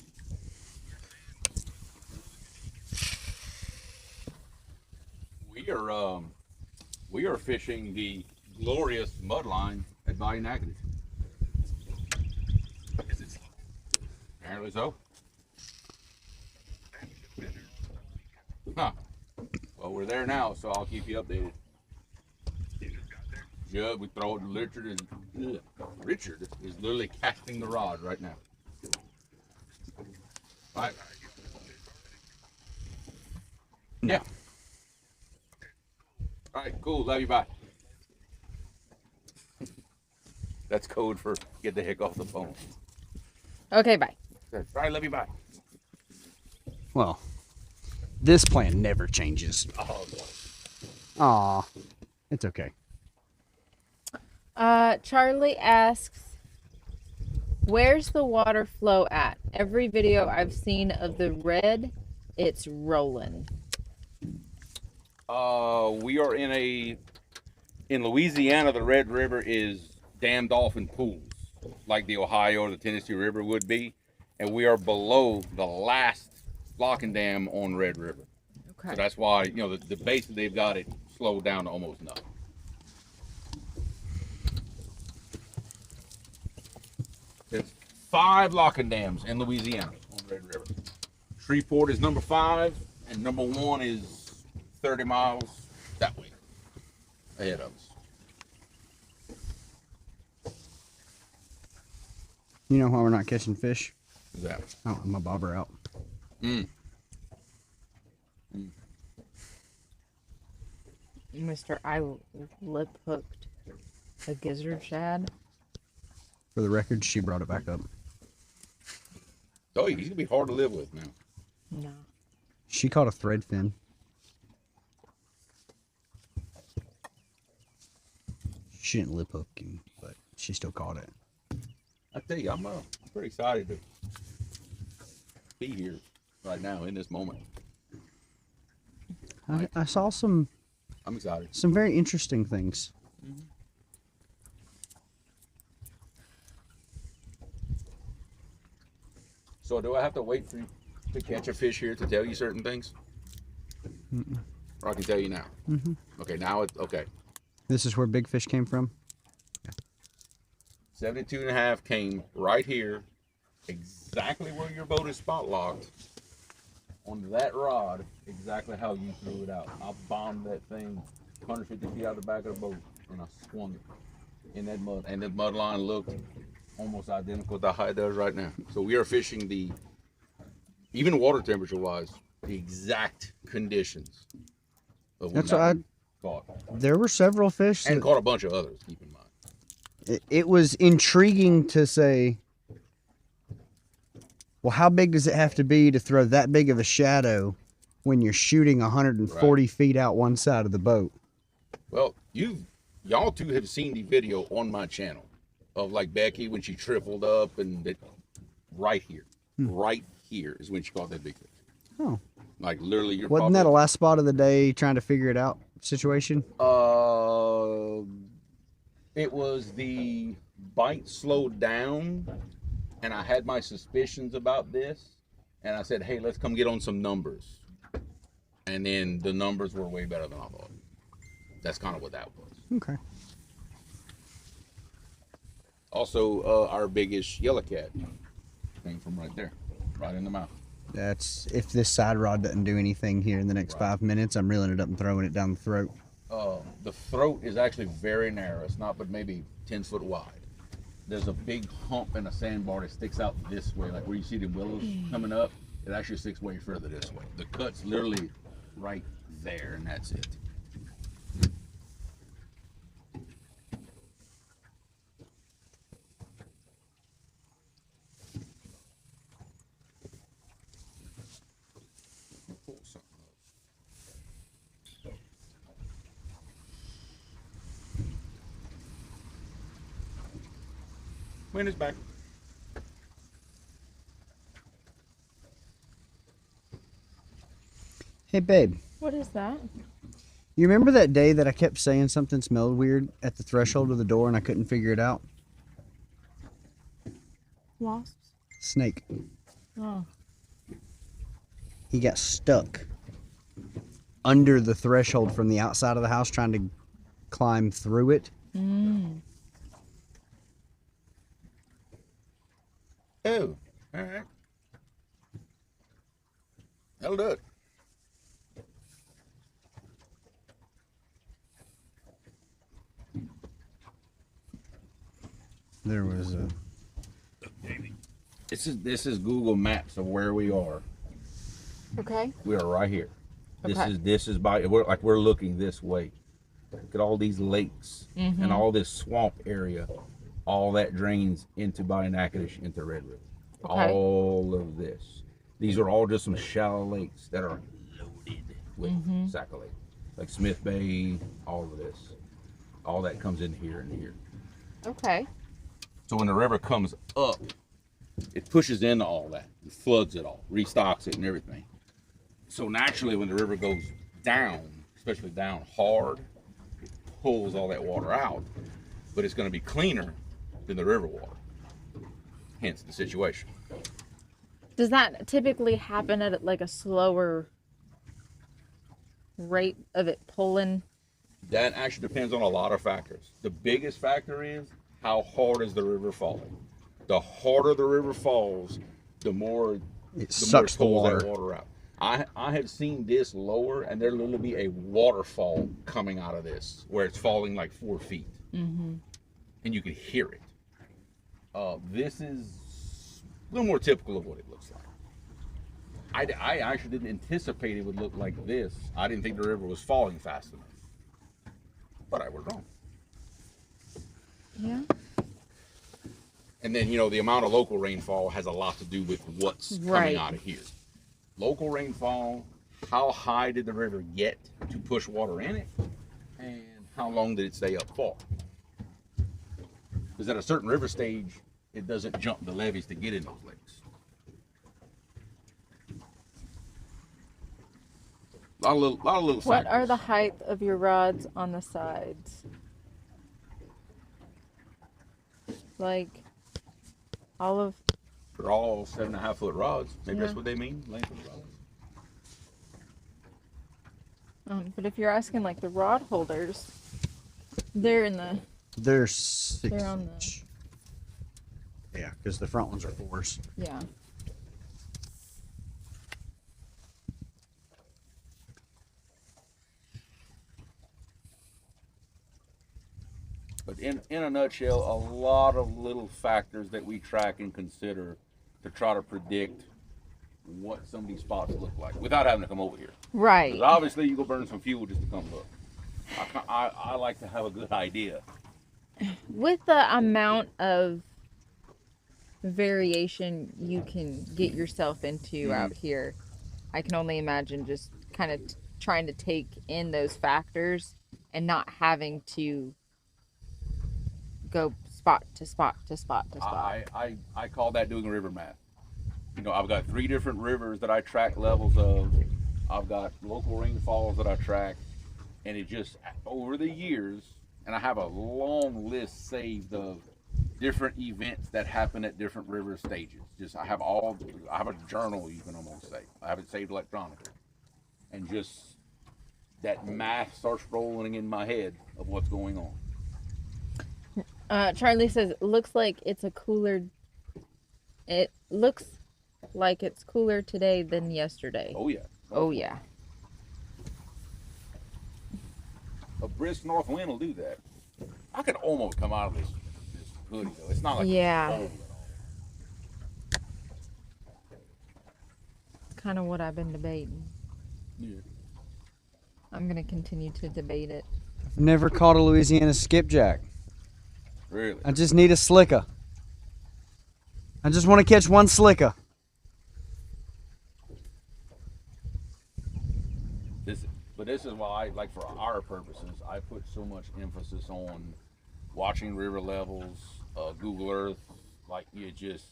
C: We are fishing the glorious mudline at Bayou Natchitoches. Apparently so. Huh. Well, we're there now, so I'll keep you updated. Yeah, we throw it. Richard is literally casting the rod right now. Right. Yeah. All right, cool. Love you. Bye. That's code for get the heck off the phone.
B: Okay, bye.
C: All right, love you. Bye.
D: Well, this plan never changes.
C: Oh,
D: Aw, it's okay.
B: Charlie asks, where's the water flow at? Every video I've seen of the red, it's rolling.
C: We are in Louisiana. The Red River is dammed off in pools, like the Ohio or the Tennessee River would be, and we are below the last lock and dam on Red River.
B: Okay.
C: So that's why the base that they've got it slowed down to almost nothing. There's 5 locking dams in Louisiana on Red River. Shreveport is number 5, and number 1 is 30 miles that way ahead of us.
D: You know why we're not catching fish?
C: What's that?
D: I don't have my bobber out.
B: Mr. I lip hooked. A gizzard shad.
A: For the record, she brought it back up.
C: Oh, he's gonna be hard to live with now.
B: No.
A: She caught a threadfin. She didn't lip hook him, but she still caught it.
C: I tell you, I'm pretty excited to be here right now in this moment.
A: I saw some
C: I'm excited.
A: very interesting things.
C: So do I have to wait for you to catch a fish here to tell you certain things? Or I can tell you now? Okay, now it's okay.
A: This is where big fish came from.
C: 72 and a half came right here, exactly where your boat is spot locked, on that rod, exactly how you threw it out. I bombed that thing 150 feet out the back of the boat, and I swung it in that mud. And the mud line looked almost identical to how it does right now. So we are fishing even water temperature wise, the exact conditions of when
A: That's what I
C: caught.
A: There were several fish.
C: And
A: That,
C: caught a bunch of others, keep in mind.
A: it was intriguing to say, well, how big does it have to be to throw that big of a shadow when you're shooting 140 feet out one side of the boat?
C: Well, y'all two have seen the video on my channel of like Becky when she tripled up and right here is when she caught that big fish.
A: Oh,
C: Like literally, you're
A: wasn't that a last spot of the day trying to figure it out situation?
C: It was the bite slowed down, and I had my suspicions about this, and I said, hey, let's come get on some numbers. And then the numbers were way better than I thought. That's kind of what that was.
A: Okay.
C: Also, our biggest yellow cat came from right there, right in the mouth.
A: That's if this side rod doesn't do anything here in the next 5 minutes, I'm reeling it up and throwing it down the throat.
C: The throat is actually very narrow. It's not but maybe 10 foot wide. There's a big hump and a sandbar that sticks out this way, like where you see the willows coming up. It actually sticks way further this way. The cut's literally right there, and that's it. Wind is back.
A: Hey, babe.
B: What is that?
A: You remember that day that I kept saying something smelled weird at the threshold of the door and I couldn't figure it out?
B: Wasps.
A: Snake.
B: Oh.
A: He got stuck under the threshold from the outside of the house trying to climb through it.
C: Oh, all right. That'll do it.
A: There was a...
C: This is Google Maps of where we are.
B: Okay.
C: We are right here.
B: Okay.
C: This is we're looking this way. Look at all these lakes and all this swamp area. All that drains into by Natchitoches into Red River.
B: Okay.
C: All of this. These are all just some shallow lakes that are loaded with sacchalate. Like Smith Bay, all of this. All that comes in here and here.
B: Okay.
C: So when the river comes up, it pushes into all that, and floods it all, restocks it and everything. So naturally when the river goes down, especially down hard, it pulls all that water out. But it's going to be cleaner than the river water. Hence the situation.
B: Does that typically happen at like a slower rate of it pulling?
C: That actually depends on a lot of factors. The biggest factor is how hard is the river falling. The harder the river falls, the more
A: It sucks the
C: pulls
A: water.
C: that water out. I have seen this lower, and there literally be a waterfall coming out of this where it's falling like 4 feet, and you can hear it. This is a little more typical of what it looks like. I actually didn't anticipate it would look like this. I didn't think the river was falling fast enough, but I was wrong.
B: Yeah.
C: And then, you know, the amount of local rainfall has a lot to do with what's
B: Right.
C: coming out of here. Local rainfall, how high did the river get to push water in it, and how long did it stay up fall? Because at a certain river stage, it doesn't jump the levees to get in those lakes. A lot of little
B: What
C: factors.
B: are the height of your rods on the sides? Like all of.
C: They're all 7.5 foot rods. Maybe
B: Yeah.
C: that's what they mean, length of rods.
B: But if you're asking like the rod holders, they're in the.
D: They're 6
B: They're on the-
D: inch. Yeah, because the front ones are 4s.
B: Yeah.
C: But in a nutshell, a lot of little factors that we track and consider to try to predict what some of these spots look like without having to come over here.
B: Right.
C: 'Cause obviously, you go burn some fuel just to come look. I like to have a good idea.
B: With the amount of variation you can get yourself into out here, I can only imagine just kind of trying to take in those factors and not having to go spot to spot to spot to spot.
C: I call that doing river math. You know, I've got 3 different rivers that I track levels of. I've got local rainfalls that I track, and it just over the years, and I have a long list saved of different events that happen at different river stages. I have a journal, you can almost say. I have it saved electronically, and just that math starts rolling in my head of what's going on.
B: Charlie says, it looks like it's cooler today than yesterday.
C: Oh yeah.
B: Oh yeah.
C: A brisk north wind will do that. I could almost come out of this hoodie though. It's not like
B: Yeah.
C: it's cold at all.
B: Kind of what I've been debating.
C: Yeah.
B: I'm gonna continue to debate it.
D: Never caught a Louisiana skipjack.
C: Really.
D: I just need a slicka. I just want to catch one slicka.
C: This is why, like, for our purposes, I put so much emphasis on watching river levels, Google Earth. Like, you just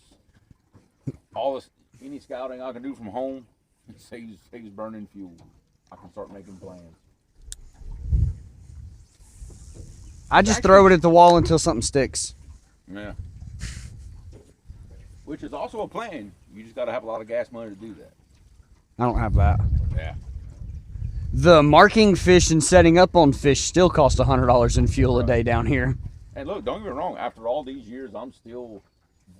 C: all this, any scouting I can do from home, it saves burning fuel. I can start making plans.
D: I just throw it at the wall until something sticks.
C: Yeah. Which is also a plan. You just got to have a lot of gas money to do that.
D: I don't have that.
C: Yeah.
D: The marking fish and setting up on fish still cost $100 in fuel a day down here.
C: And look, don't get me wrong. After all these years, I'm still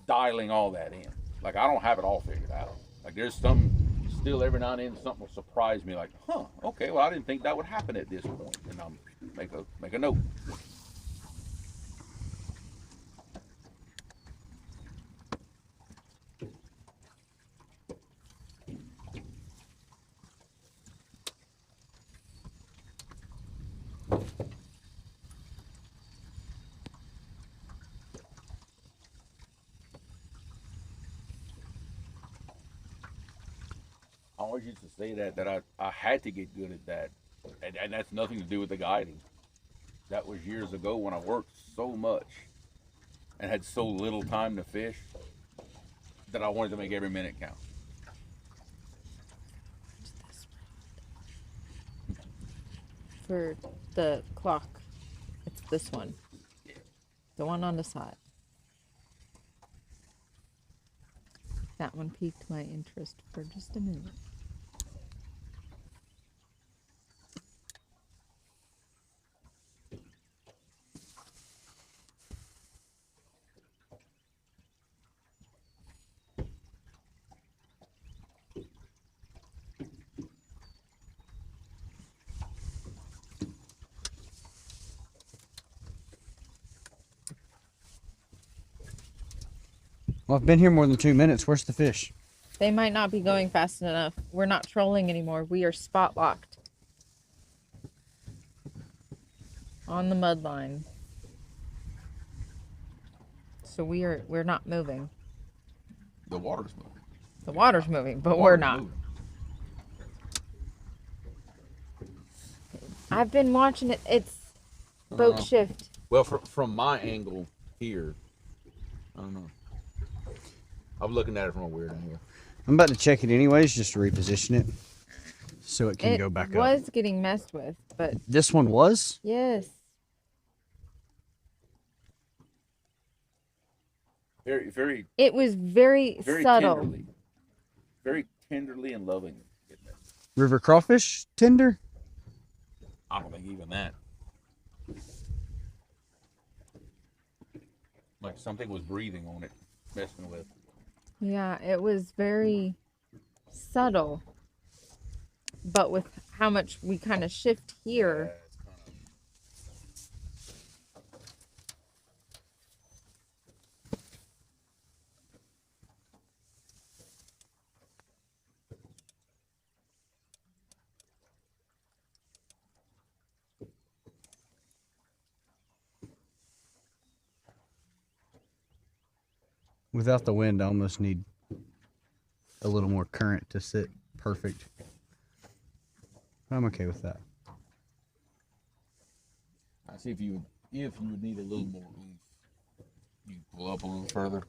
C: dialing all that in. Like, I don't have it all figured out. Like, there's still every now and then something will surprise me. Like, huh, okay, well, I didn't think that would happen at this point. And I'm make a note. I always used to say that I had to get good at that, and that's nothing to do with the guiding. That was years ago when I worked so much and had so little time to fish that I wanted to make every minute count.
B: For the clock, it's this one. The one on the side. That one piqued my interest for just a minute.
D: Well, I've been here more than 2 minutes. Where's the fish?
B: They might not be going fast enough. We're not trolling anymore. We are spot locked. On the mud line. so we're not moving.
C: The water's moving.
B: The water's moving, but we're
C: Water's
B: not.
C: moving.
B: I've been watching it. It's boat shift.
C: Well, from my angle here, I don't know. I'm looking at it from a weird angle.
D: I'm about to check it anyways, just to reposition it so it can go back
B: It was getting messed with, but
D: This one was?
B: yes.
C: Very
B: It was very subtle.
C: very tenderly and loving.
D: River crawfish tender?
C: I don't think even that. Like something was breathing on it, messing with.
B: Yeah, it was very subtle. But with how much we kind of shift here,
D: Without the wind, I almost need a little more current to sit perfect. I'm okay with that.
C: I see if you would need a little more oomph, you pull up a little further.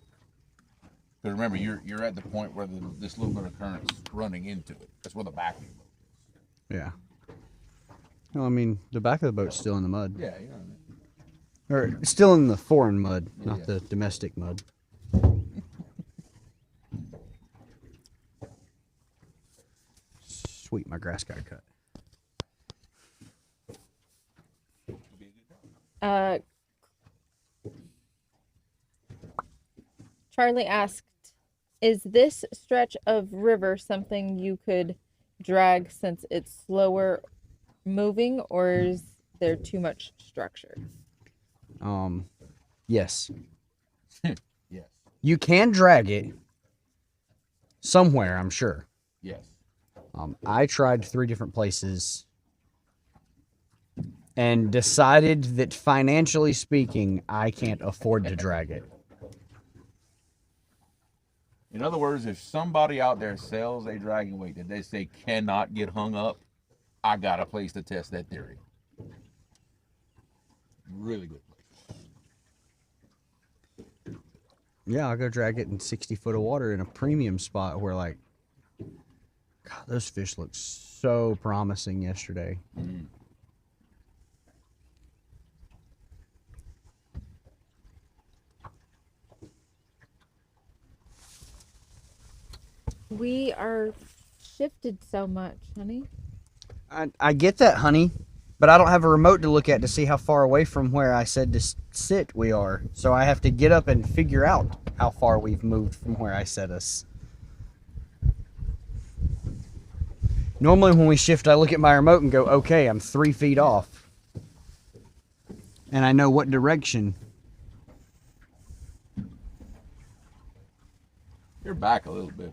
C: Because remember, you're at the point where this little bit of current's running into it. That's where the back of the boat is.
D: Yeah. Well, I mean, the back of the boat's still in the mud.
C: Yeah, you know what I mean.
D: Or still in the foreign mud, not
C: Yeah.
D: the domestic mud. Sweet, my grass got cut.
B: Charlie asked, is this stretch of river something you could drag since it's slower moving, or is there too much structure?
D: Yes.
C: Yes.
D: You can drag it somewhere, I'm sure.
C: Yes.
D: I tried 3 different places and decided that financially speaking, I can't afford to drag it.
C: In other words, if somebody out there sells a dragging weight that they say cannot get hung up, I got a place to test that theory. Really good place.
D: Yeah, I'll go drag it in 60 foot of water in a premium spot where, like, God, those fish looked so promising yesterday.
C: Mm.
B: We are shifted so much, honey.
D: I get that, honey, but I don't have a remote to look at to see how far away from where I said to sit we are. So I have to get up and figure out how far we've moved from where I said us. Normally when we shift, I look at my remote and go, okay, I'm 3 feet off. And I know what direction.
C: You're back a little bit.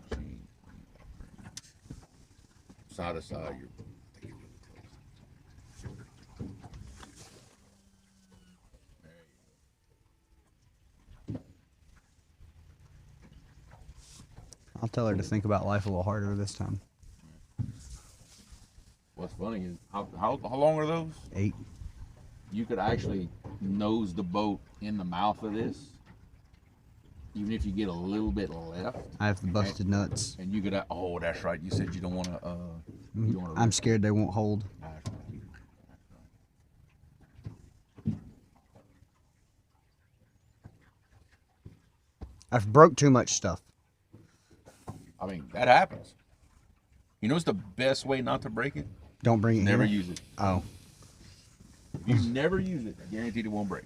C: Side to side, you're really close.
D: I'll tell her to think about life a little harder this time.
C: What's funny is how long are those?
D: 8.
C: You could actually nose the boat in the mouth of this, even if you get a little bit left.
D: I have the busted nuts.
C: And you could. Oh, that's right. You said you don't want to.
D: I'm scared they won't hold. I've broke too much stuff.
C: I mean, that happens. You know what's the best way not to break it?
D: Don't bring it
C: Never
D: here.
C: use it.
D: Oh.
C: If you never use it, I guarantee it won't break.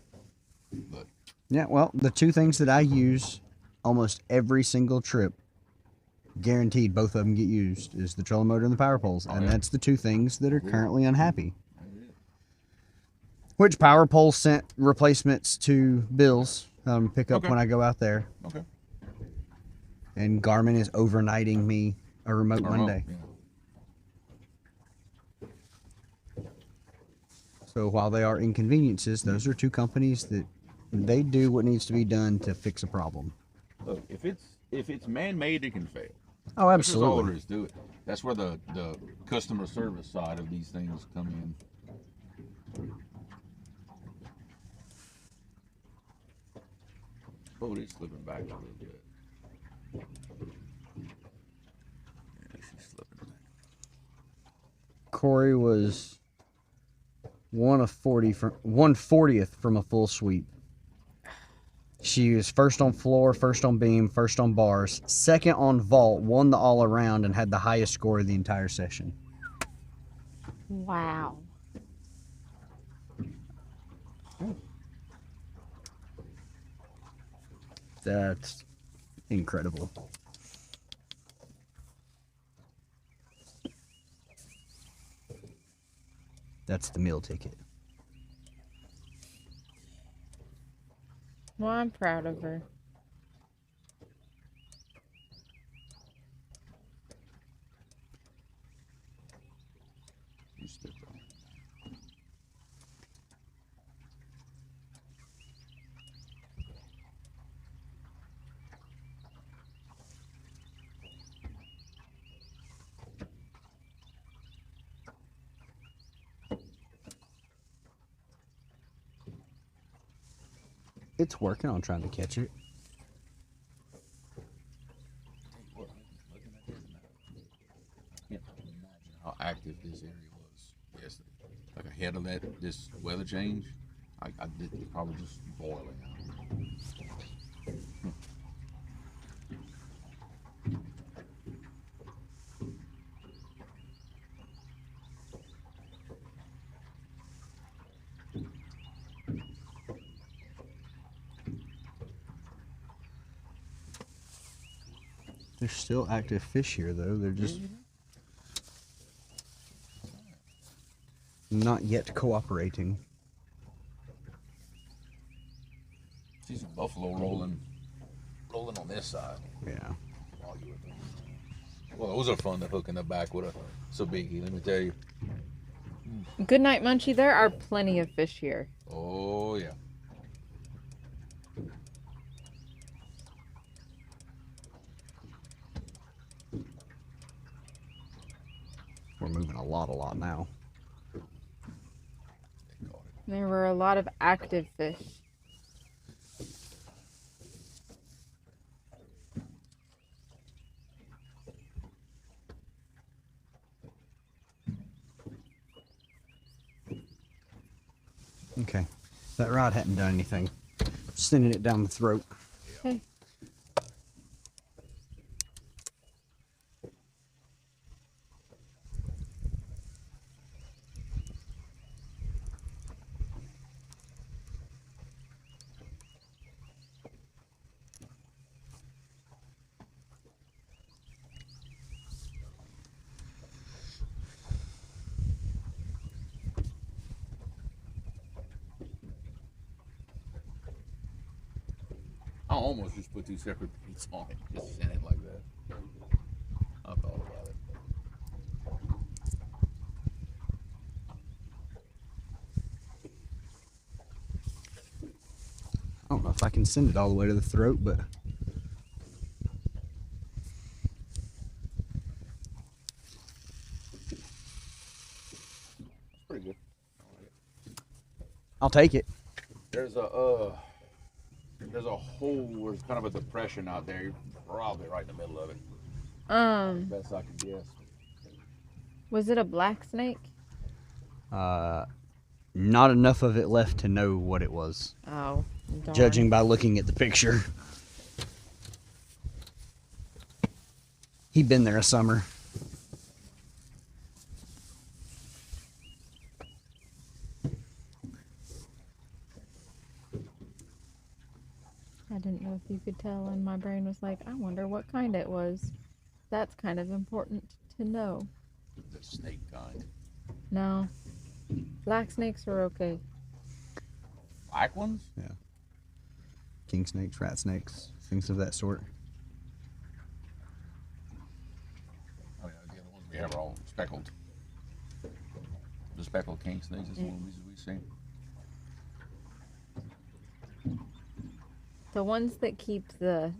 C: But
D: Yeah, well, the 2 things that I use almost every single trip, guaranteed both of them get used, is the trolling motor and the power poles. And
C: yeah.
D: that's the 2 things that are currently unhappy. Which power pole sent replacements to Bill's pick up
C: Okay.
D: when I go out there.
C: okay.
D: And Garmin is overnighting me a remote Monday.
C: Yeah.
D: So while they are inconveniences, those are 2 companies that
A: They do what needs to be done to fix a problem.
C: Look, if it's man-made, it can fail.
A: Oh,
C: That's just all
A: absolutely.
C: there is to it. That's where the customer service side of these things come in. Oh, it's slipping back a little bit. Yeah, she's slipping back.
A: Corey was 1/40th from a full sweep. She was first on floor, first on beam, first on bars, second on vault, won the all around, and had the highest score of the entire session.
B: Wow.
A: That's incredible. That's the meal ticket.
B: Well, I'm proud of her.
C: You stick on.
A: It's working on trying to catch it.
C: What, looking at this now, I can't imagine how active this area was yesterday. Like ahead of this weather change, I did probably just boiling out.
A: There's still active fish here, though. They're just not yet cooperating.
C: See some buffalo rolling on this side.
A: Yeah.
C: While you were doing that. Well, those are fun to hook in the back with a sabiki, let me tell you.
B: Good night, Munchie. There are plenty of fish here.
C: Oh yeah.
A: We're moving a lot now.
C: They caught it.
B: There were a lot of active fish.
A: Okay. That rod hadn't done anything. Sending it down the throat.
B: Okay.
C: I almost just put two separate beats on it, just sent it like that. I thought about it.
A: I don't know if I can send it all the way to the throat, but
C: It's pretty good. I like it.
A: I'll take it.
C: There's a hole where it's kind of a depression out there. You're probably right in the middle of it. Best I can guess.
B: Was it a black snake?
A: Not enough of it left to know what it was,
B: Oh, darn.
A: judging by looking at the picture. He'd been there a summer.
B: I didn't know if you could tell, and my brain was like, I wonder what kind it was. That's kind of important to know.
C: The snake kind.
B: No. Black snakes are okay.
C: Black ones?
A: Yeah. King snakes, rat snakes, things of that sort.
C: Oh yeah, the other ones we have are all speckled. The speckled king snakes is the one we see.
B: The ones that keep the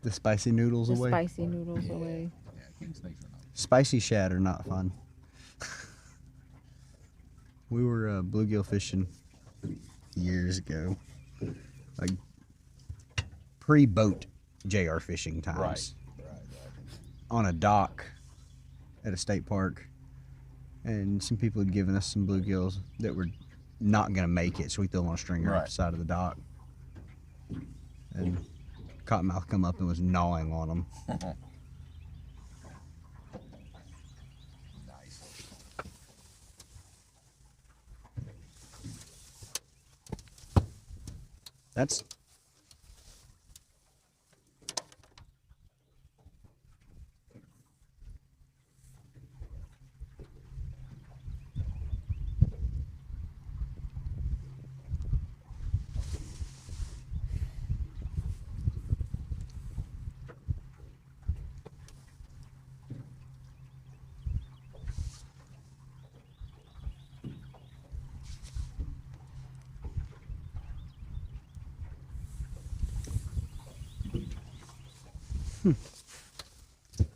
A: spicy noodles away.
B: spicy noodles away.
C: Yeah, king snakes are not.
A: Spicy shad are not fun. We were bluegill fishing years ago, like pre-boat JR fishing times,
C: Right.
A: on a dock at a state park, and some people had given us some bluegills that were not going to make it, so we threw them on a stringer off
C: Right.
A: the side of the dock, and cottonmouth come up and was gnawing on them.
C: Nice.
A: That's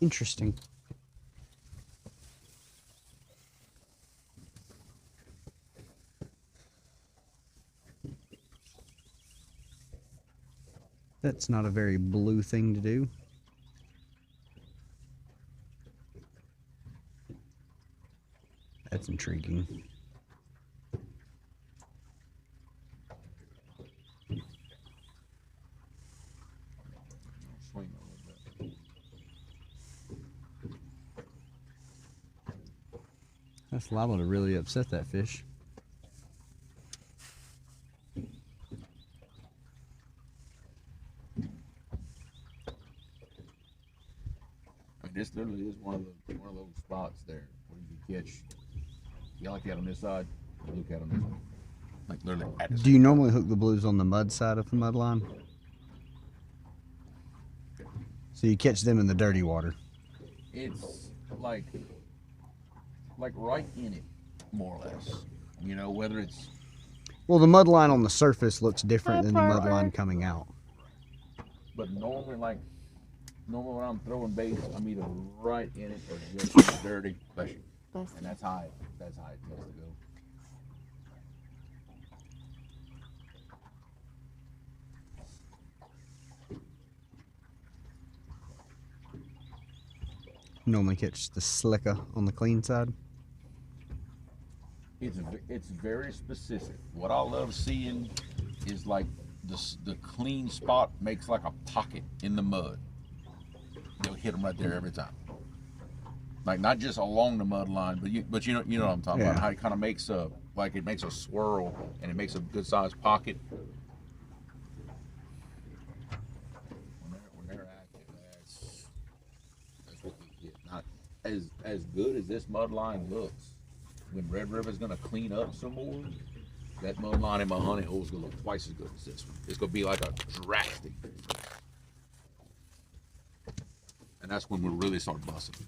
A: interesting. That's not a very blue thing to do. That's intriguing.
C: Swing a little bit.
A: That's liable to really upset that fish.
C: I mean, this literally is one of those spots there where you can catch. You like that on this side, you look at on this one. Like literally at the
A: Do you normally hook the blues on the mud side of the mud line? So you catch them in the dirty water.
C: It's like right in it, more or less. You know, whether it's
A: Well, the mud line on the surface looks different than the mud
B: Pepper.
A: line coming out.
C: but normally when I'm throwing baits, I'm either right in it or just dirty, bless you.
B: Bless
C: And that's how it tends to go.
A: Normally catch the slicker on the clean side.
C: It's very specific. What I love seeing is like the clean spot makes like a pocket in the mud. You'll hit them right there every time. Like not just along the mud line, but you know what I'm talking
A: Yeah.
C: about. How it kind of makes a swirl and it makes a good sized pocket. When they're active, that's what we get. Not as good as this mud line looks. When Red River's gonna clean up some more, that mud line in my honey hole is gonna look twice as good as this one. It's gonna be like a drastic difference. And that's when we'll really start busting.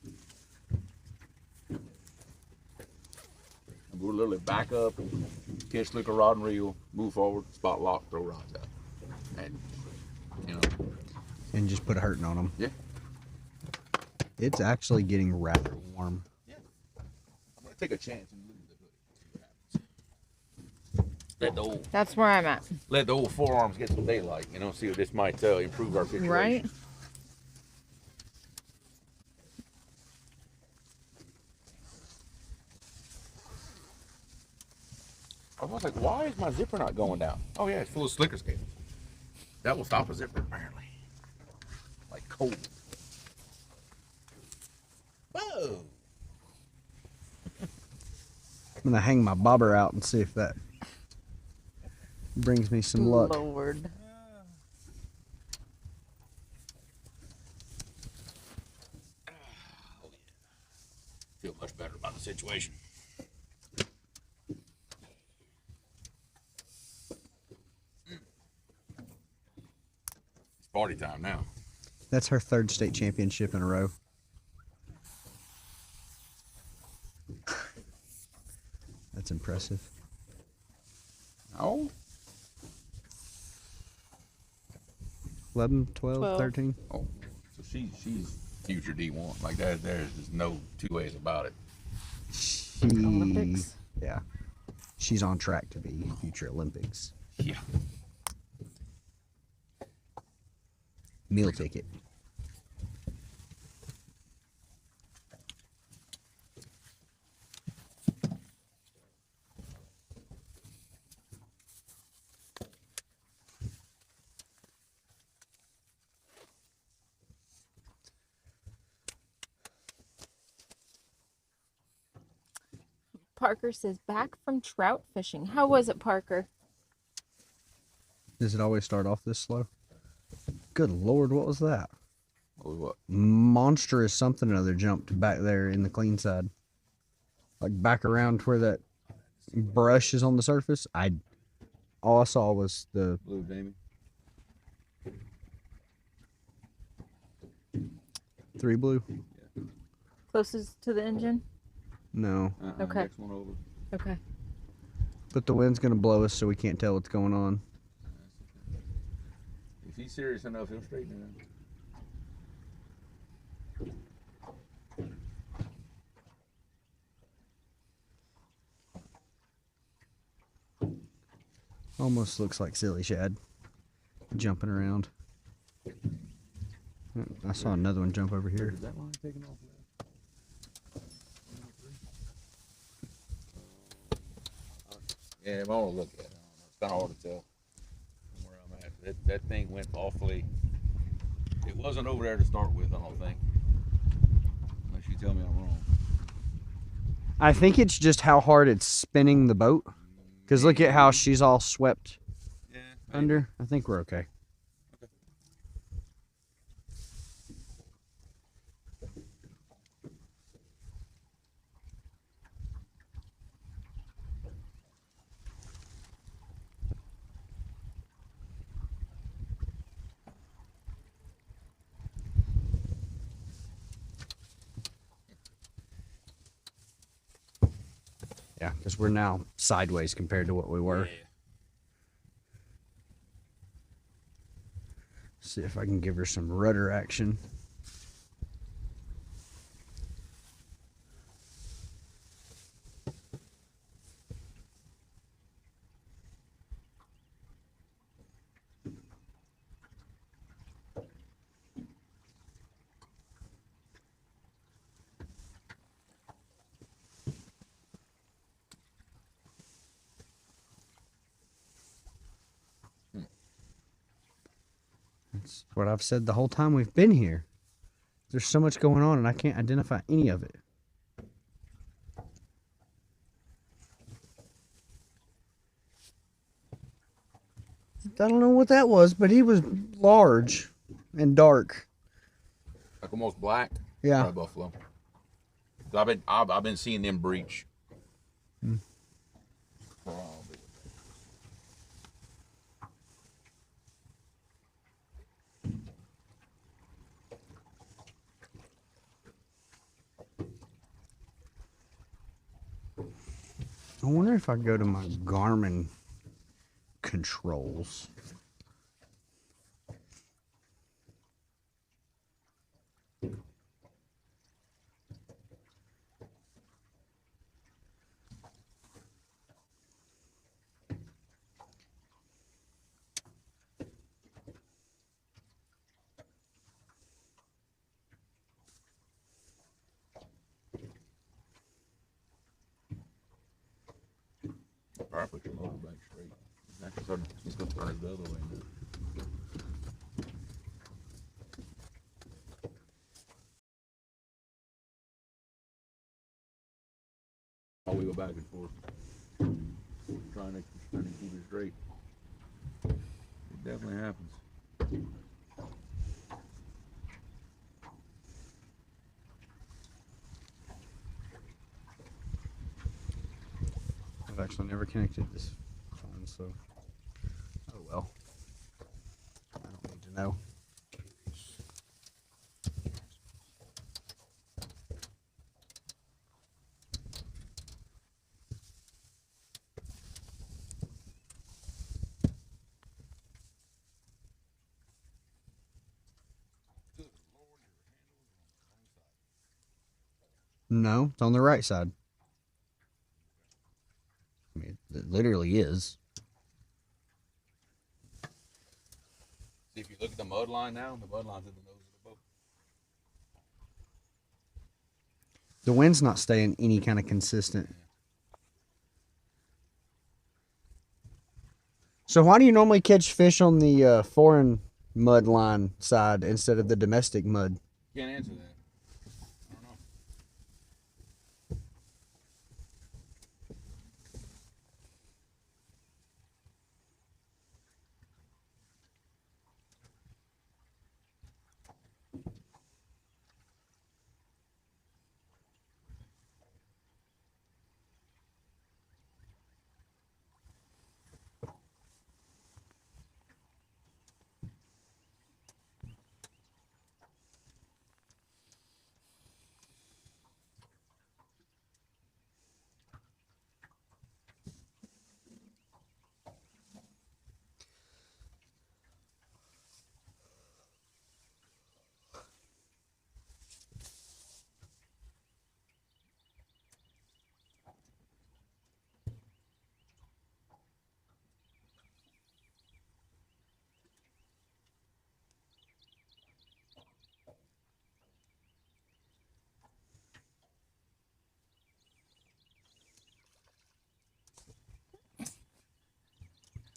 C: And we'll literally back up, catch liquor rod and reel, move forward, spot lock, throw rods out. And, you know,
A: And just put a hurting on them.
C: yeah.
A: It's actually getting rather warm.
C: I'm gonna take a chance and lose the hoodie.
B: That's where I'm at.
C: Let the old forearms get some daylight, you know, see if this might improve our situation.
B: Right?
C: I was like, why is my zipper not going down? Oh yeah, it's full of slicker scales. That will stop a zipper apparently. Like cold. Whoa!
A: I'm gonna hang my bobber out and see if that brings me some luck.
B: Lord.
C: Feel much better about the situation. It's party time now.
A: That's her third state championship in a row. That's impressive.
C: Oh.
A: 11, 12,
B: 12.
A: 13.
C: Oh, so she's future D1. Like there's just no two ways about it.
B: Olympics.
A: Yeah. She's on track to be future Olympics.
C: Yeah.
A: Meal ticket.
B: Parker says back from trout fishing. How was it, Parker?
A: Does it always start off this slow? Good Lord, what was that?
C: What?
A: Monstrous something or other jumped back there in the clean side. Like back around where that brush is on the surface. All I saw was the
C: Blue Jaymee.
A: 3 blue.
B: Closest to the engine?
A: No.
B: Okay.
C: Next one over.
B: Okay.
A: But the wind's gonna blow us so we can't tell what's going on.
C: If he's serious enough, he'll straighten it out.
A: Almost looks like silly shad jumping around. I saw another one jump over here.
C: Is that line taking off now? Yeah, I'm gonna look at it. It's kind of hard to tell from where I'm at. That thing went awfully. It wasn't over there to start with, I don't think. Unless you tell me I'm wrong.
A: I think it's just how hard it's spinning the boat. Because look at how she's all swept
C: Yeah.
A: under. I think we're okay. Yeah, because we're now sideways compared to what we were.
C: Yeah.
A: See if I can give her some rudder action. That's what I've said the whole time we've been here. There's so much going on and I can't identify any of it. I don't know what that was, but he was large and dark.
C: Like almost black.
A: Yeah.
C: Probably buffalo. I've been seeing them breach.
A: I wonder if I go to my Garmin controls.
C: Probably put your motor back straight. He's gonna turn it the other way now. All we go back and forth, trying to keep it straight. It definitely happens.
A: I've actually never connected this phone, so oh well. I don't need to know.
D: No, it's on the right side. I mean, it literally is.
C: See, if you look at the mud line now, the mud line's in the nose of the boat.
D: The wind's not staying any kind of consistent. So why do you normally catch fish on the foreign mud line side instead of the domestic mud?
C: Can't answer that. I don't know.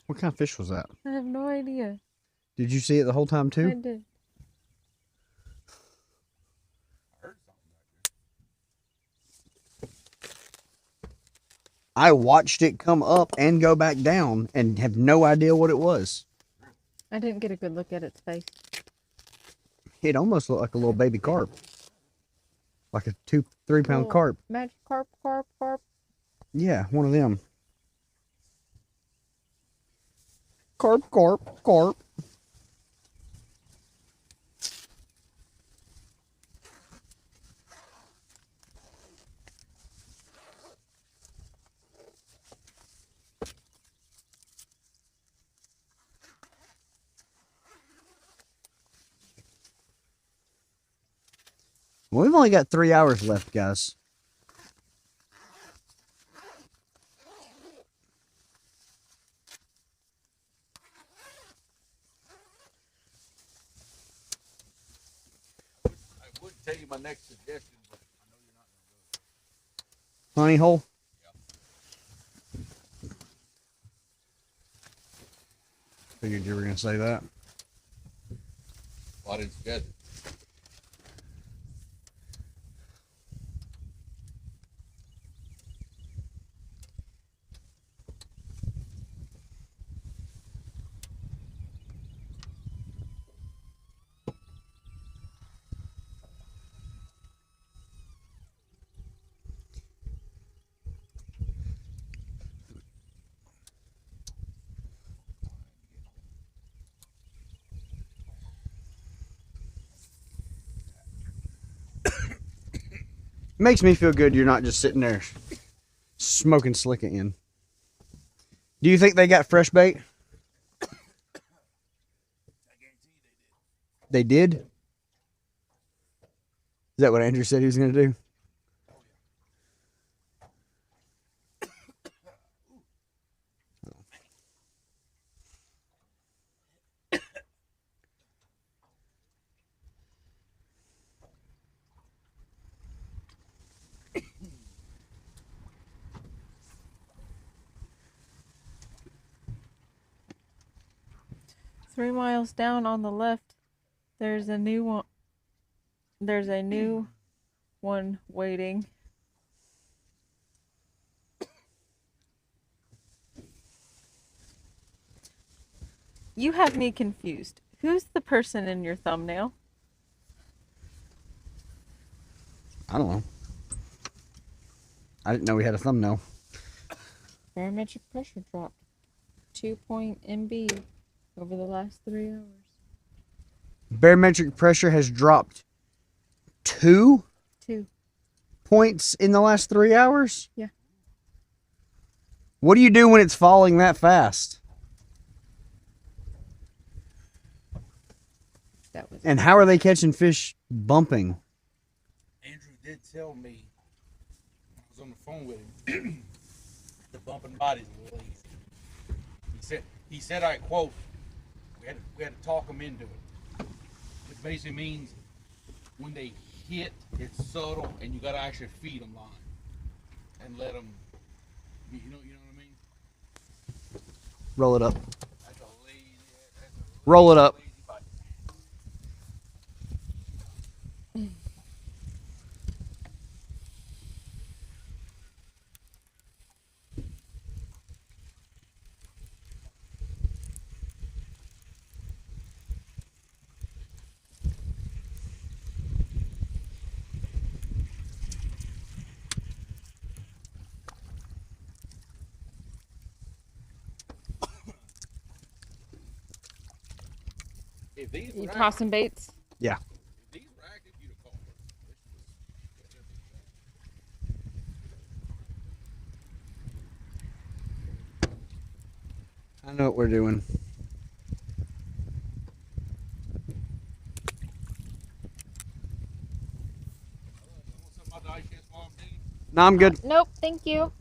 D: What kind of fish was that?
B: I have no idea.
D: Did you see it the whole time
B: I
D: too?
B: did.
C: I heard something back there.
D: I watched it come up and go back down and have no idea what it was.
B: I didn't get a good look at its face.
D: It almost looked like a little baby carp. Like a 2-3 pound
B: Oh,
D: carp.
B: Magic carp.
D: Yeah, one of them. Carp. Well, we've only got 3 hours left, guys.
C: I would tell you my next suggestion, but I know you're not going to go.
D: Honey hole? Figured you were going to say that.
C: Well, I didn't suggest it.
D: Makes me feel good you're not just sitting there smoking slick in. Do you think they got fresh bait?
C: I guarantee you they did.
D: They did? Is that what Andrew said he was going to do?
B: Three miles down on the left, there's a new one. There's a new one waiting. You have me confused. Who's the person in your thumbnail?
D: I don't know. I didn't know we had a thumbnail.
B: Barometric pressure dropped 2 MB over the last 3 hours.
D: Barometric pressure has dropped 2
B: 2.
D: points in the last 3 hours?
B: Yeah.
D: What do you do when it's falling that fast?
B: That was
D: And how are they catching fish bumping?
C: Andrew did tell me
F: was on the phone with him. The bumping body's a little easy. He said, I quote, we had to talk them into it. Which basically means when they hit, it's subtle, and you got to actually feed them line and let them, you know what I mean?
A: Roll it up.
F: That's a lazy,
A: Roll it up.
F: lazy bite. If these
B: You
F: were
B: tossing baits?
A: Yeah.
F: active, if these were active, you'd have called her.
A: I know what we're doing. No, I'm good.
B: Nope, thank you.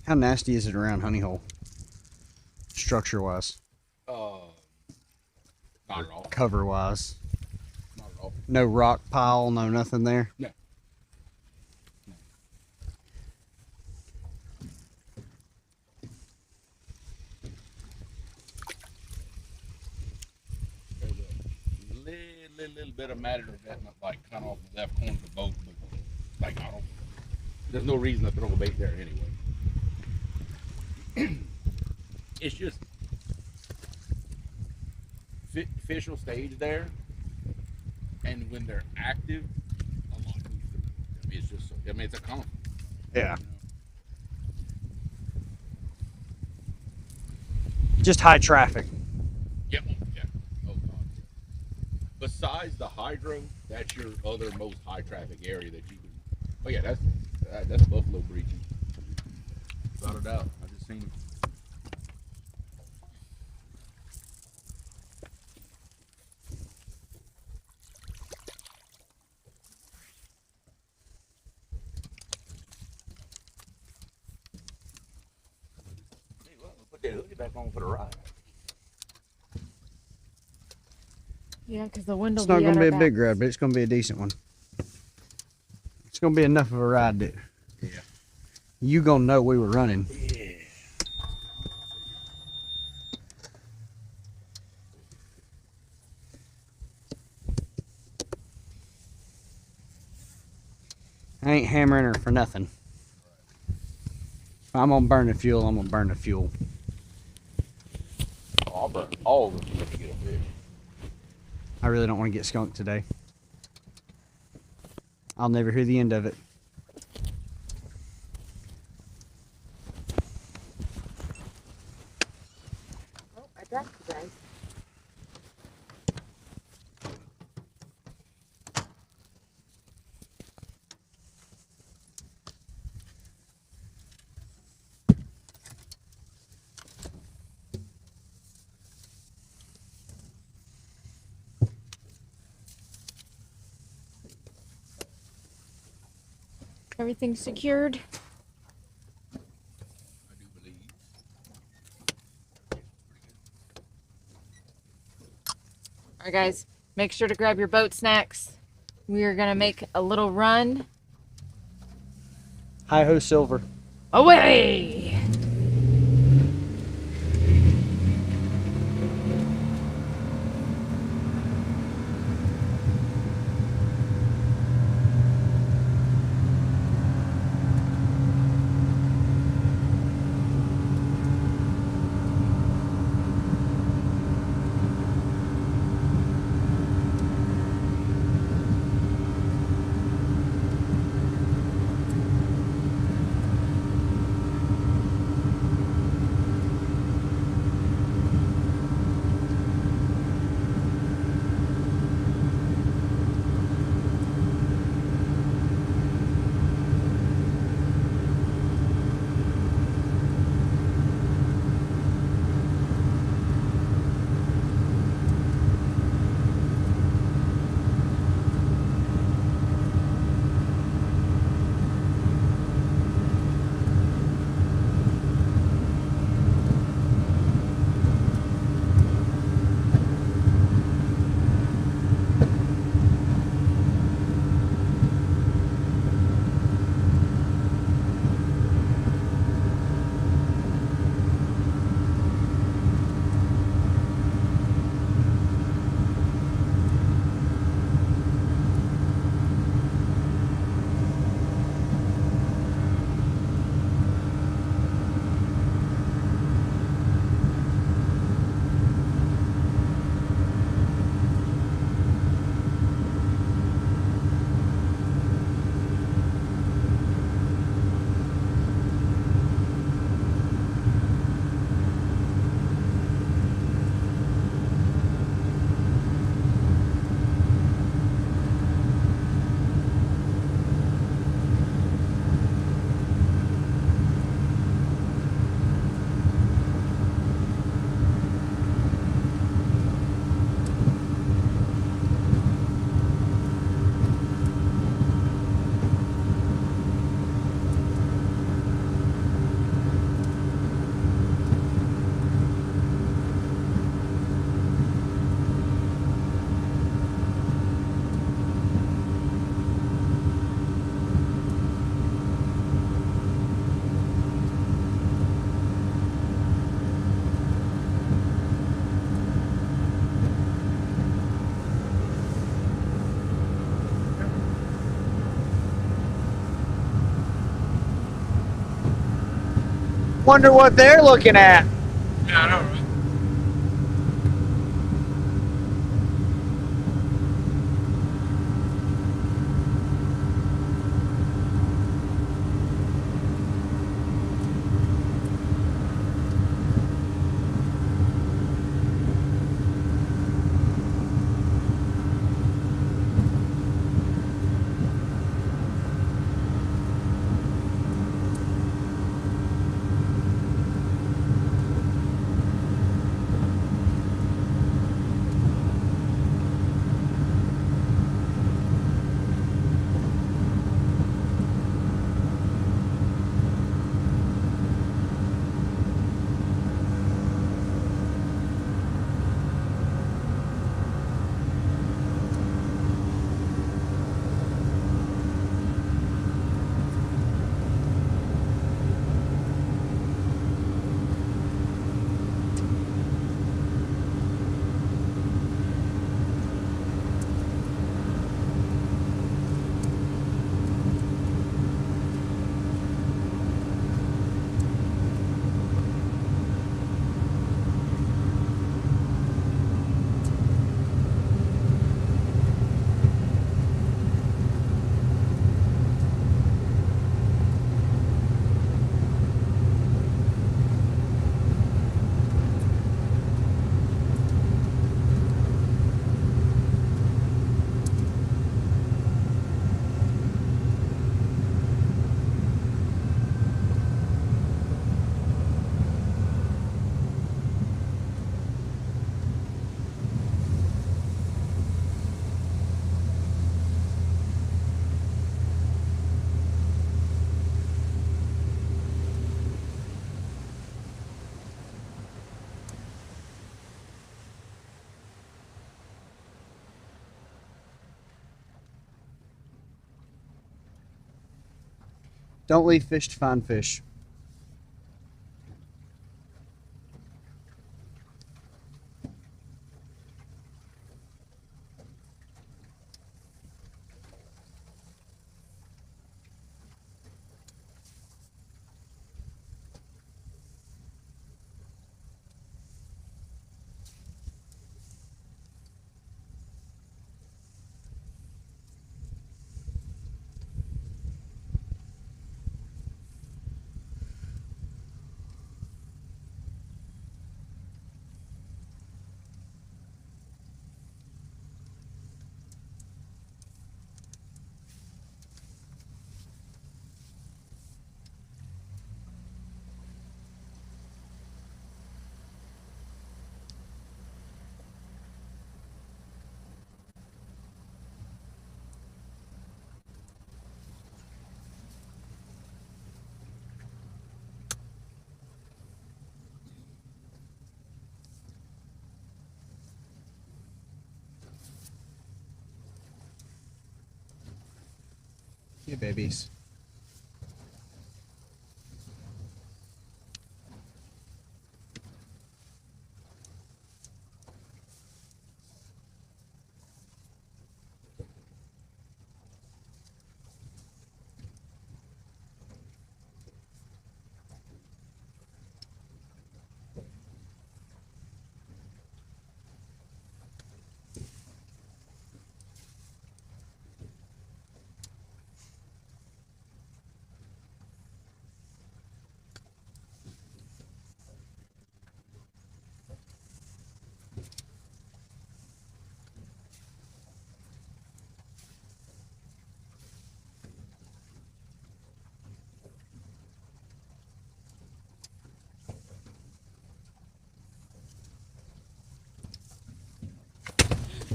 A: How nasty is it around Honey Hole? Structure wise,
F: Not at all.
A: cover wise.
F: Not at all.
A: No rock pile, no nothing there.
F: No. There's a little bit of matter of that, like kind of off the left corner of the boat, but like there's no reason to throw a bait there anyway. It's just fish will stage there, and when they're active, a lot moves through. I mean, it's just, it's a conflict.
A: Yeah.
F: You know?
A: Just high traffic.
F: Yep. Yeah. Oh God. Besides the hydro, that's your other most high traffic area that you can. Oh yeah, that's buffalo breaching. Without a doubt. I just seen. Hey, well, we'll put that hoodie back on for the ride.
B: Yeah, because the wind will
A: It's not
B: be
A: going
B: at
A: to be
B: our
A: a big
B: backs.
A: ride, but it's going to be a decent one. It's going to be enough of a ride that
F: Yeah.
A: you going to know we were running.
F: Yeah.
A: I ain't hammering her for nothing. If I'm going to burn the fuel, I'm going to burn the fuel.
F: Oh, I'll burn all of them to get a fish.
A: I really don't want to get skunked today. I'll never hear the end of it.
B: Oh, I dropped you guys. Everything's secured.
F: I do believe.
B: All right, guys, make sure to grab your boat snacks. We are gonna make a little run
A: Hi ho, Silver.
B: away.
D: Wonder what they're looking at.
F: Yeah, I know, right?
D: Don't leave fish to find fish. Yeah, babies.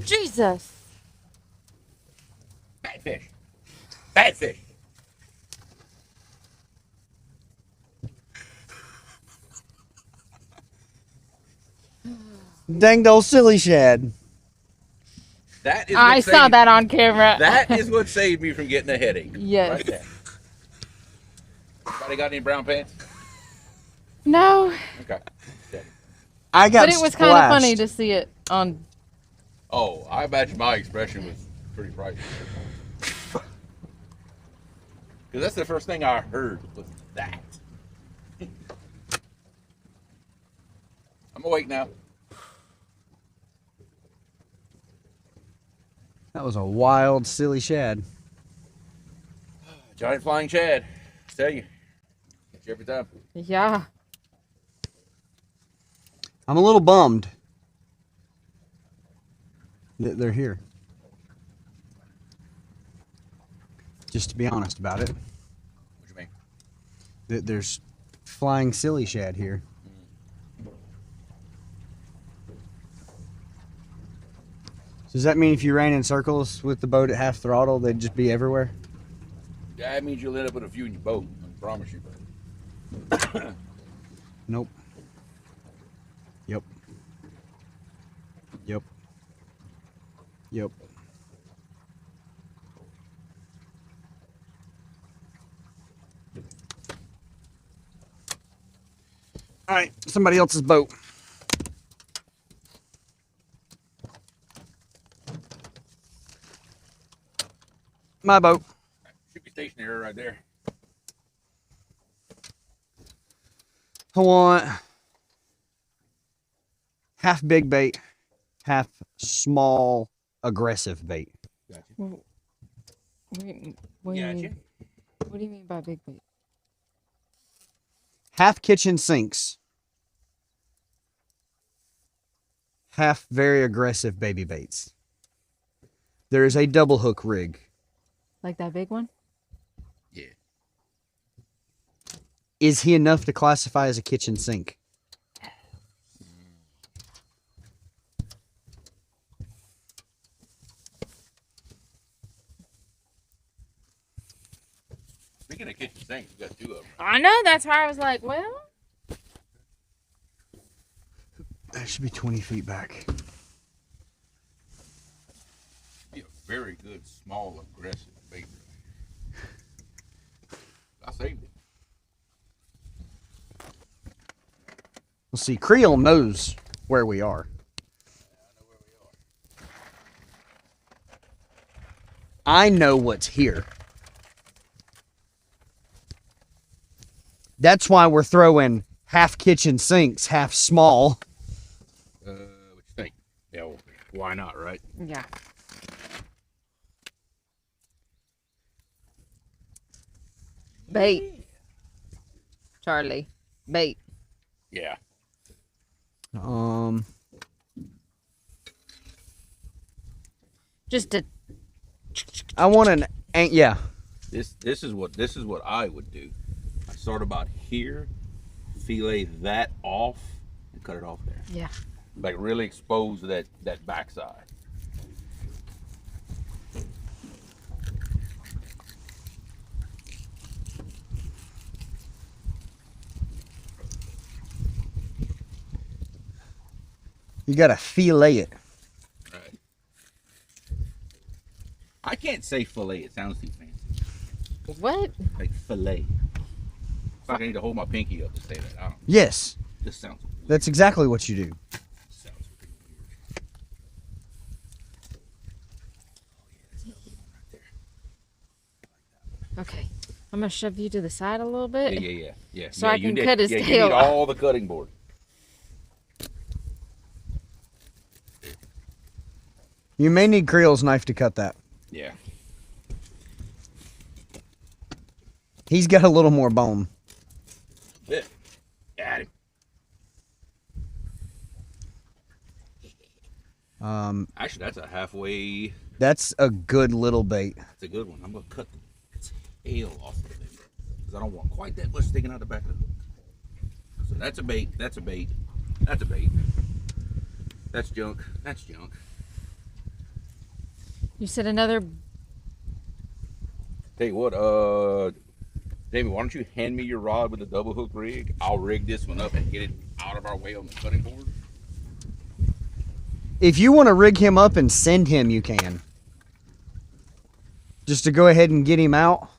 B: Jesus.
C: Catfish. Catfish.
D: Dang old silly shad.
C: That is
B: I
C: what
B: saw
C: saved,
B: that on camera.
C: That is what saved me from getting a headache.
B: Yes.
C: Right there. Anybody got any brown pants?
B: No,
C: Okay.
D: I got
B: but it was kind of funny
D: splashed.
B: to see it on.
C: Oh, I imagine my expression was pretty priceless. Because that's the first thing I heard was that. awake now.
A: That was a wild, silly shad.
C: Giant flying shad. I tell you. Catch you every time.
B: Yeah.
A: I'm a little bummed that they're here. Just to be honest about it.
C: What do you mean?
A: That there's flying silly shad here. Does that mean if you ran in circles with the boat at half throttle, they'd just be everywhere?
C: Yeah, that means you'll end up with a few in your boat. I promise you.
A: Nope. Yep. Yep. Yep. All right, somebody else's boat. My boat.
C: Should be stationary right there.
A: I want half big bait, half small aggressive bait.
C: Gotcha.
B: What do you
C: Gotcha.
B: mean? What do you mean by big bait?
A: Half kitchen sinks. Half very aggressive baby baits. There is a double hook rig.
B: Like that big one?
C: Yeah.
A: Is he enough to classify as a kitchen sink?
C: Speaking of kitchen sinks, you got two of them.
B: I know. That's why I was like, well.
A: That should be 20 feet back.
C: Be a very good, small, aggressive bait. I saved it.
A: We'll see. Creole knows where we are. I know what's here. That's why we're throwing half kitchen sinks, half small.
C: What you think? Yeah, well, why not, right?
B: Yeah. Bait. Charlie. Bait.
C: Yeah.
B: Just a.
A: I want an, yeah.
C: This is what I would do. I start about here, fillet that off, and cut it off there.
B: Yeah.
C: Like really expose that backside.
A: You gotta fillet it.
C: Right. I can't say fillet. It sounds too fancy.
B: What?
C: Like fillet. It's like I need to hold my pinky up to say that. I don't.
A: Yes,
C: This sounds weird.
A: that's exactly what you do.
C: Sounds really weird. Oh yeah, that's the one right there.
B: Okay. I'm going to shove you to the side a little bit.
C: Yeah.
B: So
C: Yeah,
B: I
C: you
B: can
C: need-
B: cut his
C: yeah,
B: tail
C: You need
B: off.
C: all the cutting board.
A: You may need Creole's knife to cut that.
C: Yeah.
A: He's got a little more bone.
C: Yeah. Got him. Actually, that's a halfway.
A: That's a good little bait.
C: That's a good one. I'm gonna cut the tail off of it because I don't want quite that much sticking out the back of the hook. So that's a bait. That's a bait. That's a bait. That's junk. That's junk.
B: You said another.
C: Tell you what, David, why don't you hand me your rod with the double hook rig? I'll rig this one up and get it out of our way on the cutting board.
A: If you want to rig him up and send him, you can. Just to go ahead and get him out.